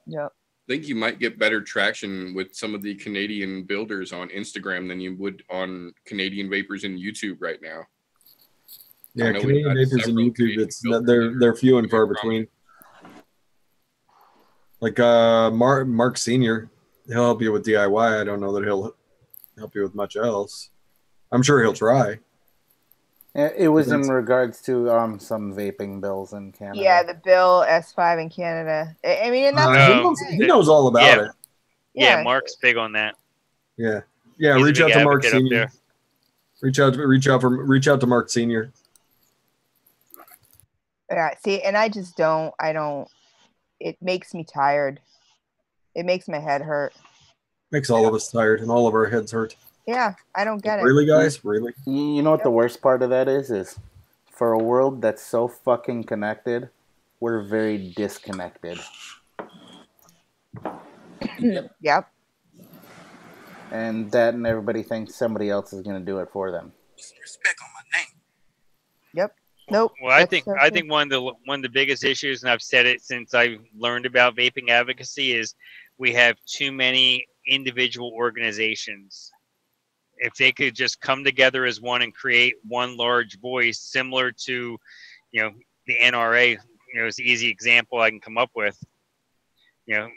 Speaker 7: Yep.
Speaker 5: I think you might get better traction with some of the Canadian builders on Instagram than you would on Canadian vapors in YouTube right now.
Speaker 2: Yeah,
Speaker 5: I know
Speaker 2: Canadian
Speaker 5: we've got
Speaker 2: vapors and
Speaker 5: several
Speaker 2: YouTube,
Speaker 5: Canadian
Speaker 2: they're
Speaker 5: builders
Speaker 2: few and far
Speaker 5: from-
Speaker 2: between. Like Mark Senior, he'll help you with DIY. I don't know that he'll help you with much else. I'm sure he'll try.
Speaker 1: It was in regards to some vaping bills in Canada.
Speaker 7: Yeah, the bill S5 in Canada. I mean, and that's
Speaker 2: he knows all about it.
Speaker 3: Yeah, Mark's big on that.
Speaker 2: Yeah,
Speaker 3: He's a
Speaker 2: reach
Speaker 3: big
Speaker 2: out to Mark
Speaker 3: advocate up
Speaker 2: Senior. Reach out to Mark Senior.
Speaker 7: Yeah, see, and I don't. It makes me tired. It makes my head hurt.
Speaker 2: Makes all of us tired and all of our heads hurt.
Speaker 7: Yeah, I don't get it.
Speaker 2: Really, guys? Really?
Speaker 1: You know what the worst part of that is for a world that's so fucking connected, we're very disconnected.
Speaker 7: Yep.
Speaker 1: And everybody thinks somebody else is going to do it for them.
Speaker 6: Respect on my name.
Speaker 7: Yep. Nope.
Speaker 3: Well, I think one of the biggest issues, and I've said it since I learned about vaping advocacy, is we have too many individual organizations. If they could just come together as one and create one large voice, similar to, the NRA, is the easy example I can come up with.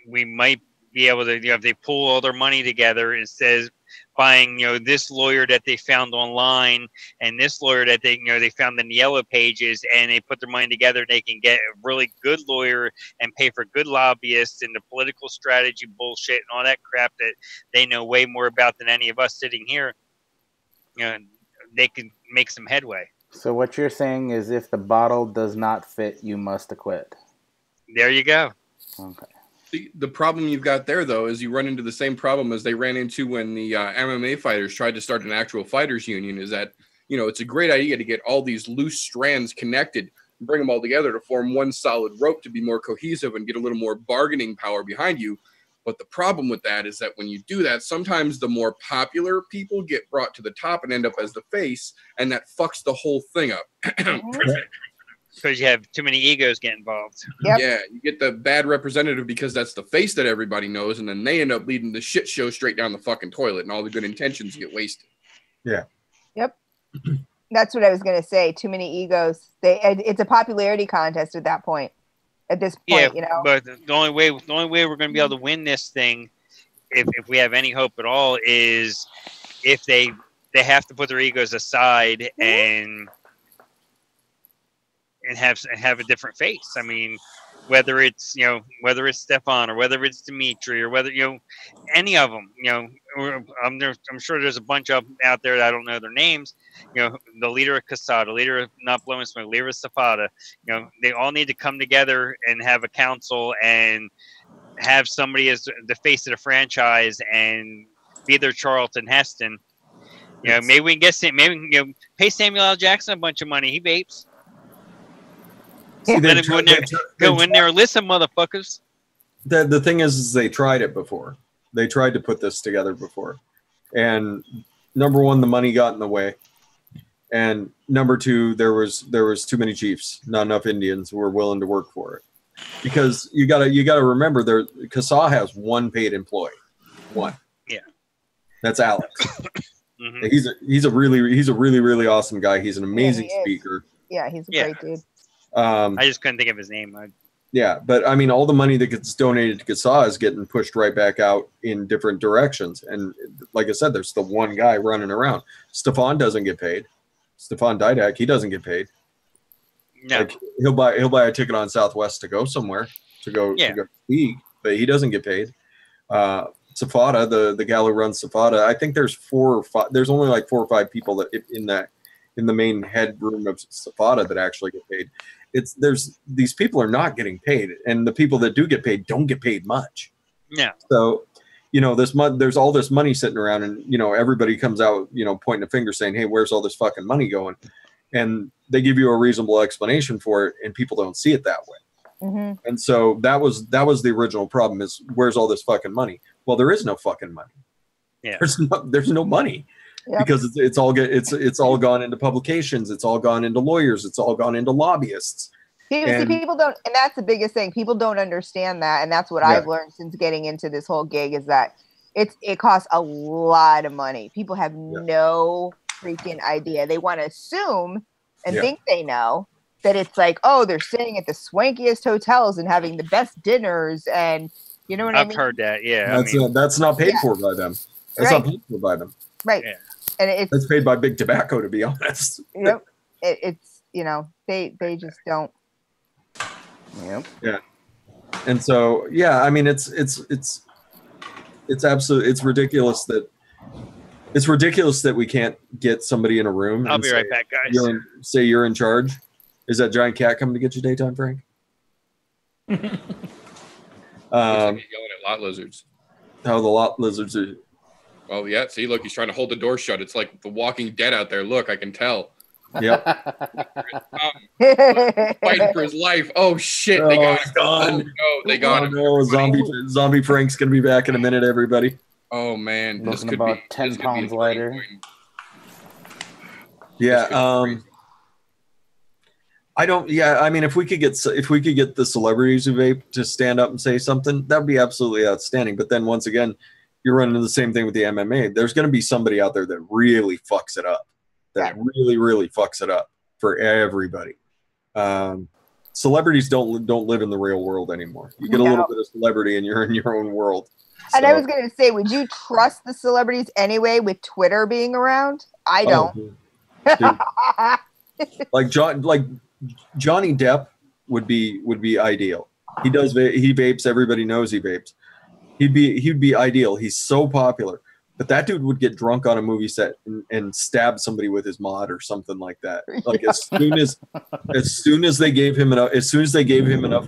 Speaker 3: We might be able to, if they pull all their money together, instead of buying, this lawyer that they found online and this lawyer that they found in the yellow pages, and they put their money together, they can get a really good lawyer and pay for good lobbyists and the political strategy bullshit and all that crap that they know way more about than any of us sitting here. They can make some headway.
Speaker 1: So what you're saying is if the bottle does not fit, you must acquit.
Speaker 3: There you go.
Speaker 1: Okay.
Speaker 5: The problem you've got there, though, is you run into the same problem as they ran into when the MMA fighters tried to start an actual fighters union, is that, it's a great idea to get all these loose strands connected and bring them all together to form one solid rope to be more cohesive and get a little more bargaining power behind you. But the problem with that is that when you do that, sometimes the more popular people get brought to the top and end up as the face, and that fucks the whole thing up.
Speaker 3: Because you have too many egos get involved.
Speaker 7: Yep.
Speaker 5: Yeah, you get the bad representative because that's the face that everybody knows, and then they end up leading the shit show straight down the fucking toilet, and all the good intentions get wasted.
Speaker 2: Yeah.
Speaker 7: Yep. That's what I was gonna say. Too many egos. It's a popularity contest at that point. At this point,
Speaker 3: But the only way we're going to be able to win this thing, if we have any hope at all, is if they have to put their egos aside and have a different face. I mean, whether it's Stefan or whether it's Dimitri or whether any of them, I'm sure there's a bunch of them out there that I don't know their names. You know, the leader of Casada, the leader of Not Blowing Smoke, leader of Safada. You know, they all need to come together and have a council and have somebody as the face of the franchise and be their Charlton Heston. You know, maybe we can get pay Samuel L. Jackson a bunch of money. He vapes.
Speaker 2: See,
Speaker 3: Go in there, listen, motherfuckers.
Speaker 2: The thing is they tried it before. They tried to put this together before, and number one, the money got in the way, and number two, there was too many chiefs, not enough Indians who were willing to work for it. Because you gotta remember, CASA has one paid employee, one.
Speaker 3: Yeah,
Speaker 2: that's Alex.
Speaker 3: Mm-hmm.
Speaker 2: He's a really awesome guy. He's an amazing speaker.
Speaker 7: Yeah, he's a great dude.
Speaker 3: I just couldn't think of his name.
Speaker 2: Yeah, but I mean, all the money that gets donated to CASA is getting pushed right back out in different directions. And like I said, there's the one guy running around. Stefan doesn't get paid. Stefan Didak, he doesn't get paid.
Speaker 3: No.
Speaker 2: Like, he'll buy a ticket on Southwest to go somewhere to go speak, but he doesn't get paid. Safada, the gal who runs Safada, I think there's there's only like 4 or 5 people that in the main headroom of Safada that actually get paid. These people are not getting paid, and the people that do get paid don't get paid much.
Speaker 3: Yeah.
Speaker 2: So, you know, there's all this money sitting around, and you know, everybody comes out, you know, pointing a finger saying, "Hey, where's all this fucking money going?" And they give you a reasonable explanation for it, and people don't see it that way.
Speaker 7: Mm-hmm.
Speaker 2: And so that was the original problem: is where's all this fucking money? Well, there is no fucking money.
Speaker 3: Yeah.
Speaker 2: There's no money. Yep. Because it's all gone into publications, it's all gone into lawyers, it's all gone into lobbyists.
Speaker 7: People don't, and that's the biggest thing. People don't understand that, and that's what I've learned since getting into this whole gig is that it costs a lot of money. People have no freaking idea. They want to assume and think they know that it's like, oh, they're staying at the swankiest hotels and having the best dinners, and you know what I mean.
Speaker 3: I've heard that. Yeah,
Speaker 2: that's not paid for by them. That's not paid for by them.
Speaker 7: Right.
Speaker 3: Yeah.
Speaker 7: And it's
Speaker 2: paid by big tobacco, to be honest.
Speaker 7: Yep. It's you know, they just don't.
Speaker 1: Yep.
Speaker 2: Yeah. And so I mean it's absolutely ridiculous that we can't get somebody in a room.
Speaker 3: I'll be right back, guys.
Speaker 2: Say you're in charge. Is that giant cat coming to get you daytime, Frank?
Speaker 5: Yelling at lot lizards.
Speaker 2: How the lot lizards are.
Speaker 5: Well, yeah. See, look, he's trying to hold the door shut. It's like The Walking Dead out there. Look, I can tell.
Speaker 2: Yep.
Speaker 5: Fighting for his life. Oh shit! They got him.
Speaker 2: Gone.
Speaker 5: No, they got him.
Speaker 2: No, zombie Frank's gonna be back in a minute, everybody.
Speaker 5: Oh man,
Speaker 1: this could about 10 pounds lighter.
Speaker 2: Yeah. I don't. Yeah, I mean, if we could get the celebrities who vape to stand up and say something, that would be absolutely outstanding. But then once again, you're running the same thing with the MMA. There's going to be somebody out there that really fucks it up. That really fucks it up for everybody. Celebrities don't live in the real world anymore. You get a little bit of celebrity and you're in your own world.
Speaker 7: And I was going to say, would you trust the celebrities anyway with Twitter being around? I don't.
Speaker 2: Like Johnny Depp would be ideal. He vapes. Everybody knows he vapes. He'd be ideal. He's so popular. But that dude would get drunk on a movie set and stab somebody with his mod or something like that. Like as soon as they gave him enough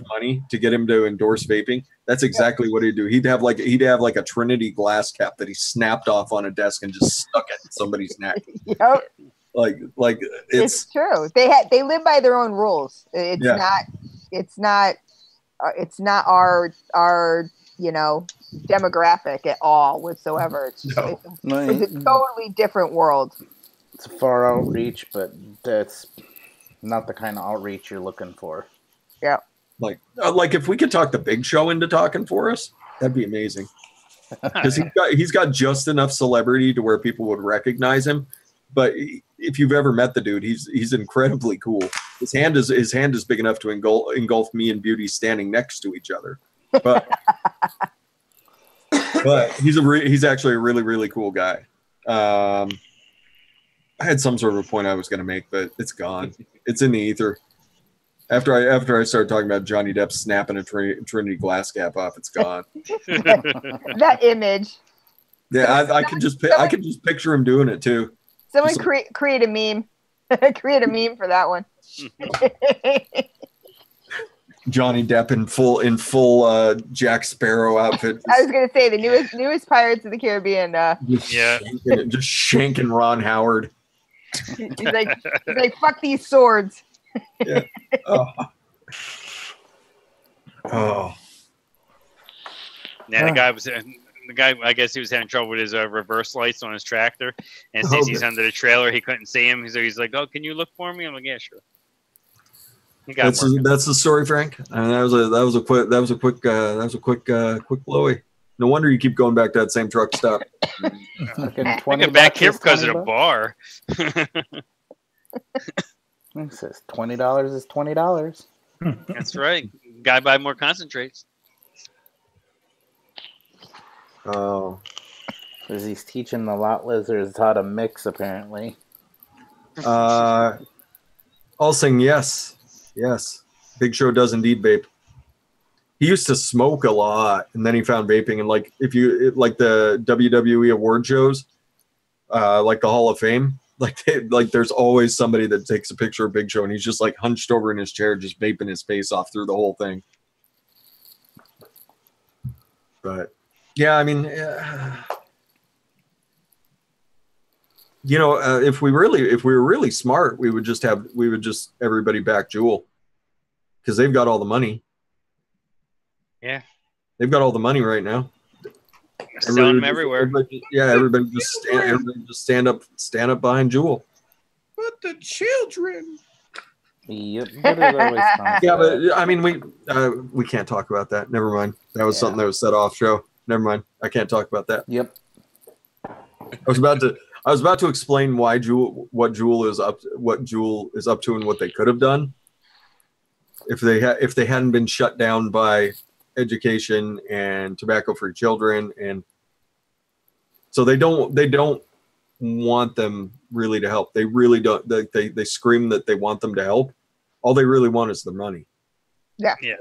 Speaker 2: money to get him to endorse vaping, that's exactly what he'd do. He'd have like a Trinity glass cap that he snapped off on a desk and just stuck it in somebody's neck.
Speaker 7: Yep.
Speaker 2: Like
Speaker 7: it's true. They live by their own rules. It's not our demographic at all whatsoever. It's a totally different world.
Speaker 1: It's a far outreach, but that's not the kind of outreach you're looking for.
Speaker 7: Yeah.
Speaker 2: Like if we could talk the Big Show into talking for us, that'd be amazing. Because he's got just enough celebrity to where people would recognize him. But if you've ever met the dude, he's incredibly cool. His hand is big enough to engulf me and Beauty standing next to each other. But he's actually a really, really cool guy. I had some sort of a point I was going to make, but it's gone. It's in the ether. After I started talking about Johnny Depp snapping a Trinity glass cap off, it's gone.
Speaker 7: That image.
Speaker 2: Yeah, I can just picture him doing it too.
Speaker 7: Someone create a meme. Create a meme for that one.
Speaker 2: Johnny Depp in full Jack Sparrow outfit.
Speaker 7: I was gonna say the newest Pirates of the Caribbean.
Speaker 2: Just shanking Ron Howard.
Speaker 7: He's like fuck these swords.
Speaker 2: Yeah. Oh.
Speaker 3: Yeah, the guy. I guess he was having trouble with his reverse lights on his tractor, and since he's under the trailer, he couldn't see him. So he's like, "Oh, can you look for me?" I'm like, "Yeah, sure."
Speaker 2: That's the story, Frank. I mean, that was a quick blowy. No wonder you keep going back to that same truck stop.
Speaker 3: I get back here because of the bar.
Speaker 1: It says $20 is $20.
Speaker 3: That's right. Guy buy more concentrates.
Speaker 2: Oh,
Speaker 1: because he's teaching the lot lizards how to mix. Apparently.
Speaker 2: I'll sing yes. Yes, Big Show does indeed vape. He used to smoke a lot, and then he found vaping. And like the WWE award shows, like the Hall of Fame, there's always somebody that takes a picture of Big Show, and he's just like hunched over in his chair, just vaping his face off through the whole thing. But yeah, I mean, if we were really smart, we would just everybody back Juul, because they've got all the money.
Speaker 3: Yeah,
Speaker 2: they've got all the money right now.
Speaker 3: Selling them everywhere.
Speaker 2: Everybody just stand up behind Juul.
Speaker 5: But the children.
Speaker 1: Yep. Yeah,
Speaker 2: but I mean, we can't talk about that. Never mind. That was something that was set off show. Never mind. I can't talk about that.
Speaker 1: Yep.
Speaker 2: I was about to explain what Juul is up to, and what they could have done if they hadn't been shut down by education and tobacco-free children, and so they don't want them really to help. They really don't. They scream that they want them to help. All they really want is the money.
Speaker 7: Yeah.
Speaker 3: Yeah.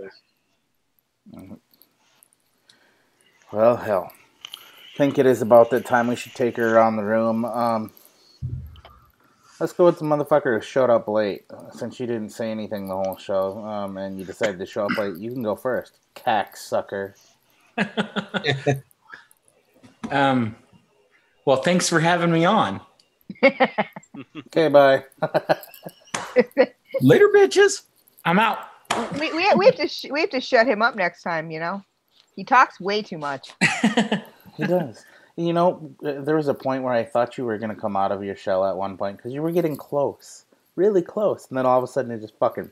Speaker 1: Well, hell. I think it is about that time we should take her around the room. Let's go with the motherfucker who showed up late. Since you didn't say anything the whole show, and you decided to show up late, you can go first. Cack sucker.
Speaker 8: Well, thanks for having me on.
Speaker 1: Okay, bye.
Speaker 2: Later, bitches.
Speaker 8: I'm out.
Speaker 7: We have to shut him up next time. He talks way too much.
Speaker 1: He does. There was a point where I thought you were going to come out of your shell at one point because you were getting close, really close, and then all of a sudden it just fucking.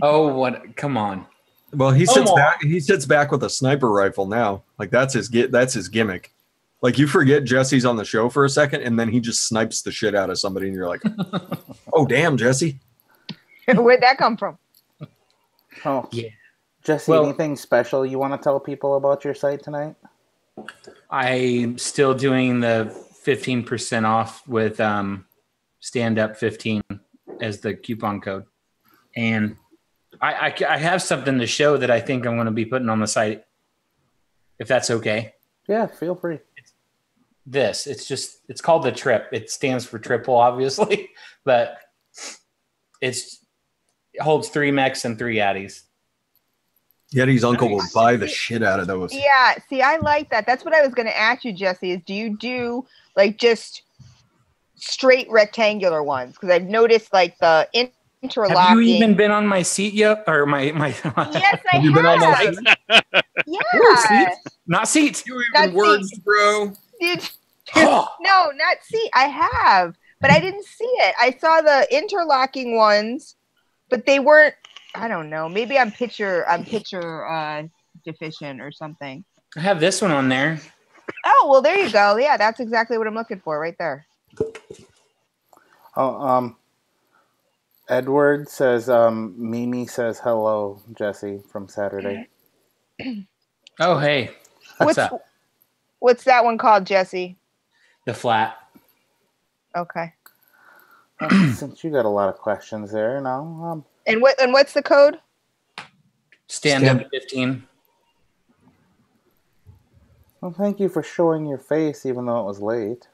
Speaker 8: Oh, what? Come on.
Speaker 2: Well, he sits back. He sits back with a sniper rifle now. Like that's his gimmick. Like you forget Jesse's on the show for a second, and then he just snipes the shit out of somebody, and you're like, "Oh, damn, Jesse."
Speaker 7: Where'd that come from?
Speaker 1: Oh, yeah. Jesse, anything special you want to tell people about your site tonight?
Speaker 8: I'm still doing the 15% off with Stand Up 15 as the coupon code, and I have something to show that I think I'm going to be putting on the site, if that's okay.
Speaker 1: Yeah, feel free.
Speaker 8: It's called the Trip. It stands for triple, obviously, but it holds 3 mechs and 3 addies.
Speaker 2: Yeti's uncle will buy the shit out of those.
Speaker 7: Yeah, see, I like that. That's what I was going to ask you, Jesse, is do you do like just straight rectangular ones? Because I've noticed like the interlocking.
Speaker 8: Have you even been on my seat yet? Or my
Speaker 7: Yes, I have.
Speaker 2: You been on the
Speaker 7: yeah.
Speaker 8: Not seat.
Speaker 5: You even words, bro.
Speaker 7: No, not seat. I have, but I didn't see it. I saw the interlocking ones, but they weren't. I don't know. Maybe I'm picture deficient or something.
Speaker 8: I have this one on there.
Speaker 7: Oh, well, there you go. Yeah, that's exactly what I'm looking for right there.
Speaker 1: Oh, Edward says, Mimi says hello, Jesse, from Saturday.
Speaker 8: Oh, hey. What's up?
Speaker 7: What's that one called, Jesse?
Speaker 8: The Flat.
Speaker 7: Okay.
Speaker 1: Since you got a lot of questions there now.
Speaker 7: And what's the code?
Speaker 8: Stand Up 15.
Speaker 1: Well, thank you for showing your face, even though it was late.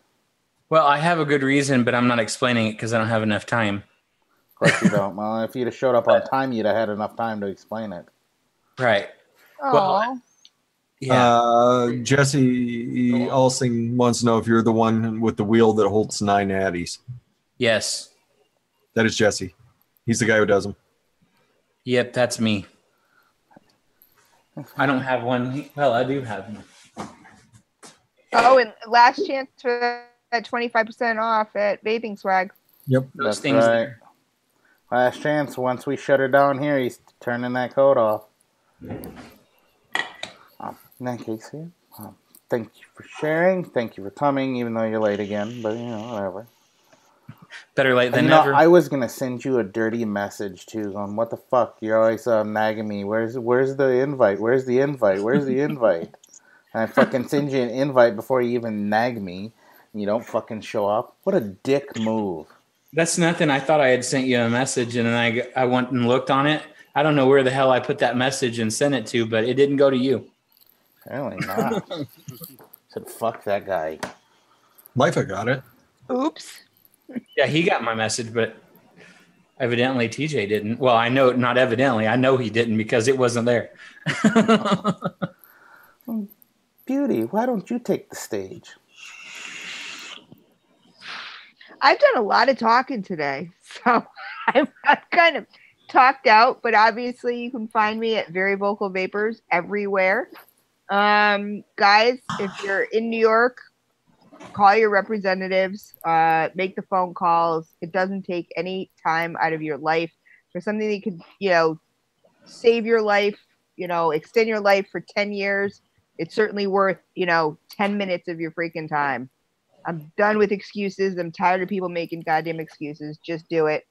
Speaker 8: Well, I have a good reason, but I'm not explaining it because I don't have enough time.
Speaker 1: Of course you don't. Well, if you'd have showed up on time, you'd have had enough time to explain it.
Speaker 8: Right.
Speaker 7: Oh,
Speaker 8: Well, yeah.
Speaker 2: Jesse Alsing wants to know if you're the one with the wheel that holds 9 Addies.
Speaker 8: Yes.
Speaker 2: That is Jesse. He's the guy who does them.
Speaker 8: Yep, that's me. I don't have one. Well, I do have one.
Speaker 7: oh, and last chance for that 25% off at Vaping Swag.
Speaker 2: Yep.
Speaker 8: Those
Speaker 1: That's
Speaker 8: things
Speaker 1: right.
Speaker 8: there.
Speaker 1: Last chance. Once we shut her down here, he's turning that code off. In that case, here. Thank you for sharing. Thank you for coming, even though you're late again. But, whatever.
Speaker 8: Better late than
Speaker 1: And,
Speaker 8: never.
Speaker 1: I was going to send you a dirty message, too, on what the fuck? You're always nagging me. Where's the invite? Where's the invite? Where's the invite? And I fucking send you an invite before you even nag me. And you don't fucking show up. What a dick move.
Speaker 8: That's nothing. I thought I had sent you a message, and then I went and looked on it. I don't know where the hell I put that message and sent it to, but it didn't go to you.
Speaker 1: Apparently not. Said, fuck that guy.
Speaker 2: Lifa got it.
Speaker 7: Oops.
Speaker 8: Yeah, he got my message, but evidently TJ didn't. Well, I know, not evidently. I know he didn't because it wasn't there.
Speaker 1: Beauty, why don't you take the stage?
Speaker 7: I've done a lot of talking today, so I'm kind of talked out, but obviously you can find me at Very Vocal Vapors everywhere. Guys, if you're in New York, call your representatives, make the phone calls. It doesn't take any time out of your life for something that could, save your life, extend your life for 10 years. It's certainly worth, 10 minutes of your freaking time. I'm done with excuses. I'm tired of people making goddamn excuses. Just do it.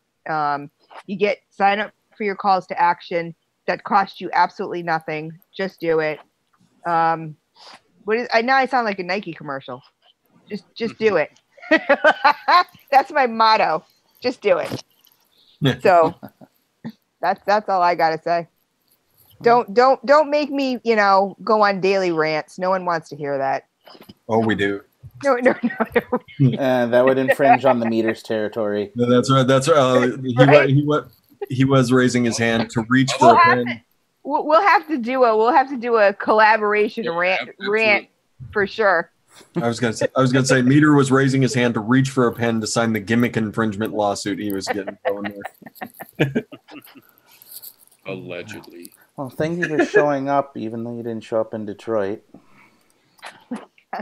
Speaker 7: You sign up for your calls to action that cost you absolutely nothing. Just do it. Now I sound like a Nike commercial. Just do it. That's my motto. Just do it. So that's all I gotta say. Don't make me, go on daily rants. No one wants to hear that.
Speaker 2: Oh, we do.
Speaker 7: No.
Speaker 1: That would infringe on the meter's territory.
Speaker 2: No, that's right. That's right. He was raising his hand to reach for a pen.
Speaker 7: We'll have to do a collaboration rant for sure.
Speaker 2: I was gonna say Meter was raising his hand to reach for a pen to sign the gimmick infringement lawsuit he was getting going there.
Speaker 5: Allegedly.
Speaker 1: Well, thank you for showing up, even though you didn't show up in Detroit.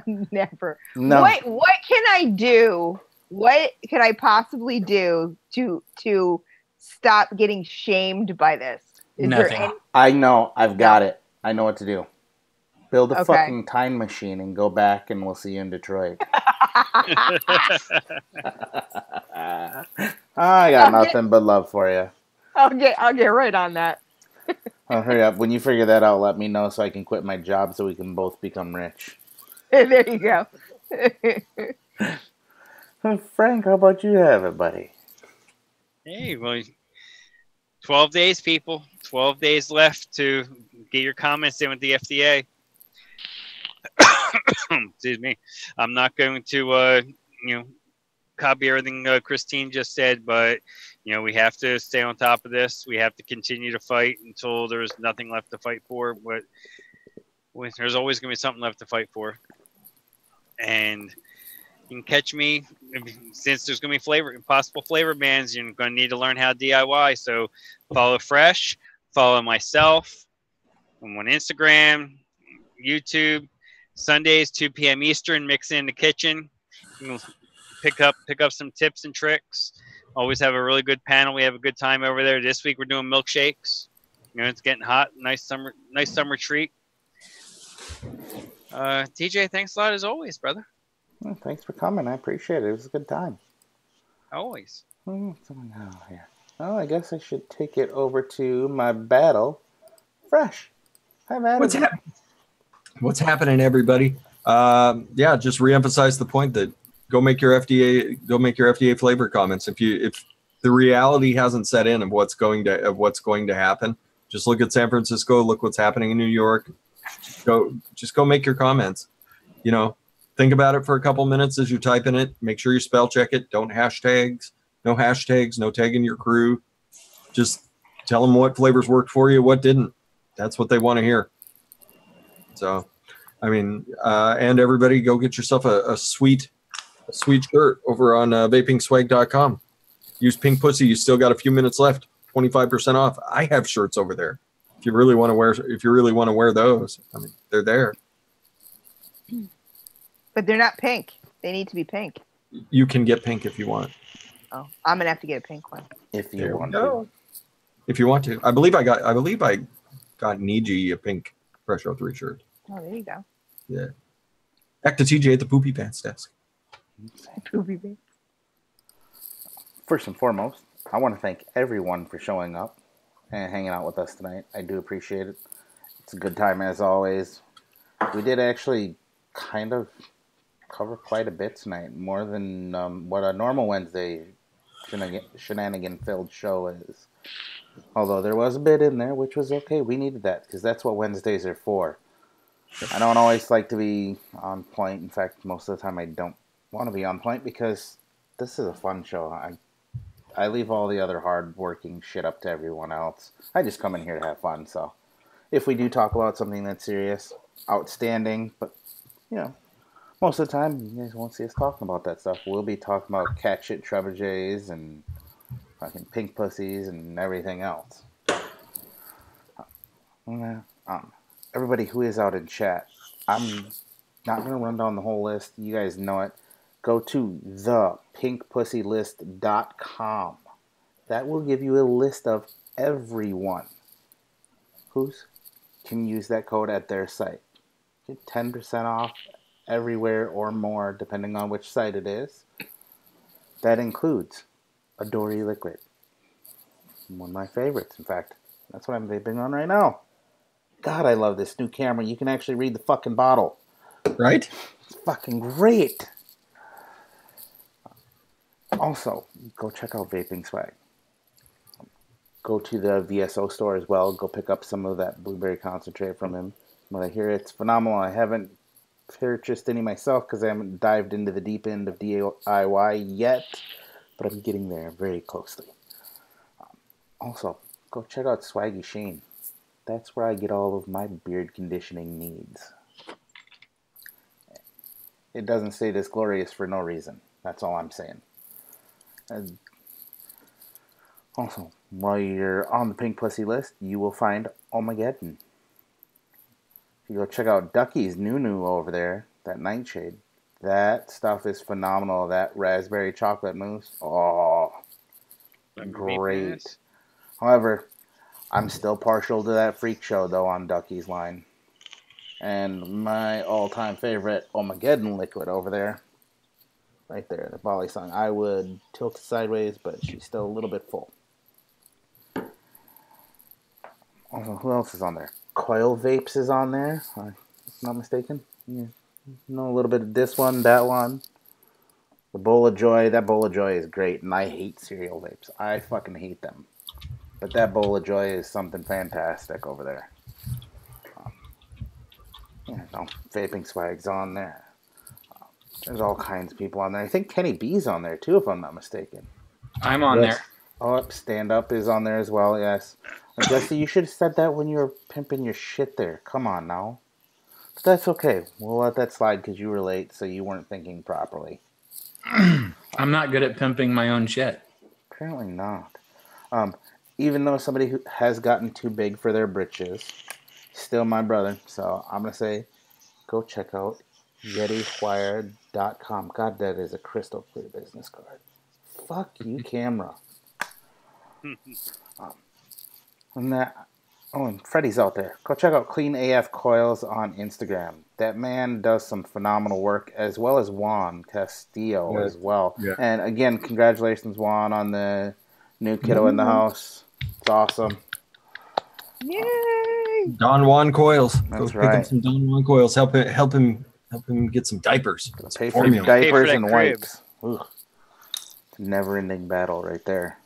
Speaker 7: Never.
Speaker 1: No.
Speaker 7: What can I do? What can I possibly do to stop getting shamed by this?
Speaker 8: Nothing.
Speaker 1: I know. I've got it. I know what to do. Build a fucking time machine and go back, and we'll see you in Detroit. I got nothing but love for you.
Speaker 7: I'll get right on that.
Speaker 1: Oh, hurry up. When you figure that out, let me know so I can quit my job so we can both become rich.
Speaker 7: There you go.
Speaker 1: Frank, how about you have it, buddy?
Speaker 3: Hey, well, 12 days, people. 12 days left to get your comments in with the FDA. Excuse me. I'm not going to, copy everything Christine just said, but, we have to stay on top of this. We have to continue to fight until there's nothing left to fight for. But there's always going to be something left to fight for. And you can catch me, since there's going to be possible flavor bans, you're going to need to learn how to DIY. So follow Fresh, follow myself. I'm on Instagram, YouTube, Sundays, 2 p.m. Eastern, mix in the kitchen. You can pick up some tips and tricks. Always have a really good panel. We have a good time over there. This week we're doing milkshakes. It's getting hot. Nice summer treat. TJ, thanks a lot as always, brother.
Speaker 1: Well, thanks for coming. I appreciate it. It was a good time.
Speaker 3: Always.
Speaker 1: Here. Well, I guess I should take it over to my battle. Fresh. Hi, Matt.
Speaker 2: What's happening, everybody? Just reemphasize the point that go make your FDA flavor comments. If the reality hasn't set in of what's going to happen, just look at San Francisco, look what's happening in New York. Just go make your comments. you know, think about it for a couple minutes as you type in it. Make sure you spell check it. Don't hashtags. No hashtags. No tagging your crew. Just tell them what flavors worked for you, what didn't. That's what they want to hear. So, I mean, and everybody go get yourself a sweet shirt over on vapingswag.com. Use Pink Pussy. You still got a few minutes left. 25% off. I have shirts over there. If you really want to wear those, I mean, they're there.
Speaker 7: But they're not pink. They need to be pink.
Speaker 2: You can get pink if you want.
Speaker 7: Oh, I'm gonna have to get a pink one.
Speaker 1: If you want to.
Speaker 2: If you want to. I believe I got Niji a pink Fresh 03 shirt.
Speaker 7: Oh, there you go.
Speaker 2: Yeah. Back to TJ at the Poopy Pants desk.
Speaker 7: Poopy pants.
Speaker 1: First and foremost, I want to thank everyone for showing up and hanging out with us tonight. I do appreciate it. It's a good time as always. We did actually kind of cover quite a bit tonight, more than what a normal Wednesday shenanigan-filled show is. Although there was a bit in there, which was okay. We needed that, because that's what Wednesdays are for. I don't always like to be on point. In fact, most of the time I don't want to be on point, because this is a fun show. I leave all the other hard-working shit up to everyone else. I just come in here to have fun, so if we do talk about something that's serious, outstanding, but, you know, most of the time, you guys won't see us talking about that stuff. We'll be talking about cat shit trebuchets and fucking pink pussies and everything else. Everybody who is out in chat, I'm not going to run down the whole list. You guys know it. Go to thepinkpussylist.com. That will give you a list of everyone who can use that code at their site. Get 10% off everywhere or more, depending on which site it is. That includes Adore Eliquid. One of my favorites. In fact, that's what I'm vaping on right now. God, I love this new camera. You can actually read the fucking bottle.
Speaker 2: Right?
Speaker 1: It's fucking great. Also, go check out Vaping Swag. Go to the VSO store as well. Go pick up some of that blueberry concentrate from him. When I hear it's phenomenal. I haven't purchased any myself because I haven't dived into the deep end of DIY yet, but I'm getting there very closely. Also, go check out Swaggy Shane. That's where I get all of my beard conditioning needs. It doesn't say this glorious for no reason. That's all I'm saying. And also, while you're on the Pink Pussy list, you will find Ohmageddon. If you go check out Ducky's new over there, that nightshade, that stuff is phenomenal. That raspberry chocolate mousse, oh, great. However, I'm still partial to that Freak Show, though, on Ducky's line. And my all-time favorite, Ohmageddon liquid over there. Right there, the Bali song. I would tilt it sideways, but she's still a little bit full. Also, who else is on there? Coil Vapes is on there, if I'm not mistaken. Yeah. Know a little bit of this one, that one. The Bowl of Joy. That Bowl of Joy is great, and I hate cereal vapes. I fucking hate them. But that Bowl of Joy is something fantastic over there. Vaping Swag's on there. There's all kinds of people on there. I think Kenny B's on there, too, if I'm not mistaken.
Speaker 8: I'm on there.
Speaker 1: Oh, Stand Up is on there as well, yes. Jesse, you should have said that when you were pimping your shit there. Come on now. But that's okay. We'll let that slide because you were late, so you weren't thinking properly.
Speaker 8: I'm not good at pimping my own shit.
Speaker 1: Apparently not. Even though somebody who has gotten too big for their britches, still my brother. So I'm going to say, go check out YetiWire.com. God, that is a crystal clear business card. Fuck you, camera. And Freddie's out there. Go check out Clean AF Coils on Instagram. That man does some phenomenal work, as well as Juan Castillo as well. Yeah. And again, congratulations, Juan, on the new kiddo in the house. It's awesome.
Speaker 7: Yay!
Speaker 2: Don Juan Coils.
Speaker 1: That's
Speaker 2: Go
Speaker 1: right.
Speaker 2: pick up some Don Juan Coils. Help him get some diapers.
Speaker 1: Pay for diapers and wipes. Ugh. It's a never-ending battle right there.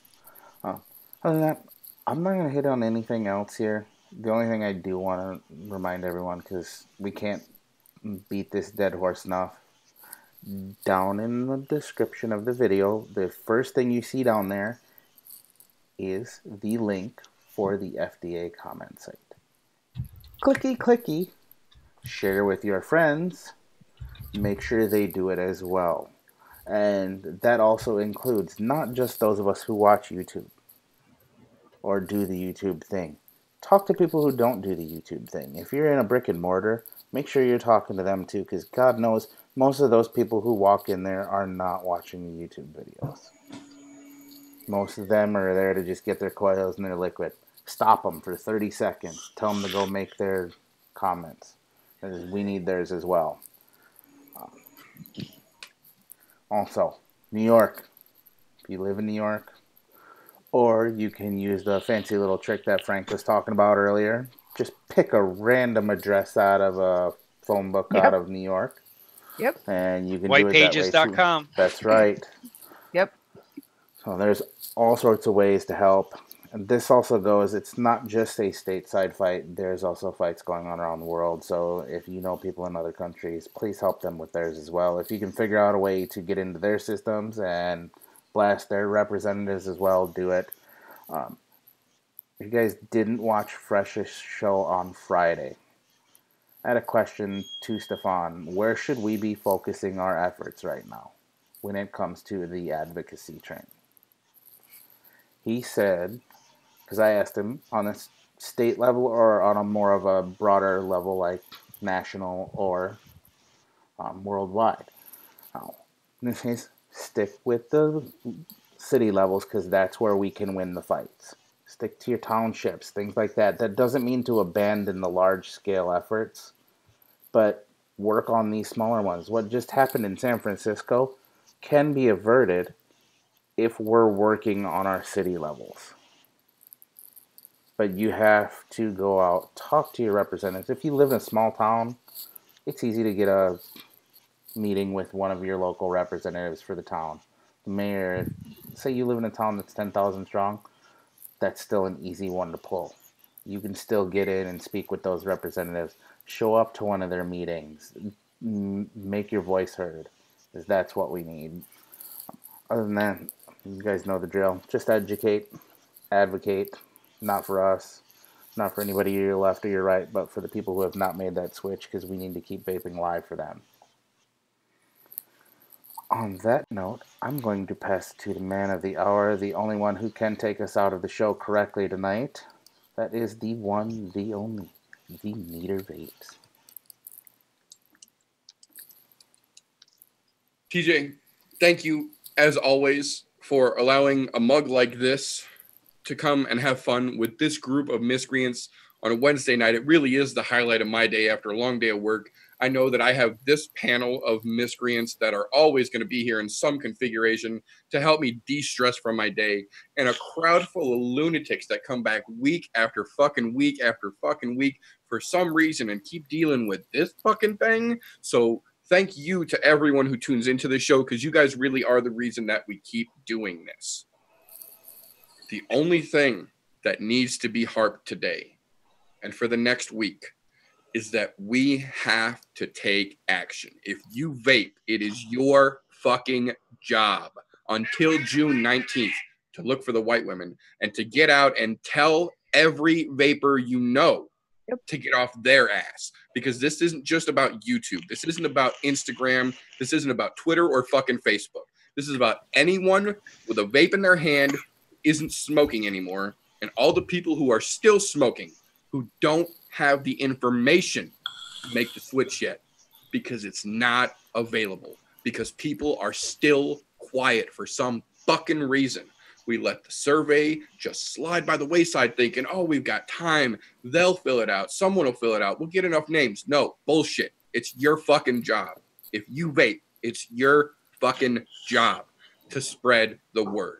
Speaker 1: Other than that, I'm not going to hit on anything else here. The only thing I do want to remind everyone, because we can't beat this dead horse enough. Down in the description of the video, the first thing you see down there is the link for the FDA comment site. Clicky, clicky. Share with your friends. Make sure they do it as well. And that also includes not just those of us who watch YouTube or do the YouTube thing. Talk to people who don't do the YouTube thing. If you're in a brick and mortar, make sure you're talking to them too, because God knows most of those people who walk in there are not watching the YouTube videos. Most of them are there to just get their coils and their liquid. Stop them for 30 seconds. Tell them to go make their comments. We need theirs as well. Also, New York. If you live in New York, or you can use the fancy little trick that Frank was talking about earlier. Just pick a random address out of a phone book out of New York.
Speaker 7: Yep.
Speaker 1: And you can do it that way too.
Speaker 3: Whitepages.com.
Speaker 1: That's right.
Speaker 7: Yep.
Speaker 1: So there's all sorts of ways to help. And this also goes, it's not just a stateside fight. There's also fights going on around the world. So if you know people in other countries, please help them with theirs as well. If you can figure out a way to get into their systems and blast their representatives as well, do it. If you guys didn't watch Fresh's show on Friday, I had a question to Stefan. Where should we be focusing our efforts right now when it comes to the advocacy train? He said, because I asked him on a state level or on a more of a broader level like national or worldwide. In this case, stick with the city levels because that's where we can win the fights. Stick to your townships, things like that. That doesn't mean to abandon the large-scale efforts, but work on these smaller ones. What just happened in San Francisco can be averted if we're working on our city levels. But you have to go out, talk to your representatives. If you live in a small town, it's easy to get a meeting with one of your local representatives for the town. The mayor, say you live in a town that's 10,000 strong, that's still an easy one to pull. You can still get in and speak with those representatives. Show up to one of their meetings. Make your voice heard, because that's what we need. Other than that, you guys know the drill. Just educate, advocate. Not for us, not for anybody to your left or your right, but for the people who have not made that switch, because we need to keep vaping live for them. On that note, I'm going to pass to the man of the hour, the only one who can take us out of the show correctly tonight. That is the one, the only, the Meter Vapes.
Speaker 5: TJ, thank you, as always, for allowing a mug like this to come and have fun with this group of miscreants on a Wednesday night. It really is the highlight of my day after a long day of work. I know that I have this panel of miscreants that are always going to be here in some configuration to help me de-stress from my day, and a crowd full of lunatics that come back week after fucking week after fucking week for some reason and keep dealing with this fucking thing. So thank you to everyone who tunes into the show, because you guys really are the reason that we keep doing this. The only thing that needs to be harped today and for the next week is that we have to take action. If you vape, it is your fucking job until June 19th to look for the white women and to get out and tell every vapor you know to get off their ass. Because this isn't just about YouTube. This isn't about Instagram. This isn't about Twitter or fucking Facebook. This is about anyone with a vape in their hand isn't smoking anymore, and all the people who are still smoking who don't have the information to make the switch yet because it's not available, because people are still quiet for some fucking reason. We let the survey just slide by the wayside thinking, oh, we've got time, they'll fill it out, someone will fill it out, we'll get enough names. No, bullshit. It's your fucking job. If you vape, it's your fucking job to spread the word.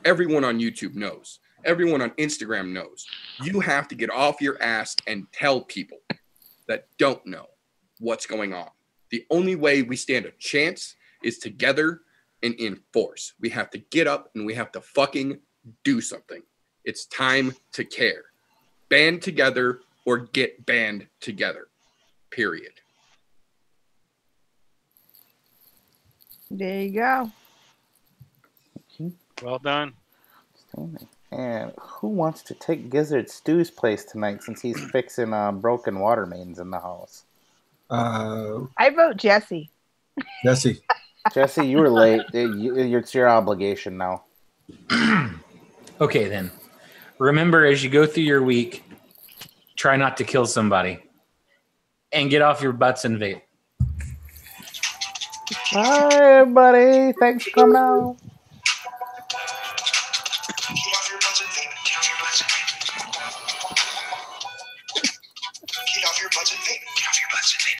Speaker 5: Everyone on YouTube knows. Everyone on Instagram knows. You have to get off your ass and tell people that don't know what's going on. The only way we stand a chance is together and in force. We have to get up and we have to fucking do something. It's time to care. Band together or get banned together. Period.
Speaker 7: There you go.
Speaker 3: Well done.
Speaker 1: And who wants to take Gizzard Stew's place tonight since he's fixing broken water mains in the house?
Speaker 7: I vote Jesse.
Speaker 2: Jesse.
Speaker 1: Jesse, you were late. It's your obligation now.
Speaker 8: Okay, then. Remember, as you go through your week, try not to kill somebody. And get off your butts and vape.
Speaker 1: Hi, everybody. Thanks for coming out.